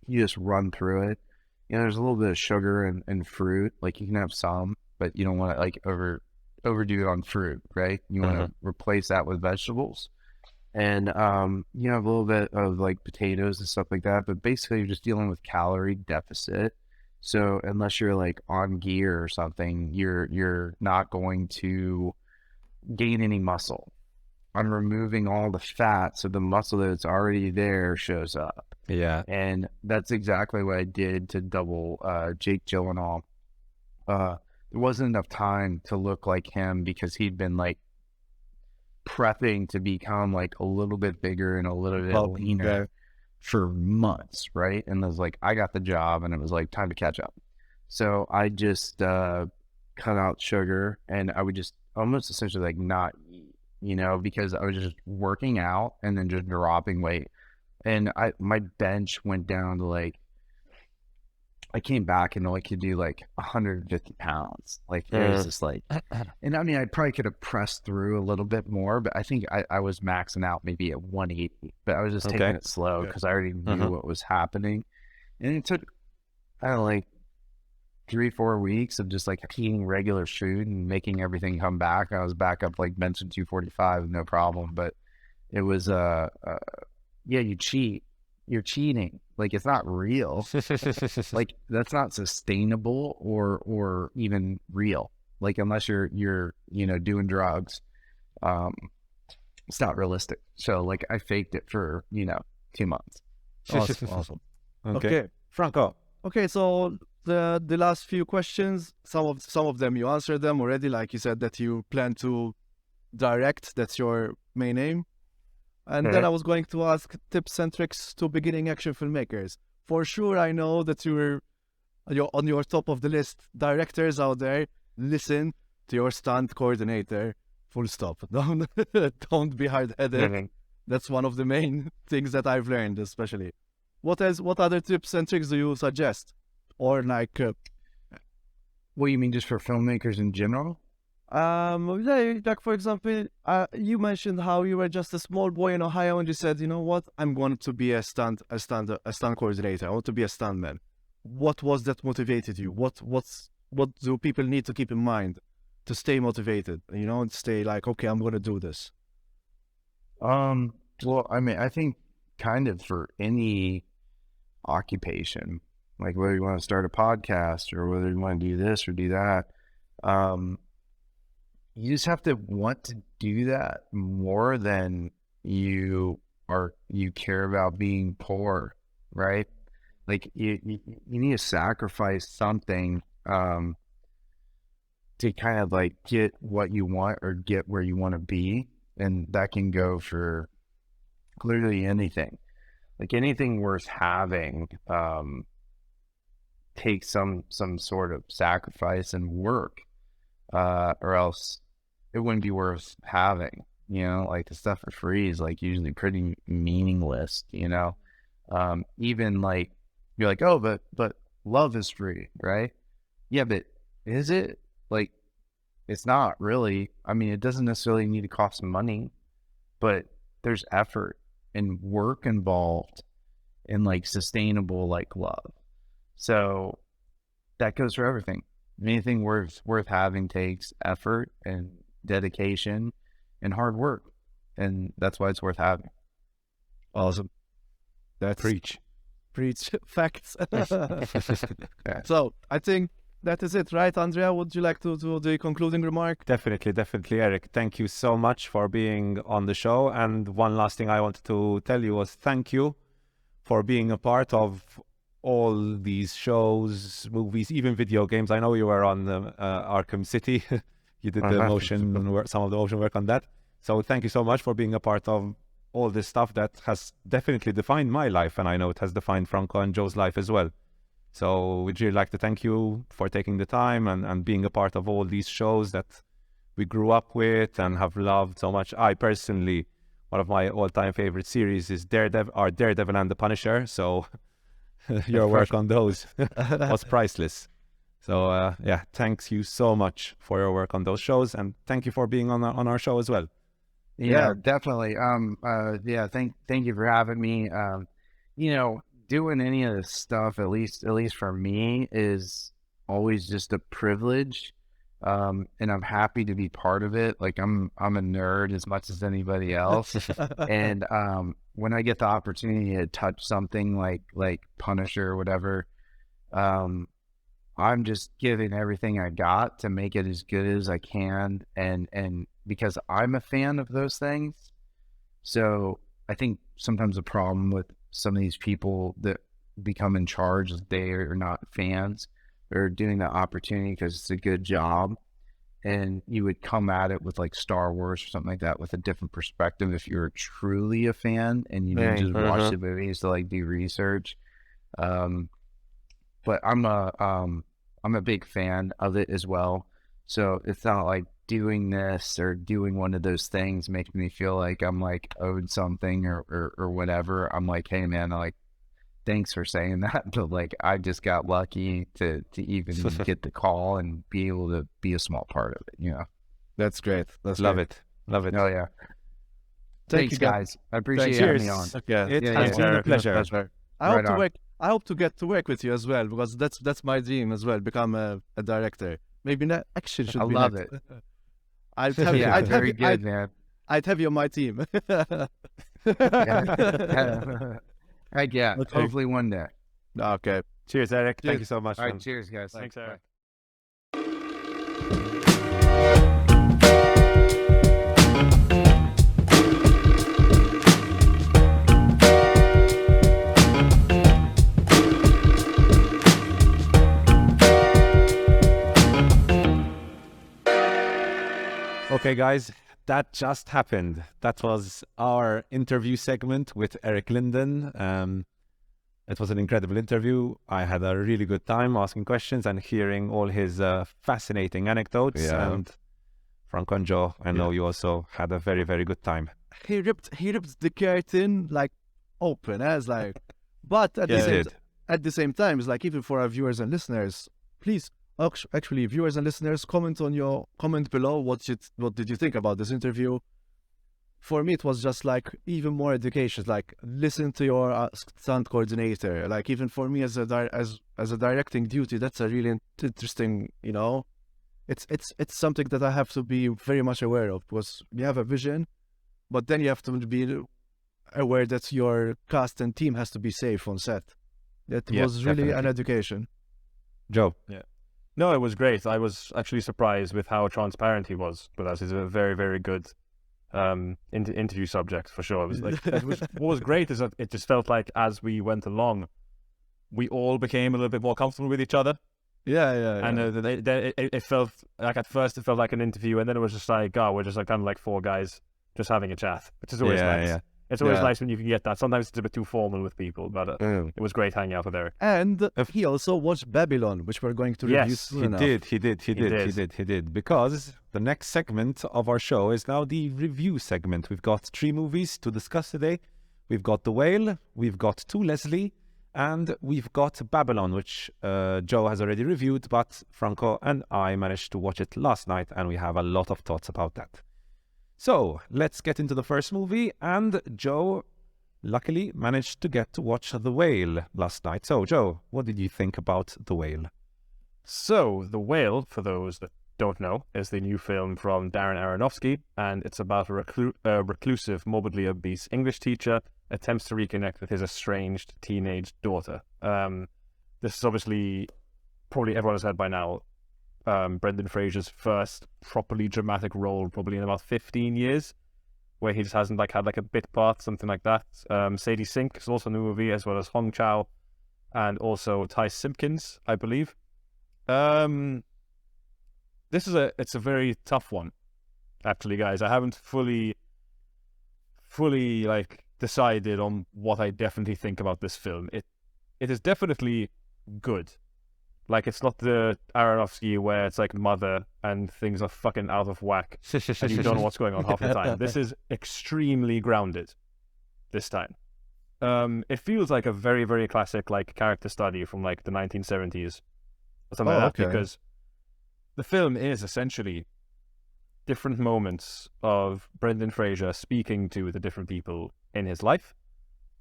you just run through it. There's a little bit of sugar and fruit. Like you can have some, but you don't want to like overdo it on fruit, right? You want to replace that with vegetables, and you have a little bit of like potatoes and stuff like that. But basically, you're just dealing with calorie deficit. So unless you're like on gear or something, you're not going to gain any muscle. I'm removing all the fat, so the muscle that's already there shows up. Yeah. And that's exactly what I did to double Jake Gyllenhaal. There wasn't enough time to look like him because he'd been like prepping to become like a little bit bigger and a little bit leaner for months, right? And I was like, I got the job, and it was like time to catch up. So I just cut out sugar, and I would just almost essentially like not eat. Because I was just working out and then just dropping weight. And my bench went down to like, I came back and I could do like 150 pounds. Like there's this like, and I mean, I probably could have pressed through a little bit more, but I think I was maxing out maybe at 180, but I was just taking it slow because I already knew what was happening. And it took, I don't know, like 3-4 weeks of just like eating regular food and making everything come back. I was back up like bench 245, no problem. But it was you cheat. You're cheating. Like it's not real. Like that's not sustainable or even real. Like unless you're doing drugs, it's not realistic. So like I faked it for 2 months. Awesome. Okay, Franco. Okay, so the last few questions, some of them you answered them already. Like you said that you plan to direct. That's your main aim. And then I was going to ask tips and tricks to beginning action filmmakers. For sure, I know that you're on your top of the list. Directors out there, listen to your stunt coordinator. Full stop. Don't be hard-headed. That's one of the main things that I've learned, especially. What other tips and tricks do you suggest? Or like... what you mean just for filmmakers in general? Like for example, you mentioned how you were just a small boy in Ohio and you said, you know what, I'm going to be a stunt coordinator. I want to be a stuntman. What was that motivated you? What do people need to keep in mind to stay motivated? And stay like, okay, I'm going to do this. Well, I mean, I think kind of for any occupation, like whether you want to start a podcast or whether you want to do this or do that, you just have to want to do that more than you care about being poor, right? Like you need to sacrifice something to kind of like get what you want or get where you want to be, and that can go for literally anything. Like anything worth having takes some sort of sacrifice and work, or else it wouldn't be worth having. Like the stuff for free is like usually pretty meaningless. Even like you're like, oh, but love is free, right? Yeah, but is it? Like, it's not really. I mean, it doesn't necessarily need to cost money, but there's effort and work involved in like sustainable like love. So that goes for everything. Anything worth having takes effort and dedication and hard work, and that's why it's worth having. Awesome. That's Preach. facts. So I think that is it, right, Andrea? Would you like to do the concluding remark? Definitely, Eric. Thank you so much for being on the show. And one last thing I wanted to tell you was thank you for being a part of all these shows, movies, even video games. I know you were on Arkham City. You did the motion work, some of the motion work on that. So thank you so much for being a part of all this stuff that has definitely defined my life, and I know it has defined Franco and Joe's life as well. So we'd really like to thank you for taking the time and being a part of all these shows that we grew up with and have loved so much. I personally, one of my all-time favorite series is Daredevil and The Punisher. So your work on those was priceless. So yeah, thanks you so much for your work on those shows, and thank you for being on our show as well. Yeah, definitely. Yeah, thank you for having me. You know, doing any of this stuff, at least for me, is always just a privilege. And I'm happy to be part of it. Like I'm a nerd as much as anybody else. And when I get the opportunity to touch something like Punisher or whatever, I'm just giving everything I got to make it as good as I can, and because I'm a fan of those things. So I think sometimes the problem with some of these people that become in charge is they are not fans. They're doing the opportunity because it's a good job, and you would come at it with like Star Wars or something like that with a different perspective if you're truly a fan and you didn't just watch the movies to like do research. But I'm a big fan of it as well. So it's not like doing this or doing one of those things makes me feel like I'm like owed something or whatever. I'm like, hey man, like, thanks for saying that, but like I just got lucky to even get the call and be able to be a small part of it, you know. That's great. Love it. Oh yeah. Thank Thanks you, guys. I appreciate you having me on. Okay. It has been a pleasure. I hope to get to work with you as well, because that's my dream as well. Become a director. Maybe not action should be. I love next. it. I'd have you. Yeah, very good, man. I'd have you on my team. Heck yeah. Okay. Hopefully one day. Okay. Cheers, Eric. Thank you so much. All right, man. cheers, guys. Thanks, Eric. Okay, guys, that just happened. That was our interview segment with Eric Linden. It was an incredible interview. I had a really good time asking questions and hearing all his fascinating anecdotes. Yeah. And Franco and Joe, I know you also had a very, very good time. He ripped the curtain like open as like, but at the same time, it's like, even for our viewers and listeners, please. Actually, viewers and listeners, comment below what did you think about this interview. For me, it was just like even more education. Like, listen to your stunt coordinator. Like, even for me as a directing duty, that's a really interesting. You know, it's something that I have to be very much aware of, because you have a vision, but then you have to be aware that your cast and team has to be safe on set. That was really an education. Joe. Yeah. No, it was great. I was actually surprised with how transparent he was with us. He's a very, very good interview subject for sure. It was like what was great is that it just felt like as we went along, we all became a little bit more comfortable with each other. Yeah. And it felt like, at first it felt like an interview, and then it was just like, we're just like kind of like four guys just having a chat, which is always nice. Yeah. It's always nice when you can get that. Sometimes it's a bit too formal with people, but it was great hanging out with Eric. And he also watched Babylon, which we're going to review soon. He did. Because the next segment of our show is now the review segment. We've got 3 movies to discuss today. We've got The Whale, we've got To Leslie, And we've got Babylon, which Joe has already reviewed, but Franco and I managed to watch it last night, and we have a lot of thoughts about that. So let's get into the first movie. And Joe, luckily, managed to get to watch The Whale last night. So, Joe, what did you think about The Whale? So, The Whale, for those that don't know, is the new film from Darren Aronofsky, and it's about a reclusive, morbidly obese English teacher attempts to reconnect with his estranged teenage daughter. This is obviously, probably everyone has heard by now, Brendan Fraser's first properly dramatic role, probably in about 15 years, where he just hasn't had a bit part, something like that. Sadie Sink is also in the movie, as well as Hong Chow, and also Ty Simpkins, I believe. It's a very tough one, actually, guys. I haven't fully decided on what I definitely think about this film. It is definitely good. It's not the Aronofsky where it's like Mother and things are fucking out of whack and you don't know what's going on half the time. This is extremely grounded this time. It feels like a very, very classic character study from the 1970s or something like that, because the film is essentially different moments of Brendan Fraser speaking to the different people in his life.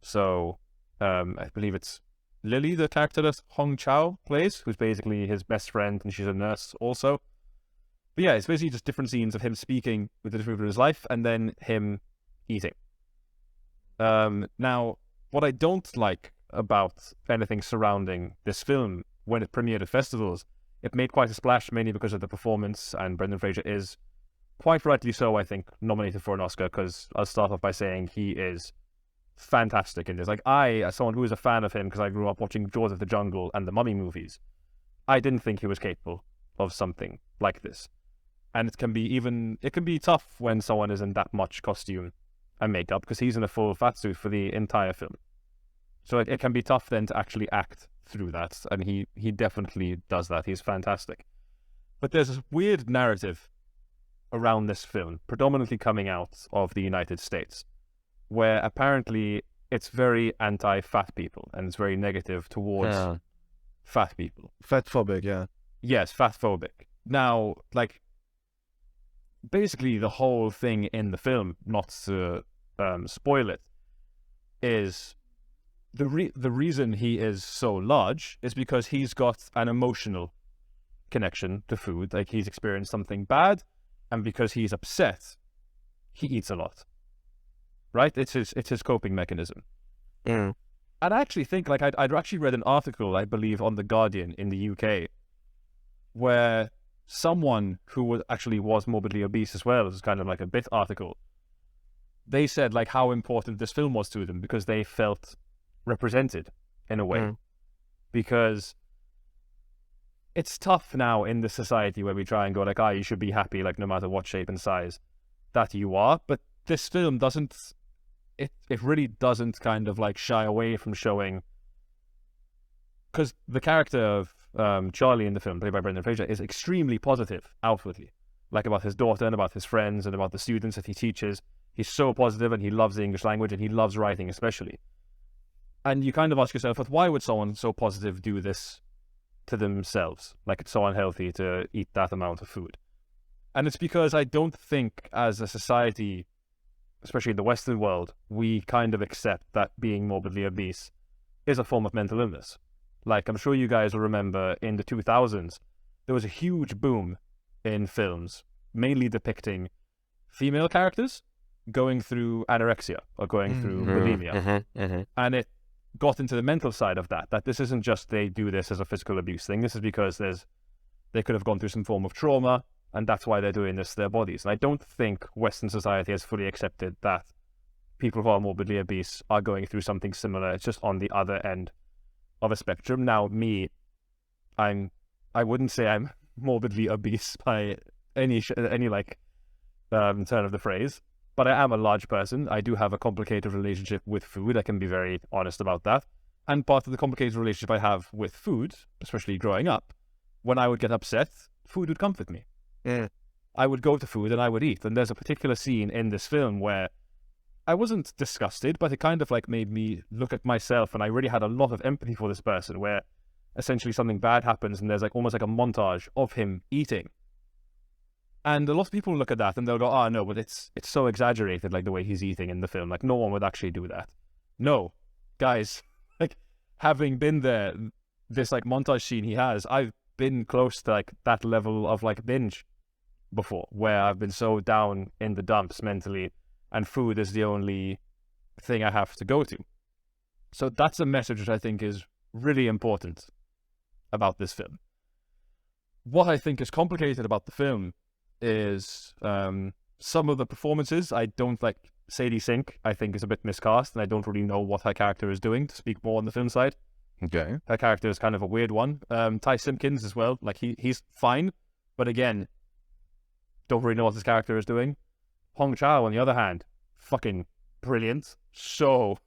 So I believe it's Lily, the character that Hong Chow plays, who's basically his best friend, and she's a nurse also. But yeah, it's basically just different scenes of him speaking with the different people in his life, and then him eating. Now, what I don't like about anything surrounding this film, when it premiered at festivals, it made quite a splash, mainly because of the performance, and Brendan Fraser is, quite rightly so, I think, nominated for an Oscar, because I'll start off by saying he is fantastic in this. I, as someone who is a fan of him because I grew up watching Jaws of the Jungle and the Mummy movies, I didn't think he was capable of something like this. And it can be tough when someone is in that much costume and makeup, because he's in a full fat suit for the entire film. So it can be tough then to actually act through that, and he definitely does that. He's fantastic. But there's this weird narrative around this film, predominantly coming out of the United States, where apparently it's very anti-fat people, and it's very negative towards fat people. Fatphobic, yeah. Yes, fatphobic. Now, basically the whole thing in the film, not to spoil it, is the reason he is so large is because he's got an emotional connection to food. He's experienced something bad, and because he's upset, he eats a lot. Right? It's his coping mechanism. Mm. And I actually think, I'd actually read an article, I believe, on The Guardian in the UK, where someone who was morbidly obese as well, it was kind of a bit article, they said how important this film was to them, because they felt represented in a way. Because it's tough now in the society where we try and go you should be happy, no matter what shape and size that you are. But this film doesn't, it really doesn't kind of shy away from showing, because the character of Charlie in the film, played by Brendan Fraser, is extremely positive outwardly, about his daughter and about his friends and about the students that he teaches. He's so positive, and he loves the English language, and he loves writing especially. And you kind of ask yourself, but why would someone so positive do this to themselves? It's so unhealthy to eat that amount of food. And it's because I don't think as a society, especially in the Western world, we kind of accept that being morbidly obese is a form of mental illness. I'm sure you guys will remember in the 2000s, there was a huge boom in films, mainly depicting female characters going through anorexia or going through bulimia. And it got into the mental side of that this isn't just they do this as a physical abuse thing. This is because they could have gone through some form of trauma, and that's why they're doing this to their bodies. And I don't think Western society has fully accepted that people who are morbidly obese are going through something similar. It's just on the other end of a spectrum. Now, I wouldn't say I'm morbidly obese by any turn of the phrase, but I am a large person. I do have a complicated relationship with food. I can be very honest about that. And part of the complicated relationship I have with food, especially growing up, when I would get upset, food would comfort me. I would go to food and I would eat. And there's a particular scene in this film where I wasn't disgusted, but it kind of like made me look at myself, and I really had a lot of empathy for this person, where essentially something bad happens and there's like almost like a montage of him eating. And a lot of people look at that and they'll go, oh no, but it's so exaggerated, like the way he's eating in the film. Like no one would actually do that. No, guys, like having been there, this like montage scene he has, I've been close to like that level of like binge before, where I've been so down in the dumps mentally and food is the only thing I have to go to. So that's a message which I think is really important about this film. What I think is complicated about the film is some of the performances I don't like. Sadie Sink, I think, is a bit miscast, and I don't really know what her character is doing, to speak more on the film side. Okay. Her character is kind of a weird one. Ty Simpkins as well, like he's fine, but again, don't really know what his character is doing. Hong Chow, on the other hand, fucking brilliant. So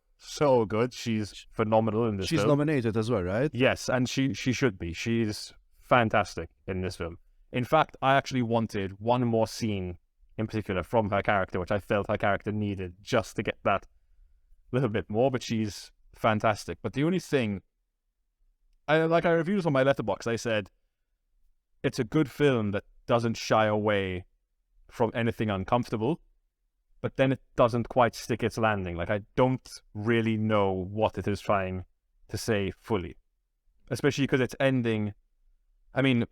good. She's phenomenal in this film. She's nominated as well, right? Yes, and she should be. She's fantastic in this film. In fact, I actually wanted one more scene in particular from her character, which I felt her character needed just to get that little bit more, but she's fantastic. But the only thing, I reviewed this on my letterbox, I said, it's a good film that doesn't shy away from anything uncomfortable, but then it doesn't quite stick its landing. Like, I don't really know what it is trying to say fully, especially because it's ending. I mean,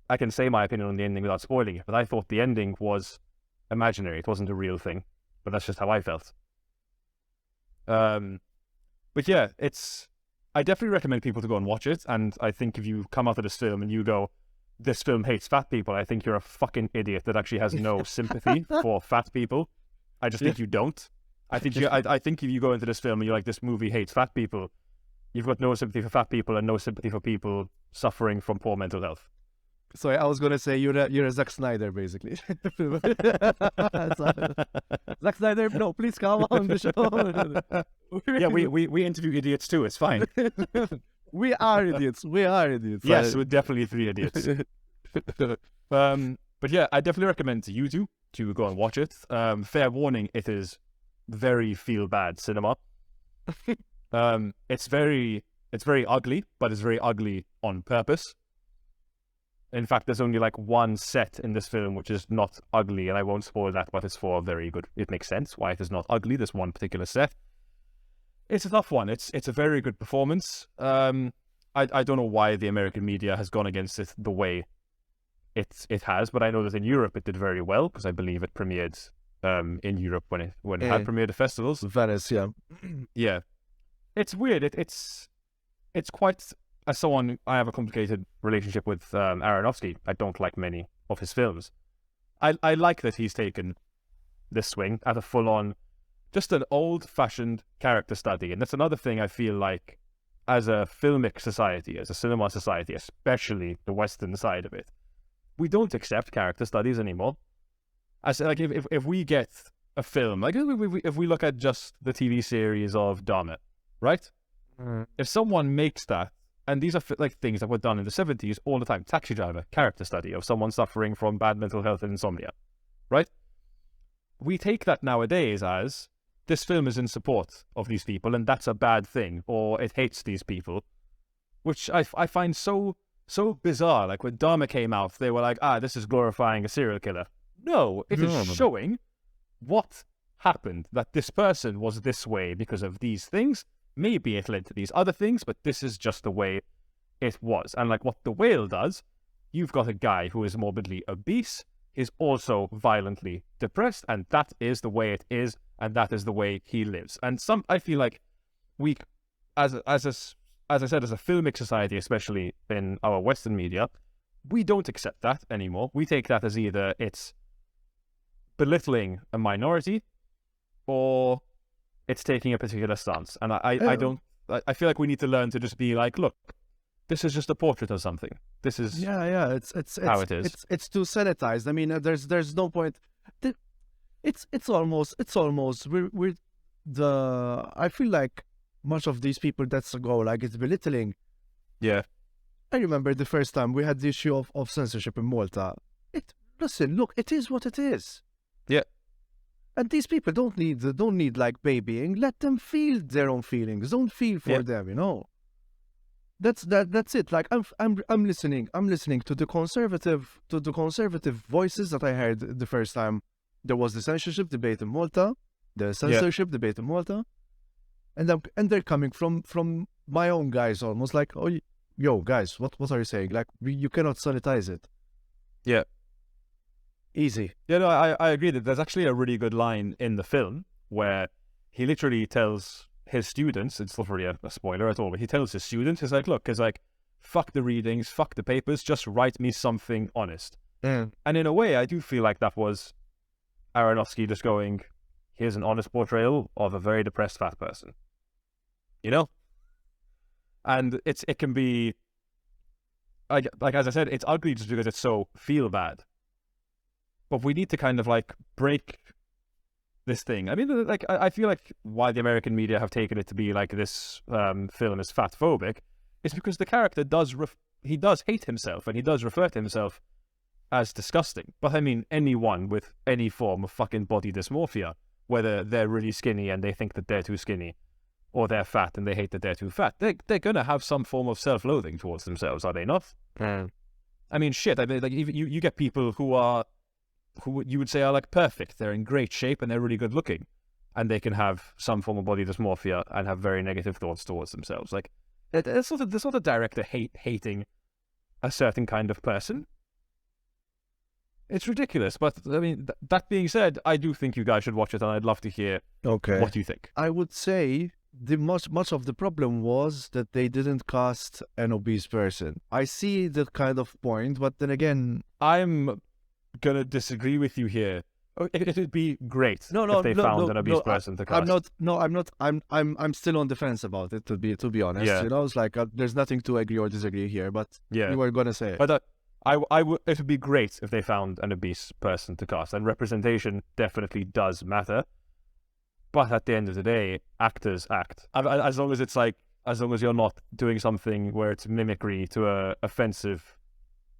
I can say my opinion on the ending without spoiling it, but I thought the ending was imaginary. It wasn't a real thing, but that's just how I felt. But yeah, I definitely recommend people to go and watch it, and I think if you come out of this film and you go, this film hates fat people, I think you're a fucking idiot that actually has no sympathy for fat people. I just think you don't. I think if you go into this film and you're like, this movie hates fat people, you've got no sympathy for fat people and no sympathy for people suffering from poor mental health. Sorry, I was gonna say you're a Zack Snyder, basically. Zack Snyder, no, please come on the show. Yeah, we interview idiots too. It's fine. We are idiots. Yes, we're definitely three idiots. But yeah, I definitely recommend to you two to go and watch it. Fair warning, it is very feel bad cinema. It's very ugly, but it's very ugly on purpose. In fact, there's only like one set in this film which is not ugly, and I won't spoil that, but it's for very good. It makes sense why it is not ugly. This one particular set. It's a tough one. It's a very good performance. I don't know why the American media has gone against it the way it has, but I know that in Europe it did very well, because I believe it premiered in Europe when it had premiered at festivals. Venice, yeah. Yeah. It's weird. It's quite, as someone, I have a complicated relationship with Aronofsky. I don't like many of his films. I like that he's taken this swing at a full-on, just an old-fashioned character study. And that's another thing I feel like, as a filmic society, as a cinema society, especially the Western side of it, we don't accept character studies anymore. As like, if we get a film, like if we look at just the TV series of Dahmer, right? If someone makes that, and these are like things that were done in the 70s all the time, Taxi Driver, character study of someone suffering from bad mental health and insomnia, right? We take that nowadays as, this film is in support of these people and that's a bad thing, or it hates these people, which I find so bizarre. Like when Dahmer came out, they were like, this is glorifying a serial killer. No, it is showing what happened, that this person was this way because of these things. Maybe it led to these other things, but this is just the way it was. And like what The Whale does, you've got a guy who is morbidly obese, is also violently depressed, and that is the way it is, and that is the way he lives. And I feel like we, as I said, as a filmic society, especially in our Western media, we don't accept that anymore. We take that as either it's belittling a minority, or it's taking a particular stance. And I feel like we need to learn to just be like, look, this is just a portrait of something. This is it's how it is. It's too sanitized. I mean, there's no point. It's almost I feel like much of these people that's go like it's belittling. Yeah. I remember the first time we had the issue of censorship in Malta. Look, it is what it is. Yeah. And these people don't need like babying. Let them feel their own feelings. Don't feel for them, you know. That's it. Like I'm listening to the conservative voices that I heard the first time there was the censorship debate in Malta, and they're coming from my own guys almost like, oh, yo guys, what are you saying? Like you cannot sanitize it. Yeah. Easy. Yeah, no, I agree that there's actually a really good line in the film where he literally tells his students, it's not really a spoiler at all, but he tells his students, he's like, look, fuck the readings, fuck the papers, just write me something honest. Mm. And in a way, I do feel like that was Aronofsky just going, here's an honest portrayal of a very depressed fat person. You know? And it can be, like as I said, it's ugly just because it's so feel bad. But we need to kind of like break this thing. I mean, like I feel like why the American media have taken it to be like this film is fat phobic is because the character does hate himself, and he does refer to himself as disgusting. But I mean, anyone with any form of fucking body dysmorphia, whether they're really skinny and they think that they're too skinny, or they're fat and they hate that they're too fat, they're gonna have some form of self-loathing towards themselves, are they not? Mm. I mean, shit. I mean, like you get people who you would say are like perfect. They're in great shape and they're really good looking, and they can have some form of body dysmorphia and have very negative thoughts towards themselves. Like it's not a director hating a certain kind of person. It's ridiculous. But I mean, that being said, I do think you guys should watch it, and I'd love to hear what you think. I would say the much of the problem was that they didn't cast an obese person. I see that kind of point, but then again, I'm gonna disagree with you here. It would be great if they found an obese person to cast. I'm still on the fence about it. To be honest, you know, it's like there's nothing to agree or disagree here. But you were gonna say it. But I would. It would be great if they found an obese person to cast, and representation definitely does matter. But at the end of the day, actors act. As long as you're not doing something where it's mimicry to a offensive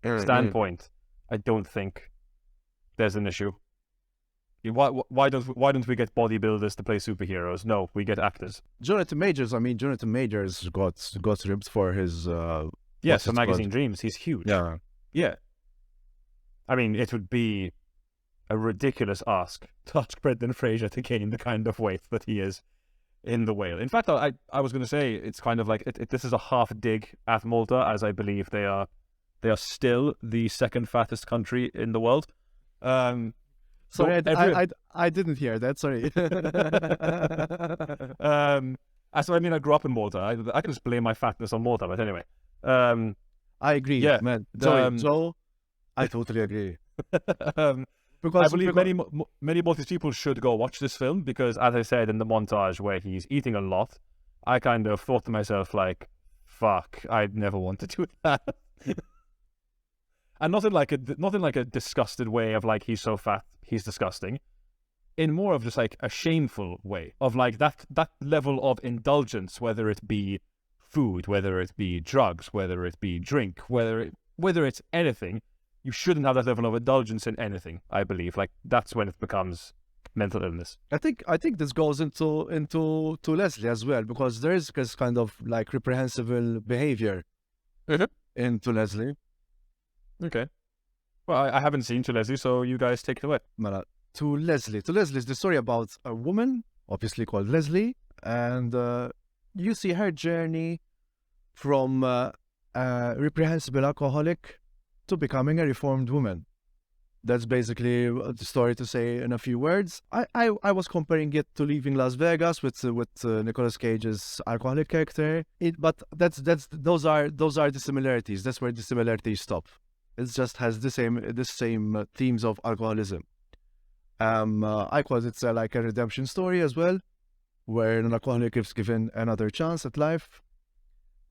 standpoint, I don't think there's an issue. Why don't we get bodybuilders to play superheroes? No, we get actors. Jonathan Majors got ripped for his for Magazine Dreams. He's huge. Yeah. I mean, it would be a ridiculous ask to ask Brendan Fraser to gain the kind of weight that he is in The Whale. In fact, I was going to say it's kind of like this is a half dig at Malta, as I believe they are still the second fattest country in the world. Sorry, I didn't hear that. Sorry. So I mean, I grew up in Malta. I can just blame my fatness on Malta, but anyway. I agree. Yeah, man. Joe, I totally agree. I believe many Maltese people should go watch this film because, as I said in the montage where he's eating a lot, I kind of thought to myself like, "Fuck, I'd never want to do that." And not in like a disgusted way of like he's so fat he's disgusting, in more of just like a shameful way of like that level of indulgence, whether it be food, whether it be drugs, whether it be drink, whether it's anything. You shouldn't have that level of indulgence in anything, I believe. Like that's when it becomes mental illness. I think this goes into Leslie as well, because there is this kind of like reprehensible behavior into Leslie. Okay. Well, I haven't seen To Leslie, so you guys take it away. To Leslie is the story about a woman, obviously called Leslie, and you see her journey from a reprehensible alcoholic to becoming a reformed woman. That's basically the story, to say in a few words. I was comparing it to Leaving Las Vegas with Nicolas Cage's alcoholic character. But those are the similarities. That's where the similarities stop. It just has the same themes of alcoholism. I call it like a redemption story as well, where an alcoholic is given another chance at life,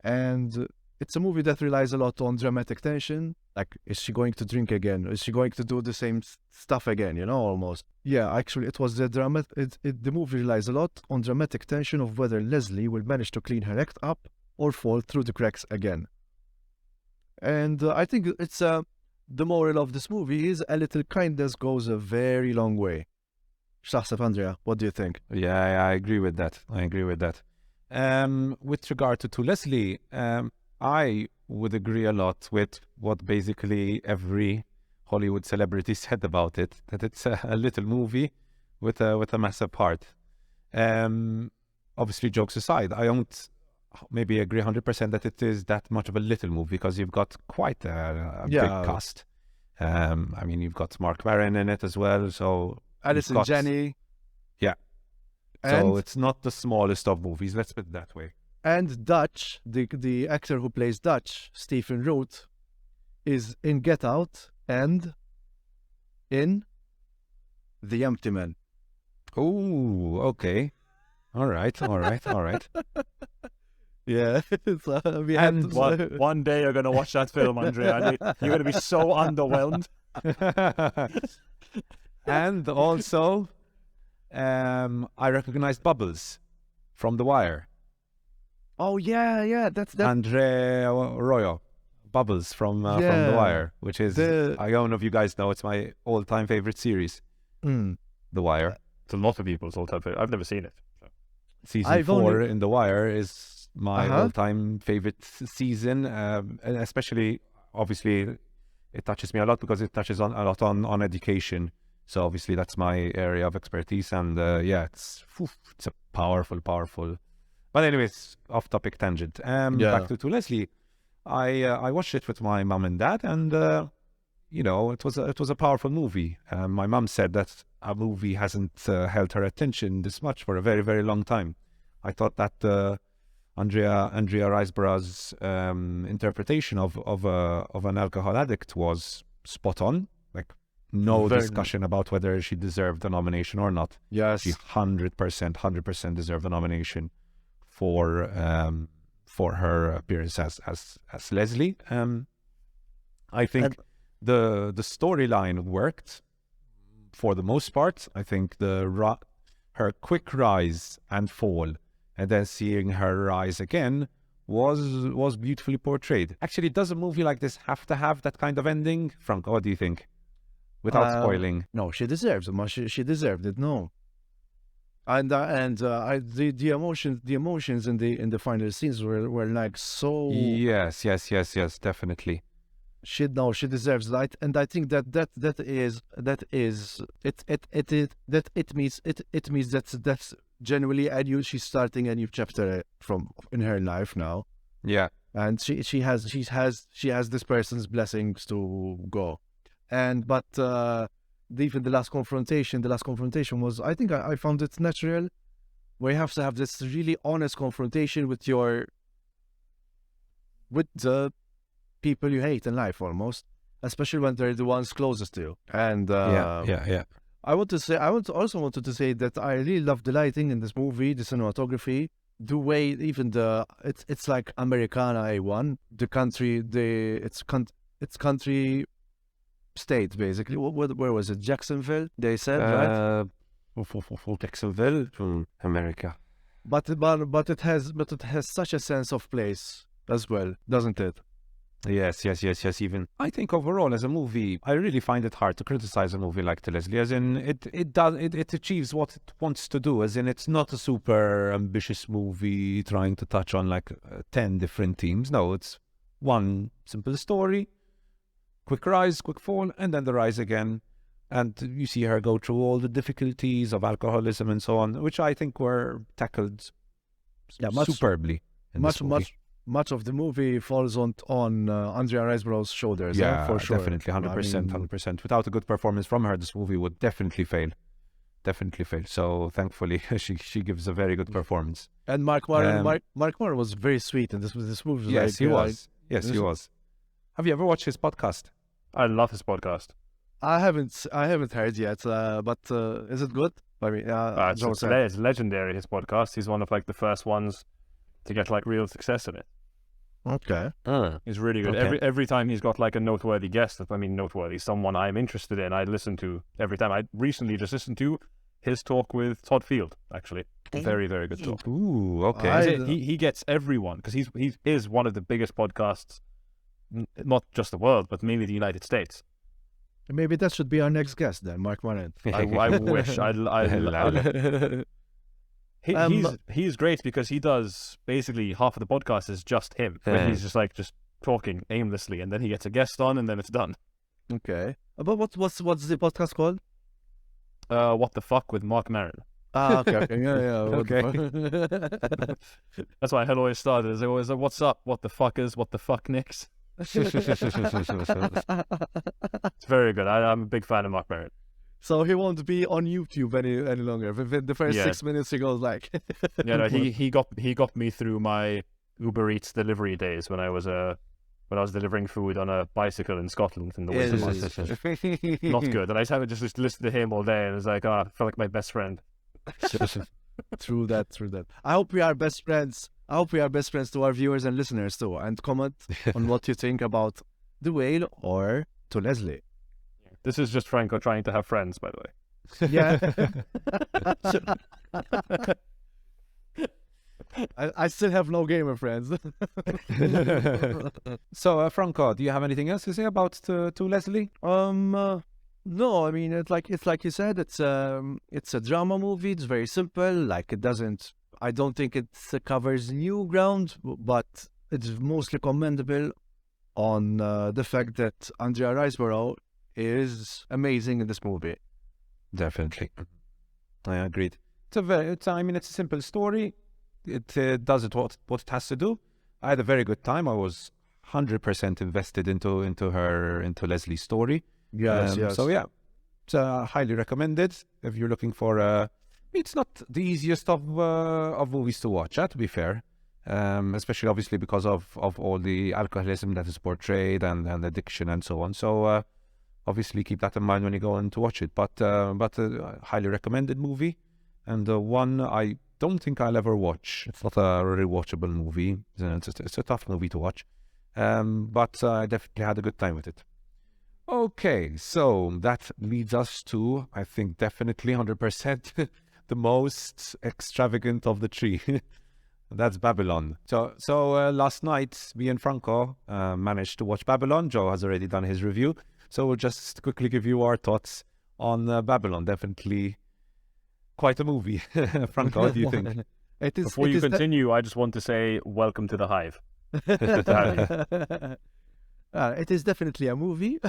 and it's a movie that relies a lot on dramatic tension. Like, is she going to drink again? Is she going to do the same stuff again? You know, almost. Yeah, actually, it was the drama. The movie relies a lot on dramatic tension of whether Leslie will manage to clean her act up or fall through the cracks again. And I think it's the moral of this movie is a little kindness goes a very long way. Shasaf, Andrea, what do you think? Yeah, I agree with that. With regard to Leslie, I would agree a lot with what basically every Hollywood celebrity said about it, that it's a little movie with a massive heart. Obviously, jokes aside, I don't maybe agree 100% that it is that much of a little movie, because you've got quite a big cast. I mean, you've got Mark Maron in it as well, so Alison Janney. Yeah. And, so it's not the smallest of movies, let's put it that way. And Dutch, the actor who plays Dutch, Stephen Root, is in Get Out and in The Empty Man. Oh, okay. All right. Yeah. And one day you're going to watch that film, Andrea, and you're going to be so underwhelmed. And also, I recognized Bubbles from The Wire. Oh, yeah. That's Andre Arroyo. Bubbles from The Wire, which is, I don't know if you guys know, it's my all-time favorite series. The Wire. It's a lot of people's all-time favorite. I've never seen it. So. Season 4 in The Wire is my all-time favorite season, and especially, obviously, it touches me a lot because it touches a lot on education. So obviously that's my area of expertise, and it's a powerful. But anyways, off-topic tangent. Back to Leslie. I watched it with my mom and dad, and it was a powerful movie. My mom said that a movie hasn't held her attention this much for a very, very long time. I thought that Andrea Riseborough's interpretation of an alcohol addict was spot on. Like, no discussion about whether she deserved the nomination or not. Yes, she 100% deserved the nomination for her appearance as Leslie. I think the storyline worked for the most part. I think her quick rise and fall, and then seeing her rise again, was beautifully portrayed. Actually, does a movie like this have to have that kind of ending? Franco, what do you think? Without spoiling. No, she deserves it. She deserved it. No. And the emotions in the final scenes were like so. Yes, definitely. She deserves that, and I think that means that's genuinely she's starting a new chapter in her life now. Yeah, and she has this person's blessings to go, but even the last confrontation was, I think I found it natural, where you have to have this really honest confrontation with the people you hate in life, almost, especially when they're the ones closest to you. And yeah. I also wanted to say that I really love the lighting in this movie, the cinematography, the way even it's like Americana A1, the country, it's country state, basically. Where was it? Jacksonville, they said, right? Jacksonville, America. But it has such a sense of place as well, doesn't it? Yes. Even I think overall, as a movie, I really find it hard to criticize a movie like The Leslie, as in it achieves what it wants to do, as in it's not a super ambitious movie trying to touch on like 10 different themes. No, it's one simple story, quick rise, quick fall, and then the rise again. And you see her go through all the difficulties of alcoholism and so on, which I think were tackled superbly in this movie. Much of the movie falls on Andrea Riseborough's shoulders. Yeah, for sure. Definitely, 100%. Without a good performance from her, this movie would definitely fail. So thankfully, she gives a very good performance. And Mark Maron was very sweet in this movie. Yes, he was. He was. Have you ever watched his podcast? I love his podcast. I haven't heard yet, but is it good? I mean, it's legendary, his podcast. He's one of like the first ones to get like real success in it. Okay. He's really good. Okay. Every time he's got like a noteworthy guest, someone I'm interested in, I listen to every time. I recently just listened to his talk with Todd Field, actually. Very, very good talk. Ooh, okay. He gets everyone, because he is one of the biggest podcasts, not just the world, but mainly the United States. Maybe that should be our next guest then, Mark Maron. I wish. He's great because he does basically half of the podcast is just him. Where he's just talking aimlessly, and then he gets a guest on, and then it's done. Okay. But what's the podcast called? What the fuck with Mark Maron. Okay. Yeah. Okay. That's why I had always started. Is always what's up? What the fuckers? What the fuck nicks? It's very good. I'm a big fan of Mark Maron. So he won't be on YouTube any longer. Within the first 6 minutes, he goes like. Yeah, no, he got me through my Uber Eats delivery days when I was delivering food on a bicycle in Scotland in the winter months. Not good. And I just had to just listen to him all day, and it's like, I felt like my best friend. True that. I hope we are best friends. I hope we are best friends to our viewers and listeners too. And comment on what you think about The Whale or To Leslie. This is just Franco trying to have friends, by the way. Yeah. I still have no gamer friends. So, Franco, do you have anything else to say about to Leslie? No, I mean it's like you said, it's a drama movie. It's very simple. Like I don't think it covers new ground, but it's mostly commendable on the fact that Andrea Riseborough is amazing in this movie. Definitely, I agreed. It's a simple story. It does what it has to do. I had a very good time. I was 100% invested into Leslie's story. Yes. So yeah, it's highly recommended if you're looking for it's not the easiest of movies to watch, to be fair, especially obviously because of all the alcoholism that is portrayed and addiction and so on. So obviously keep that in mind when you go in to watch it. But a highly recommended movie, and one I don't think I'll ever watch. It's not a rewatchable movie. It's a tough movie to watch, but I definitely had a good time with it. Okay, so that leads us to, I think, definitely 100% the most extravagant of the three. That's Babylon. So last night, me and Franco managed to watch Babylon. Joe has already done his review. So we'll just quickly give you our thoughts on Babylon. Definitely quite a movie. Franco, what do you think? Before you continue, I just want to say welcome to the Hive. It is definitely a movie.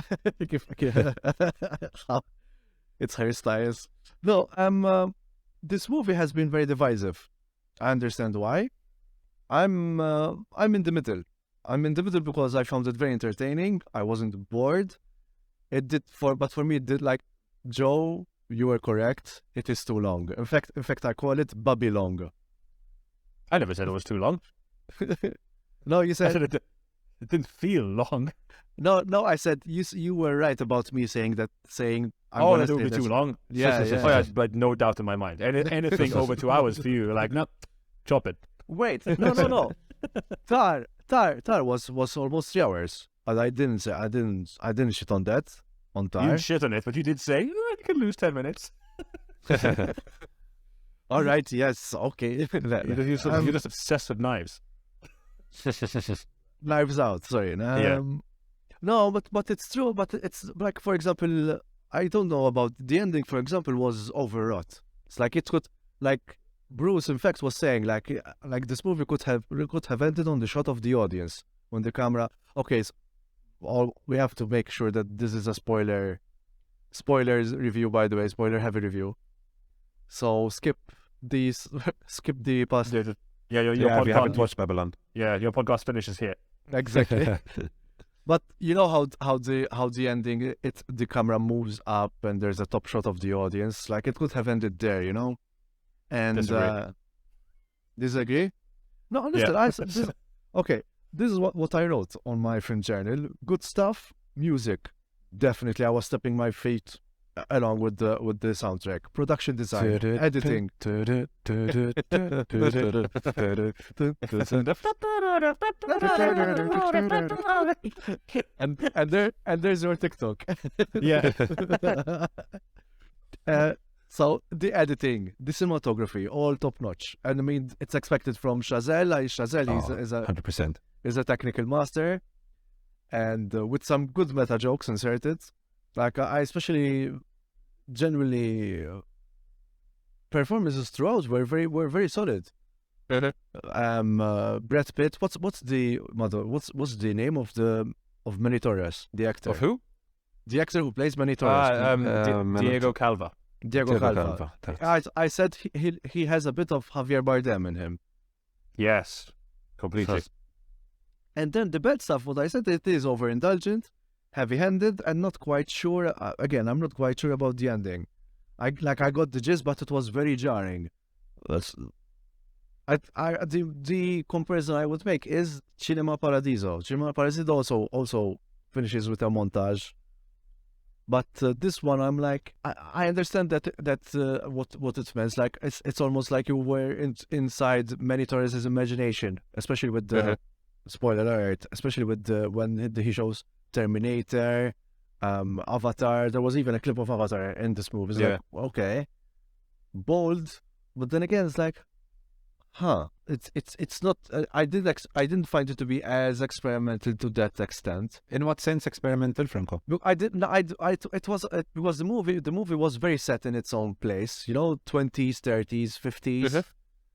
It's hairstyles. No, this movie has been very divisive. I understand why. I'm in the middle. I'm in the middle because I found it very entertaining. I wasn't bored. But for me, it did like Joe. You were correct. It is too long. In fact, I call it Babylon. I never said it was too long. No, you said it didn't feel long. No, I said you were right about me saying. That it would be too long. Yeah. Oh, yeah, but no doubt in my mind. Anything over 2 hours for you, like no, chop it. Wait, no. Tar was almost 3 hours, but I didn't shit on that on Tar. You didn't shit on it, but you did say you can lose 10 minutes. All right, yes, okay. You're just obsessed with knives. Knives Out, sorry. Yeah. No, but it's true. But it's like, for example, I don't know about the ending. For example, was overwrought. It's like it could, like Bruce, in fact, was saying, like this movie could have ended on the shot of the audience when the camera. Okay, so we have to make sure that this is a spoilers review, by the way, spoiler heavy review. So skip the past. Yeah, your we podcast. haven't watched Babylon. Yeah, your podcast finishes here. Exactly. But you know how the ending, the camera moves up and there's a top shot of the audience. Like it could have ended there, you know. And disagree? No, listen. Okay, this is what I wrote on my friend journal. Good stuff, music. Definitely, I was stepping my feet along with the soundtrack. Production design, editing. and there's your TikTok. Yeah. So the editing, the cinematography, all top notch. And I mean, it's expected from Chazelle. Chazelle is 100%. Is a technical master, and with some good meta jokes inserted. Like I especially generally performances throughout were very solid. Brad Pitt. What's the name of Manny Torres, the actor? Of who? The actor who plays Manny Torres. Diego Calva. Diego Calva. That's- I said he has a bit of Javier Bardem in him. Yes, completely. And then the bad stuff, what I said, it is overindulgent, heavy-handed, and not quite sure. Again, I'm not quite sure about the ending. I got the gist, but it was very jarring. The comparison I would make is Cinema Paradiso. Cinema Paradiso also finishes with a montage. But this one, I'm like, I understand that what it means. Like it's almost like you were inside Manny Torres' imagination, especially with the spoiler alert, especially with when he shows Terminator, Avatar. There was even a clip of Avatar in this movie. It's like, okay, bold, but then again, it's like, it's not. I didn't find it to be as experimental to that extent. In what sense experimental, Franco? Look, it was because the movie was very set in its own place. 20s, 30s, 50s.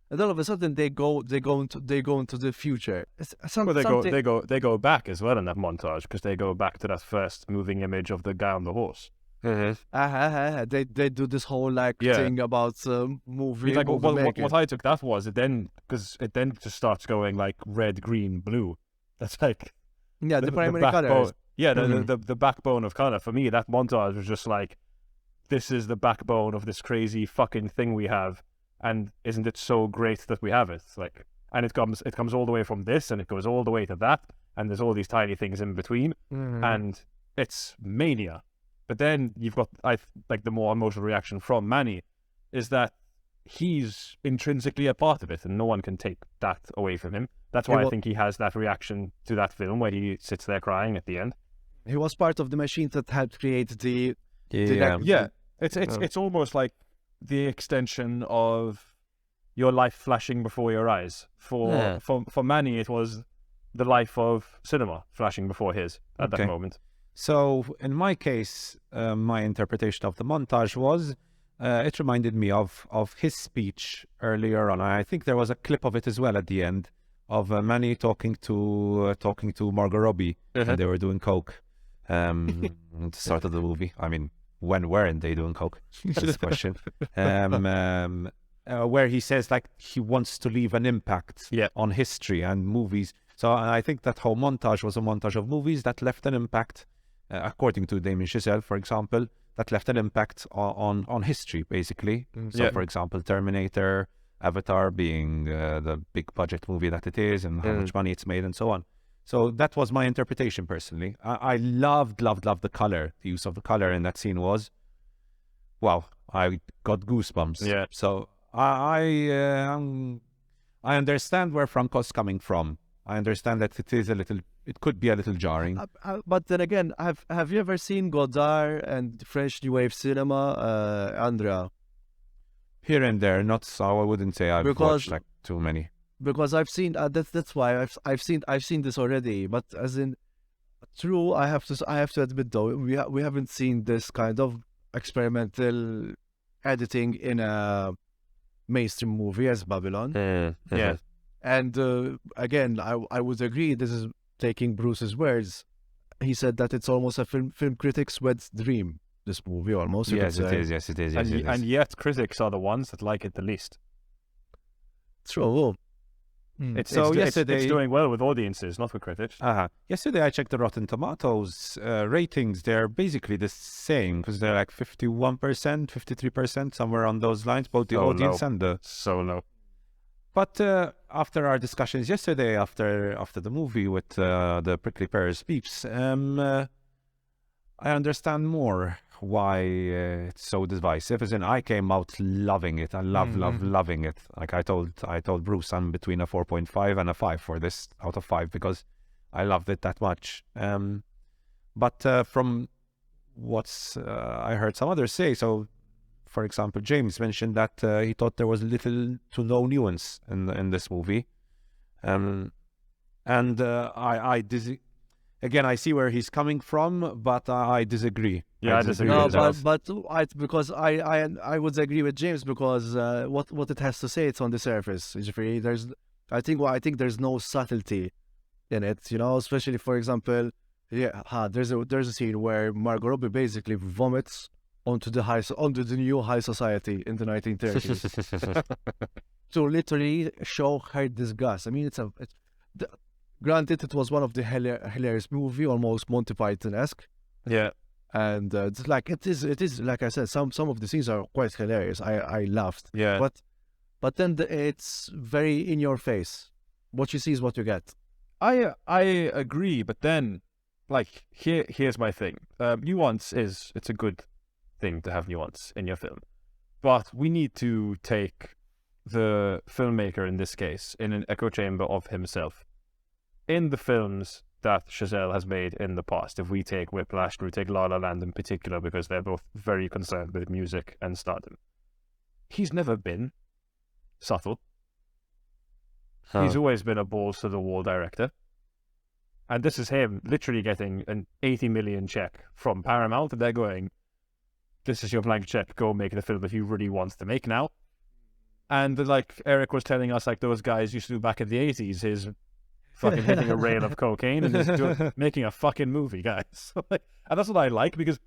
And all of a sudden they go into the future. They go back as well in that montage because they go back to that first moving image of the guy on the horse. They do this whole thing about movie. Like movie what I took that was it then just starts going like red, green, blue. That's like the primary backbone. colors. Yeah, the backbone of color. For me, that montage was just like, this is the backbone of this crazy fucking thing we have. And isn't it so great that we have it? Like, and it comes all the way from this, and it goes all the way to that, and there's all these tiny things in between, and it's mania. But then you've got the more emotional reaction from Manny, is that he's intrinsically a part of it, and no one can take that away from him. That's why I think he has that reaction to that film where he sits there crying at the end. He was part of the machine that helped create the It's almost like the extension of your life flashing before your eyes. For Manny, it was the life of cinema flashing before his at that moment. So in my case, my interpretation of the montage was, it reminded me of his speech earlier on. I think there was a clip of it as well at the end of Manny talking to Margot Robbie when they were doing coke at the start of the movie. I mean, when weren't they doing coke? That's the question. Where he says like he wants to leave an impact on history and movies. So I think that whole montage was a montage of movies that left an impact, according to Damien Chazelle, for example, that left an impact on history, basically. So, for example, Terminator, Avatar being the big budget movie that it is and how much money it's made and so on. So that was my interpretation personally. I loved the color. The use of the color in that scene was, wow, I got goosebumps. Yeah. So I understand where Franco's coming from. I understand that it could be a little jarring. But then again, have you ever seen Godard and French New Wave cinema, Andrea? Here and there, not so. I wouldn't say I've watched like too many. Because I've seen that's why I've seen this already. But as in, true, I have to admit though, we haven't seen this kind of experimental editing in a mainstream movie as Babylon. Yeah. And again, I would agree. This is taking Bruce's words. He said that it's almost a film critic's wet dream. This movie almost. Yes, it is. Yes, it is. Yes, it is. And yet, critics are the ones that like it the least. True. It's yesterday, it's doing well with audiences, not with critics. Yesterday I checked the Rotten Tomatoes ratings. They're basically the same because they're like 51%, 53%, somewhere on those lines, both the audience and the... So low. But after our discussions yesterday, after the movie with the Prickly Pear speech, I understand more why it's so divisive. As in, I came out loving it. I loving it. Like I told Bruce, I'm between a 4.5 and a 5 for this out of 5 because I loved it that much. But from what's I heard some others say, so for example, James mentioned that he thought there was little to no nuance in this movie, and again, I see where he's coming from, but I disagree. Yeah, I disagree No, with that. because I would agree with James because what it has to say, it's on the surface. I think there's no subtlety in it, especially for example, there's a scene where Margot Robbie basically vomits onto the new high society in the 1930s to literally show her disgust. I mean, granted, it was one of the hilarious movie, almost Monty Python-esque. Yeah. And it's like it is like I said, some of the scenes are quite hilarious. I laughed. Yeah. But then it's very in your face. What you see is what you get. I agree, but then, like, here's my thing. Nuance it's a good thing to have nuance in your film, but we need to take the filmmaker in this case in an echo chamber of himself. In the films that Chazelle has made in the past, if we take Whiplash, we take La La Land in particular, because they're both very concerned with music and stardom, he's never been subtle. He's always been a balls-to-the-wall director. And this is him literally getting an 80 million check from Paramount, and they're going, this is your blank check, go make the film that you really want to make now. And like Eric was telling us, like those guys used to do back in the 80s, his fucking hitting a rail of cocaine and just making a fucking movie, guys. And that's what I like, because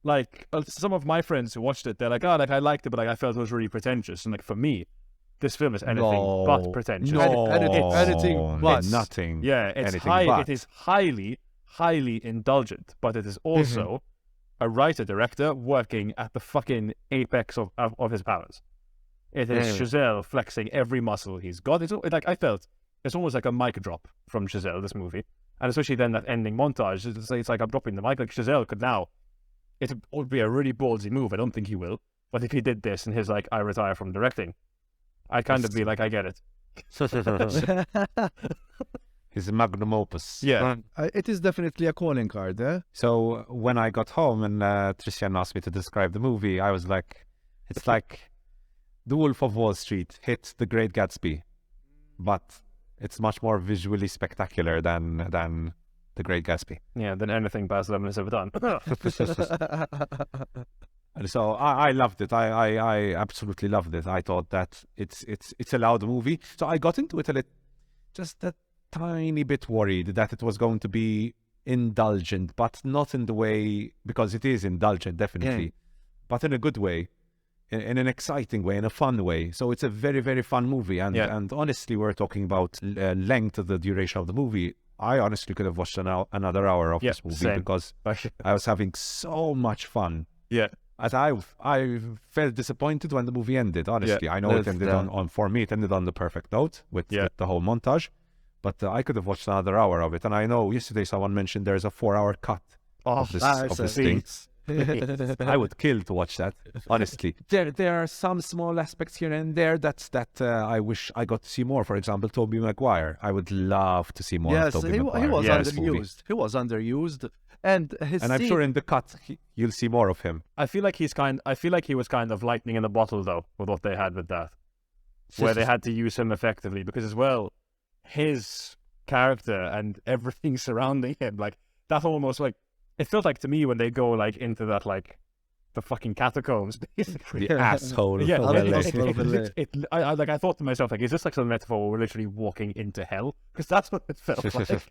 like some of my friends who watched it, they're like, oh, like I liked it, but like I felt it was really pretentious. And like for me, this film is anything but pretentious. Anything but nothing. Yeah, it is highly, highly indulgent, but it is also a writer-director working at the fucking apex of his powers. It is Chazelle flexing every muscle he's got. It's like I felt it's almost like a mic drop from Chazelle, this movie, and especially then that ending montage. It's like I'm dropping the mic. Like Chazelle could now, it would be a really ballsy move. I don't think he will, but if he did this and his like I retire from directing, I'd kind of be like, I get it. His magnum opus. Yeah. It is definitely a calling card, eh? So when I got home and Tristan asked me to describe the movie, I was like, it's like The Wolf of Wall Street hit The Great Gatsby, but it's much more visually spectacular than The Great Gatsby. Yeah, than anything Baz Luhrmann has ever done. And so I loved it. I absolutely loved it. I thought that it's a loud movie. So I got into it just a tiny bit worried that it was going to be indulgent, but not in the way, because it is indulgent, definitely, but in a good way, in an exciting way, in a fun way. So it's a very, very fun movie. And honestly, we're talking about length of the duration of the movie. I honestly could have watched another hour of this movie because I was having so much fun. Yeah. As I felt disappointed when the movie ended, honestly. I know it ended for me, it ended on the perfect note with the whole montage, but I could have watched another hour of it. And I know yesterday someone mentioned there's a 4-hour cut of this thing. I would kill to watch that, honestly. There are some small aspects here and there that I wish I got to see more. For example, Tobey Maguire. I would love to see more of Tobey Maguire. He was underused. He was underused. And I'm sure in the cut you'll see more of him. I feel like he was kind of lightning in the bottle though with what they had with that, where they had to use him effectively, because as well, his character and everything surrounding him, like that almost like it felt like to me when they go like into that like the fucking catacombs, basically. The asshole. Yeah, I thought to myself, like, is this like some metaphor where we're literally walking into hell? Because that's what it felt like.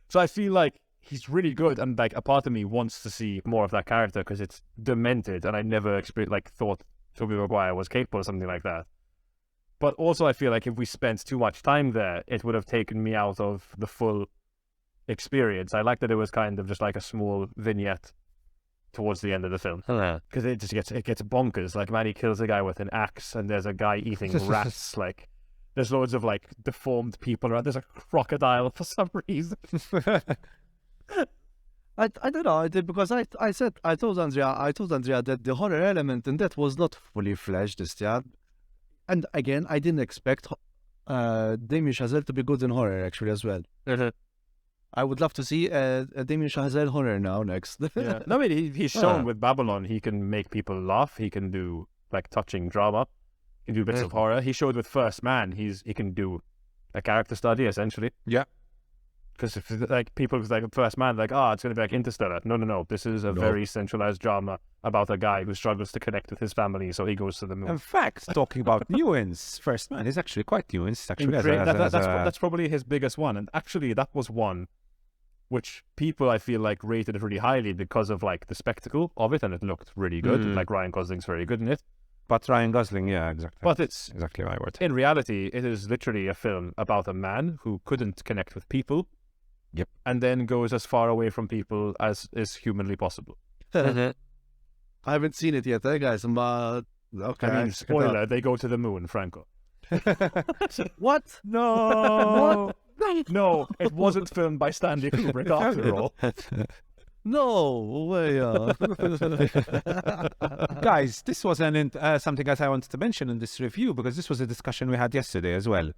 So I feel like he's really good, and like a part of me wants to see more of that character because it's demented, and I never thought Tobey Maguire was capable of something like that. But also I feel like if we spent too much time there, it would have taken me out of the full experience. I like that it was kind of just like a small vignette towards the end of the film, because it gets bonkers. Like, man, he kills a guy with an axe, and there's a guy eating rats. Like, there's loads of like deformed people around. There's a crocodile for some reason. I don't know. I did because I told Andrea that the horror element in that was not fully fledged this year, and again I didn't expect Damien Chazelle to be good in horror actually as well. I would love to see a Damien Chazelle horror now next. Yeah. No, I mean, he's shown with Babylon he can make people laugh. He can do like touching drama. He can do bits of horror. He showed with First Man he can do a character study essentially. Yeah. Because if like people like First Man, like, it's going to be like Interstellar. No. This is a very centralized drama about a guy who struggles to connect with his family, so he goes to the moon. In fact, talking about nuance, First Man is actually quite nuanced. Actually, That's probably his biggest one, and actually that was one which people I feel like rated it really highly because of like the spectacle of it, and it looked really good. Like Ryan Gosling's very good in it. But Ryan Gosling, yeah, exactly. But it's exactly my word. In reality, it is literally a film about a man who couldn't connect with people. Yep. And then goes as far away from people as is humanly possible. I haven't seen it yet, guys. But okay. I mean, spoiler, they go to the moon, Franco. What? No. What? No, it wasn't filmed by Stanley Kubrick after all. No way. Guys, this was something that I wanted to mention in this review, because this was a discussion we had yesterday as well.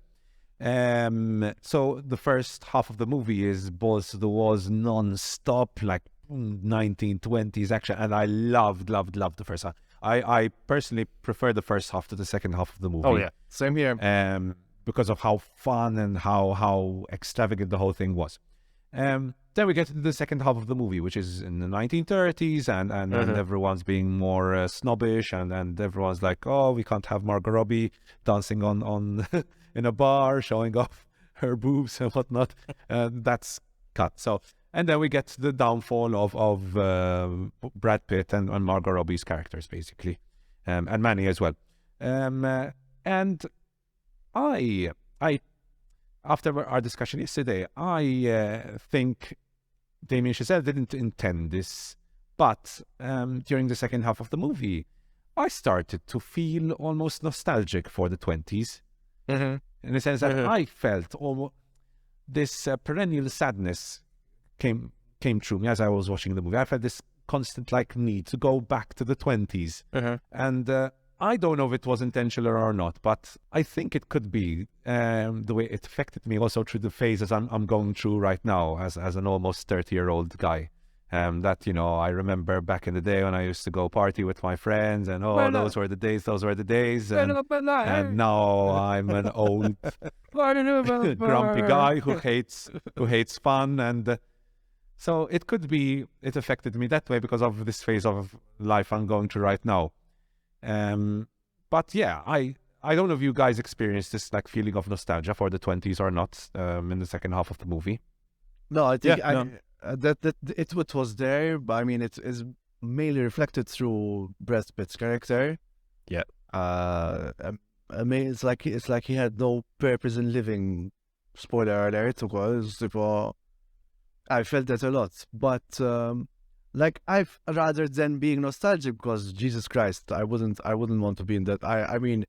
So the first half of the movie is balls to the walls, non-stop, like 1920s action, and I loved the first half. I personally prefer the first half to the second half of the movie. Oh yeah, same here. Because of how fun and how extravagant the whole thing was. Then we get to the second half of the movie, which is in the 1930s, and everyone's being more snobbish, and everyone's like, oh, we can't have Margot Robbie dancing on in a bar, showing off her boobs and whatnot. That's cut. So, and then we get the downfall of Brad Pitt and Margot Robbie's characters, basically, and Manny as well. And I after our discussion yesterday, I think Damien Chazelle didn't intend this, but during the second half of the movie, I started to feel almost nostalgic for the 20s. In the sense that I felt almost this perennial sadness came through me as I was watching the movie. I felt this constant need to go back to the 20s. And I don't know if it was intentional or not, but I think it could be the way it affected me also through the phases I'm going through right now as an almost 30-year-old guy. That, I remember back in the day when I used to go party with my friends, and those were the days. And now I'm an old grumpy guy who hates fun. And so it could be it affected me that way because of this phase of life I'm going through right now. But yeah, I don't know if you guys experienced this feeling of nostalgia for the 20s or not in the second half of the movie. No, I think that it was there, but I mean it is mainly reflected through Brad Pitt's character. Yeah. I mean it's like he had no purpose in living. Spoiler alert, I felt that a lot, but I've rather than being nostalgic, because Jesus Christ, I wouldn't want to be in that. I mean,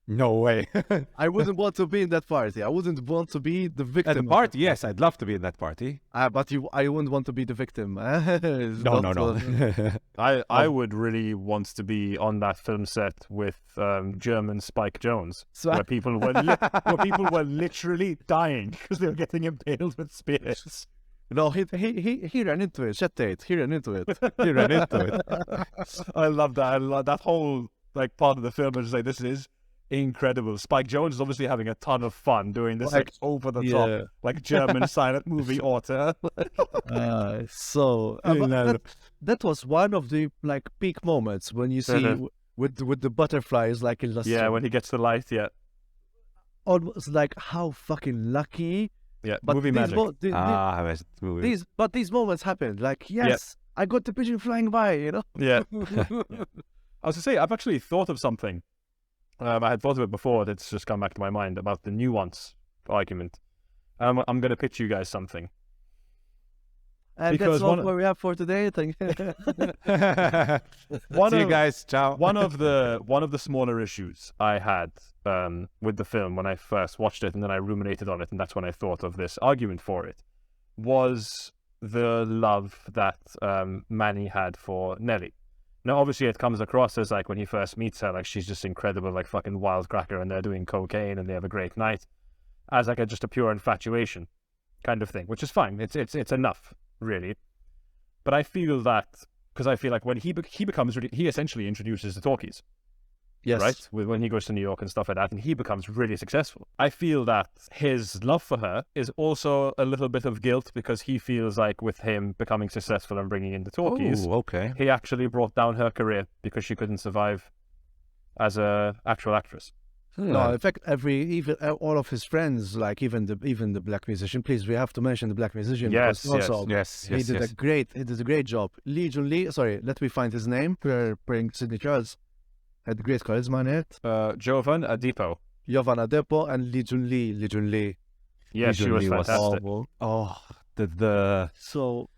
no way. I wouldn't want to be in that party. I wouldn't want to be the victim. At the party, yes, I'd love to be in that party. But I wouldn't want to be the victim. No. I would really want to be on that film set with German Spike Jones, where people were literally dying because they were getting impaled with spears. No, he ran into it. Shut it. He ran into it. I love that. I love that whole part of the film. I just like, this is incredible. Spike Jones is obviously having a ton of fun doing this over the top, German silent movie author. That was one of the peak moments when you see with the butterflies in Illustrator. Yeah, when he gets the light. Yeah, almost how fucking lucky. Yeah, but movie magic. These moments happen. I got the pigeon flying by, Yeah. I was to say, I've actually thought of something. I had thought of it before. It's just come back to my mind about the nuance argument. I'm going to pitch you guys something. And because that's what we have for today. Thank you. See you guys. Ciao. One of the smaller issues I had with the film when I first watched it, and then I ruminated on it, and that's when I thought of this argument for it, was the love that Manny had for Nellie. Now, obviously, it comes across as when he first meets her, she's just incredible, fucking wildcracker, and they're doing cocaine, and they have a great night, as just a pure infatuation kind of thing, which is fine. It's enough, really. But I feel that, because I feel when he becomes, he essentially introduces the talkies. Yes. right? When he goes to New York and stuff like that, and he becomes really successful. I feel that his love for her is also a little bit of guilt because he feels like with him becoming successful and bringing in the talkies, okay. he actually brought down her career because she couldn't survive as a actual actress. No, in fact, even all of his friends, like even the black musician. Please, we have to mention the black musician. Yes, because also Yes, he did a great job. Lee Jun Lee. Sorry, let me find his name. We're playing Sidney Charles. Had great charisma in it. Jovan Adipo. Giovanna Depo and Lee Jun Lee. Lee Jun Lee. Yes, she was fantastic. Horrible. Oh, the So,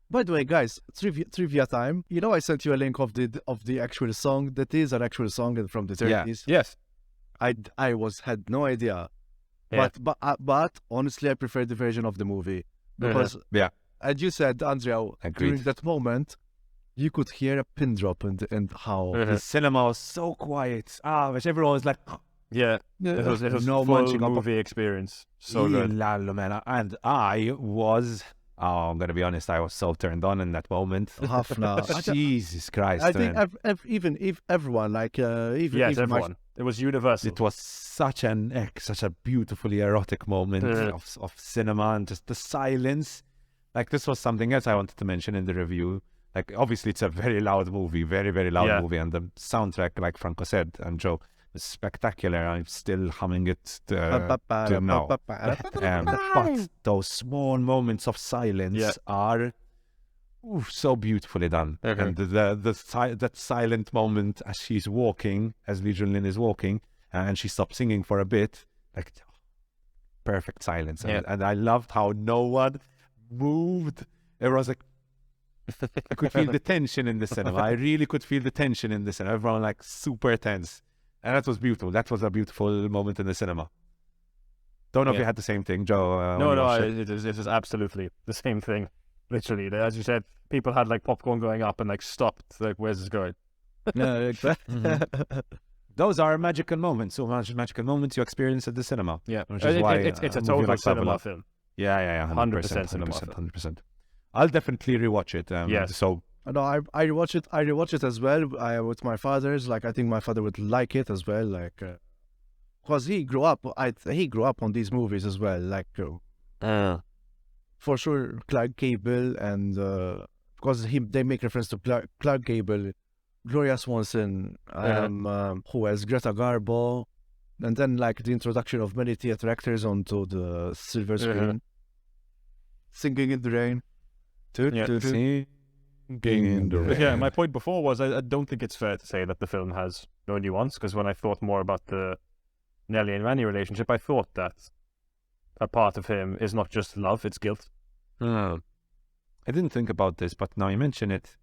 by the way, guys, trivia time. You know, I sent you a link of the actual song. That is an actual song from the 30s. Yes. I had no idea. Yeah. But honestly, I prefer the version of the movie because, Yeah. as you said, Andrea, Agreed. during that moment, you could hear a pin drop and how the cinema was so quiet. Which everyone was like, Yeah. It was no full munching up. movie experience. So good. Man. And I was, I'm going to be honest, I was so turned on in that moment. half now. Jesus Christ, I think man. even if everyone like even Yes, even my- everyone. It was universal. It was such a beautifully erotic moment of cinema, and just the silence. Like, this was something else I wanted to mention in the review. Like, obviously, it's a very loud movie, very, very loud movie. And the soundtrack, like Franco said, and Joe, was spectacular. I'm still humming it to now. But those small moments of silence are so beautifully done. And that silent moment as she's walking, as Lee Jun Lin is walking, and she stops singing for a bit, like, perfect silence. And I loved how no one moved. Everyone's like, I could feel the tension in the cinema. I really could feel the tension in the cinema. Everyone like super tense. And that was beautiful. That was a beautiful moment in the cinema. Don't know if you had the same thing, Joe. No, it is absolutely the same thing. Literally, as you said, people had like popcorn going up and like stopped. Like, where's this going? No, exactly. Those are magical moments. So much magical moments you experience at the cinema. Yeah, which is why it's a movie total like cinema Babylon. film. Yeah, 100% cinema film. 100%. I'll definitely rewatch it. Yes. So No, I rewatch it as well. With my father's. Like, I think my father would like it as well. Like, because he grew up on these movies as well. Like, for sure, Clark Gable and because they make reference to Clark Gable, Gloria Swanson, who has Greta Garbo, and then like the introduction of many theater actors onto the silver screen, singing in the rain. singing in the rain. Yeah, my point before was I don't think it's fair to say that the film has no nuance, because when I thought more about the Nelly and Manny relationship, I thought that a part of him is not just love, it's guilt. I didn't think about this, but now you mention it.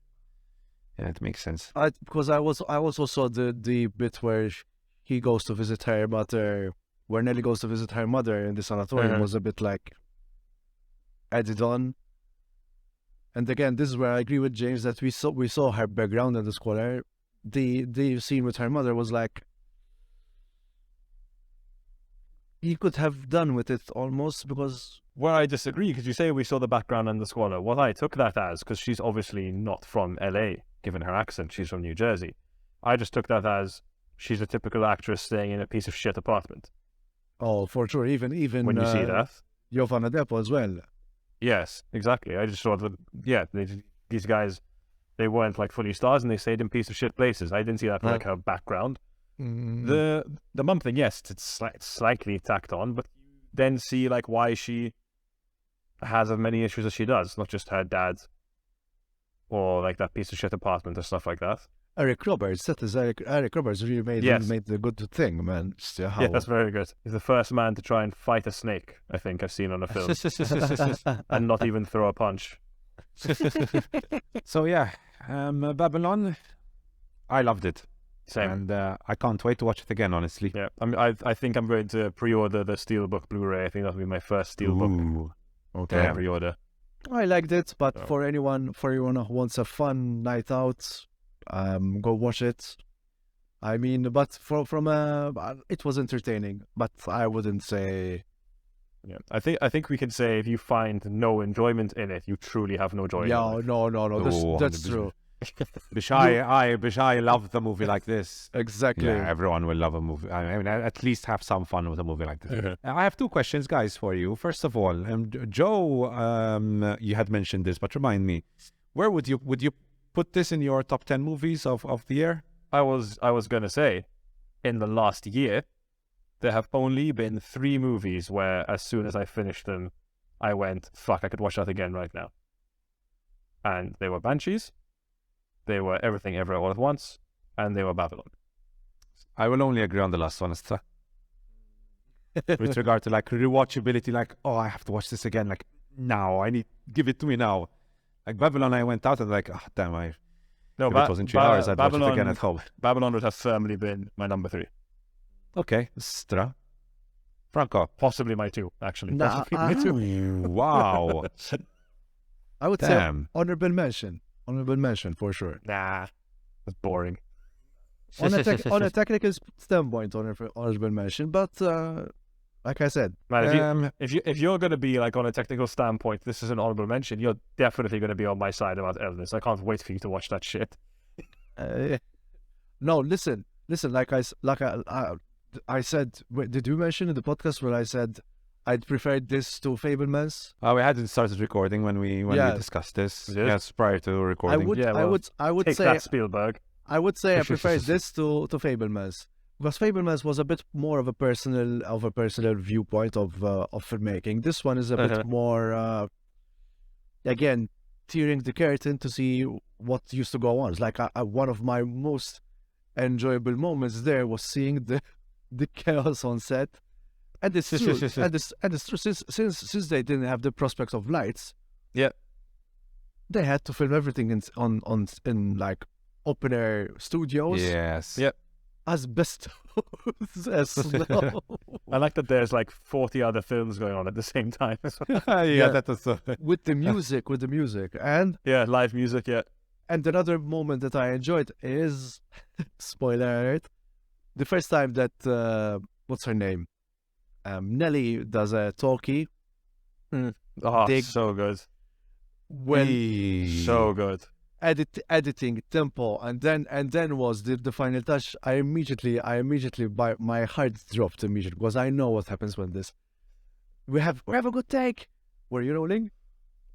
Yeah, it makes sense. Because I also saw the bit where he goes to visit her mother, where Nelly goes to visit her mother in the sanatorium, was a bit like added on. And again, this is where I agree with James that we saw her background in the square. The scene with her mother was like, he could have done with it almost, because Well, I disagree, because you say we saw the background and the squalor. What I took that as, because she's obviously not from LA, given her accent, she's from New Jersey. I just took that as she's a typical actress staying in a piece of shit apartment. oh, for sure, even When you see that. Giovanna Depo as well. Yes, exactly. I just thought that, these guys, they weren't like fully stars and they stayed in piece of shit places. I didn't see that like her background. The mum thing, yes, it's slightly tacked on, but you then see like why she has as many issues as she does, not just her dad or like that piece of shit apartment or stuff like that. Eric Roberts, Eric Roberts really made the good thing, man. Yeah, that's very good. He's the first man to try and fight a snake, I think I've seen on a film, and not even throw a punch. So yeah, Babylon, I loved it. Same. And I can't wait to watch it again, honestly. Yeah, I think I'm going to pre-order the Steelbook Blu-ray. I think that'll be my first Steelbook pre-order. I liked it, but for anyone who wants a fun night out, go watch it. I mean, but it was entertaining, but I wouldn't say. Yeah, I think we can say if you find no enjoyment in it, you truly have no joy. Yeah, no, that's true. Bishai loved a movie like this. Exactly. Yeah, everyone will love a movie. I mean, at least have some fun with a movie like this. I have two questions, guys, for you. First of all, Joe, you had mentioned this, but remind me, where would you put this in your top 10 movies of the year? I was going to say, in the last year, there have only been 3 movies where as soon as I finished them, I went, fuck, I could watch that again right now. And they were Banshees, they were Everything Everywhere All at Once, and they were Babylon. I will only agree on the last one. With regard to like rewatchability, like, oh, I have to watch this again, like now, give it to me now. Like Babylon, I went out and like, oh, damn, if it was in 2 hours, I'd watch it again at home. Babylon would have firmly been my number 3. Okay, Stra. Franco. Possibly my 2, actually. Nah, Possibly my 2. Wow. I would Damn. say honorable mention. Honorable mention for sure. Nah, that's boring. On a technical standpoint, honorable mention. But like I said, Man, if you're going to be like on a technical standpoint, this is an honorable mention. You're definitely going to be on my side about Elvis. I can't wait for you to watch that shit. no, listen. Like I said, did you mention in the podcast where I said I'd preferred this to Fabelmans? We hadn't started recording when we discussed this. Yes. Yes, prior to recording. I would Take say that, Spielberg. I would say I preferred this to Fabelmans, because Fabelmans was a bit more of a personal viewpoint of filmmaking. This one is a bit more again tearing the curtain to see what used to go on. It's like one of my most enjoyable moments there was seeing the chaos on set. And it's true. and it's true. Since they didn't have the prospect of lights, yeah, they had to film everything in like open air studios. Yes. Yep. Asbestos. Snow. I like that there's like 40 other films going on at the same time. Yeah, that was with the music, and yeah, live music. Yeah. And another moment that I enjoyed is, spoiler alert, the first time that what's her name? Nelly does a talkie. Oh, so good. So good. Editing tempo, and then was the final touch. I immediately my heart dropped immediately, because I know what happens when this. We have a good take. Were you rolling?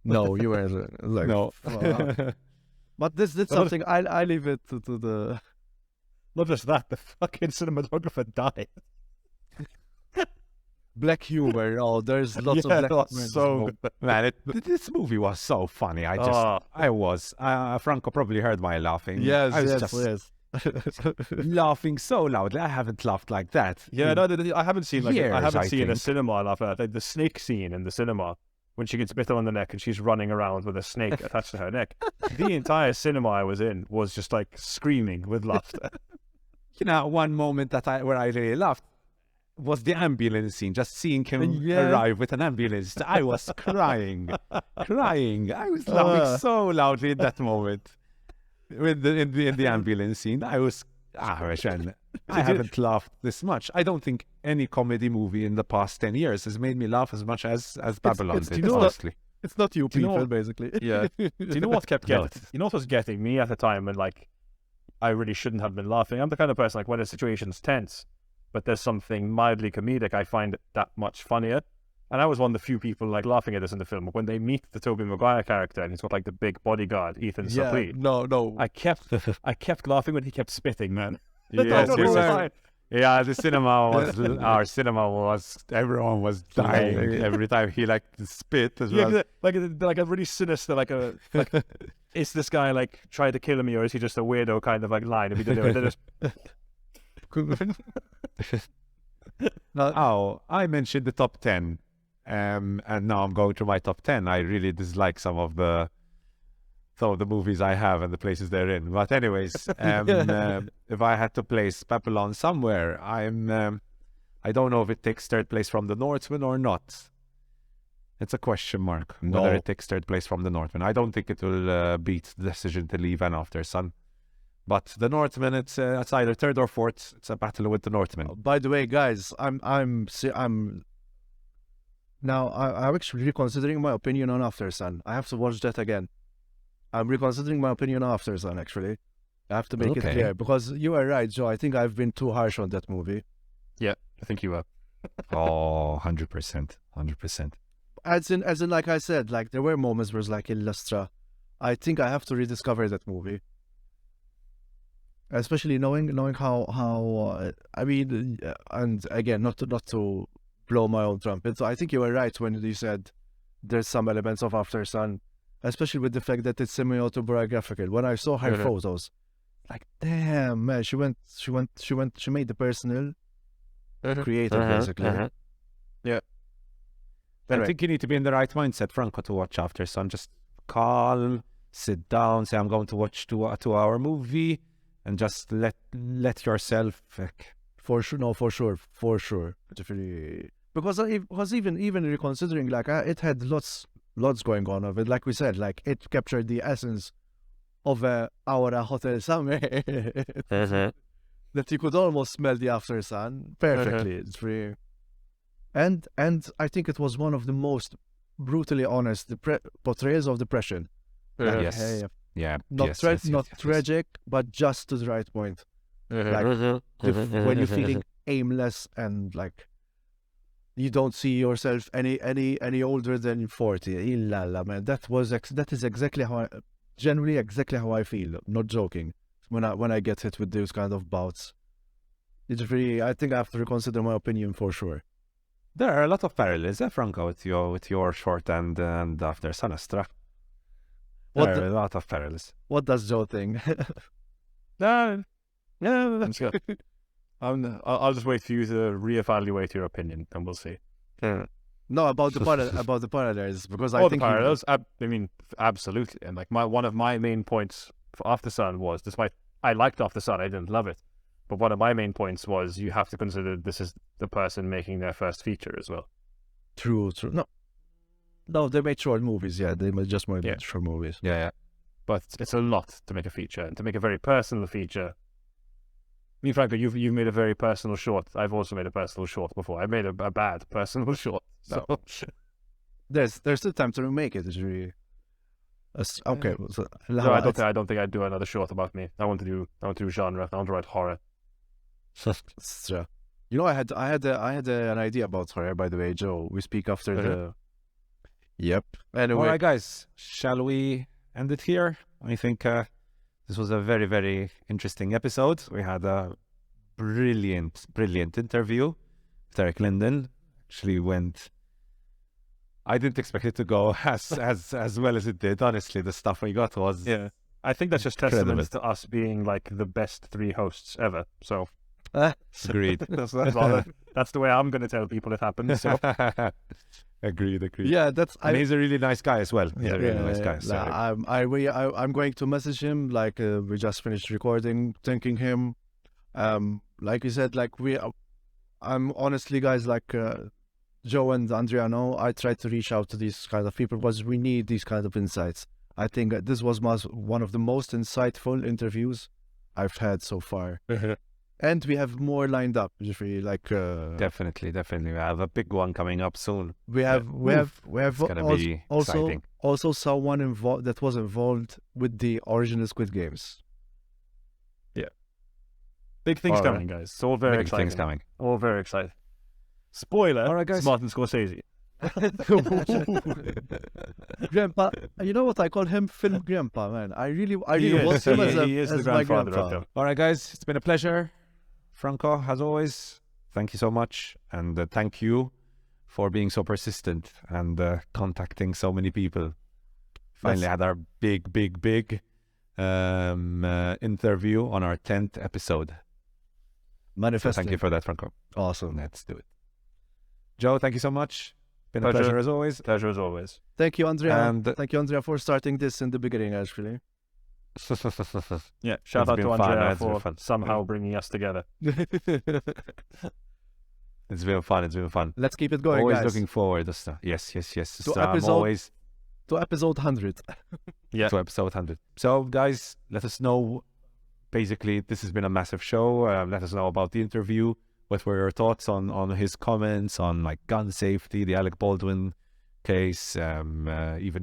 No, you were like no. But this did something. I leave it to the. Not just that, the fucking cinematographer died. Black humor. Oh, there's lots of black humor. So good. Man, this movie was so funny. Franco probably heard my laughing. Yes, I was yes. laughing so loudly. I haven't laughed like that. Yeah, no, I haven't seen years, a cinema laugh like that. The snake scene in the cinema when she gets bitten on the neck and she's running around with a snake attached to her neck. The entire cinema I was in was just like screaming with laughter. You know, one moment where I really laughed was the ambulance scene. Just seeing him arrive with an ambulance, I was crying. I was laughing so loudly in that moment. In the ambulance scene, I was. I haven't laughed this much. I don't think any comedy movie in the past 10 years has made me laugh as much as Babylon did, honestly. It's not you people, basically. Yeah. Do you know what kept getting? You know what was getting me at the time when like I really shouldn't have been laughing? I'm the kind of person like when a situation's tense, but there's something mildly comedic, I find it that much funnier. And I was one of the few people like laughing at this in the film. When they meet the Tobey Maguire character and he's got like the big bodyguard, Ethan Suplee. No. I kept laughing when he kept spitting, man. Yes. Yeah, the cinema was our cinema was. Everyone was dying every time he like spit as well. Like a really sinister is this guy like trying to kill me, or is he just a weirdo kind of like line? If he did it, I mentioned the top 10, and now I'm going to my top 10. I really dislike some of the movies I have and the places they're in. But anyways, if I had to place Babylon somewhere, I don't know if it takes third place from The Northman or not. It's a question mark whether it takes third place from The Northman. I don't think it will beat The Decision to Leave and After Sun. But The Northman, it's either third or fourth. It's a battle with The Northman. By the way, guys, I'm actually reconsidering my opinion on After Sun. I have to watch that again. I'm reconsidering my opinion after Sun, actually. I have to make it Okay. clear, because you are right, Joe. I think I've been too harsh on that movie. Yeah, I think you were. Oh, 100%. 100%. As in, like I said, like there were moments where it's like Illustra. I think I have to rediscover that movie. Especially knowing how I mean, and again, not to blow my own trumpet. So I think you were right when you said there's some elements of After Sun, especially with the fact that it's semi-autobiographical. When I saw her photos, like damn man, she made the personal creative basically. Yeah. I Anyway. think you need to be in the right mindset, Franco, to watch After Sun. Just calm, sit down, say, I'm going to watch a 2-hour movie, and just let yourself... For sure. Definitely. Because even reconsidering, like it had lots going on of it. Like we said, like it captured the essence of our hotel summer. That you could almost smell the After Sun perfectly. It's very... And I think it was one of the most brutally honest portrayals of depression. Like, Yes. hey, Yeah. not yes. tragic, but just to the right point. Like when you're feeling aimless and like you don't see yourself any older than 40. La man, that is exactly generally exactly how I feel. Not joking. When I get hit with those kind of bouts, it's really. I think I have to reconsider my opinion for sure. There are a lot of parallels, Franco, with your short and After Sun Astra. There are a lot of parallels. What does Joe think? Yeah, that's good. I'll just wait for you to reevaluate your opinion, and we'll see. No, about the parallels, because I The think parallels. I mean, absolutely. And like one of my main points for After Sun was, despite I liked After Sun, I didn't love it, but one of my main points was you have to consider this is the person making their first feature as well. True. No, they made short movies. Yeah, they just made Yeah. short movies. Yeah. But it's a lot to make a feature, and to make a very personal feature. I mean, Franco, you've made a very personal short. I've also made a personal short before. I made a bad personal short. So There's still time to remake it. It's really okay. So, no, I don't think I'd do another short about me. I want to do genre. I want to write horror. It's true. You know, I had an idea about her. By the way, Joe. We speak after the. Yep. Anyway, All right, guys. Shall we end it here? I think this was a very, very interesting episode. We had a brilliant interview with Eric Linden. Actually went... I didn't expect it to go as well as it did. Honestly, the stuff we got was... Yeah. I think that's just Incredible. testament to us being like the best 3 hosts ever. So Agreed. that's the way I'm going to tell people it happened. So Agreed. yeah, And he's a really nice guy as well. He's a really nice guy. So I'm going to message him. Like we just finished recording, thanking him. Like you said, like I'm honestly, guys, like Joe and Andrea know, I try to reach out to these kind of people because we need these kind of insights. I think this was one of the most insightful interviews I've had so far. And we have more lined up, Jeffrey. Like definitely. We have a big one coming up soon. we have It's gonna be exciting. also someone involved that was involved with the original Squid Games. big things All coming, guys. It's all very Big exciting. things coming. All very exciting. Spoiler, All right, guys. it's Martin Scorsese. Grandpa, you know what I call him? Film Grandpa, man. I really He want him as he is the as my grandfather grandpa. of them. All right, guys. It's been a pleasure. Franco, as always, thank you so much. And thank you for being so persistent and contacting so many people. Finally had our big interview on our 10th episode. So Manifesting. thank you for that, Franco. Awesome. Let's do it. Joe, thank you so much. Been a Pleasure. pleasure as always. Pleasure as always. Thank you, Andrea. And Thank you, Andrea, for starting this in the beginning, actually. Yeah, shout It's out been to fun, Andrea it's been for fun. somehow bringing us together. It's been fun. Let's keep it going, Always guys. looking forward to stuff. Yes. To I'm episode- always To episode 100. Yeah. to episode 100. So, guys, let us know. Basically, this has been a massive show. Let us know about the interview. What were your thoughts on his comments on like gun safety, the Alec Baldwin case. Even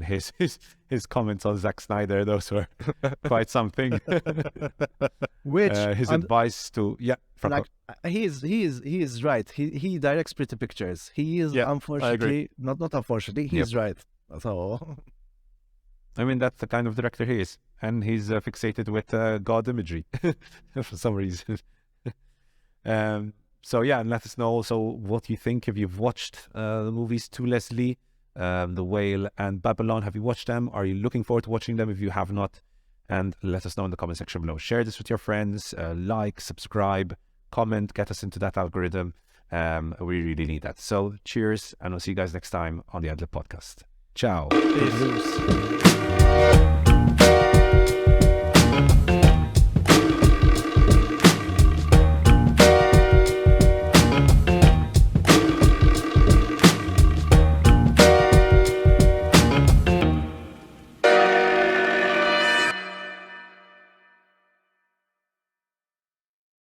his comments on Zack Snyder, those were quite something. Which his advice to like he is right. He directs pretty pictures. He is unfortunately not unfortunately. He's right. So I mean, that's the kind of director he is, and he's fixated with God imagery for some reason. So yeah, and let us know also what you think if you've watched the movies To Leslie, The Whale and Babylon. Have you watched them? Are you looking forward to watching them if you have not? And let us know in the comment section below. Share this with your friends, like, subscribe, comment, get us into that algorithm. We really need that. So cheers, and we'll see you guys next time on the Ad Lib Podcast. Ciao. peace.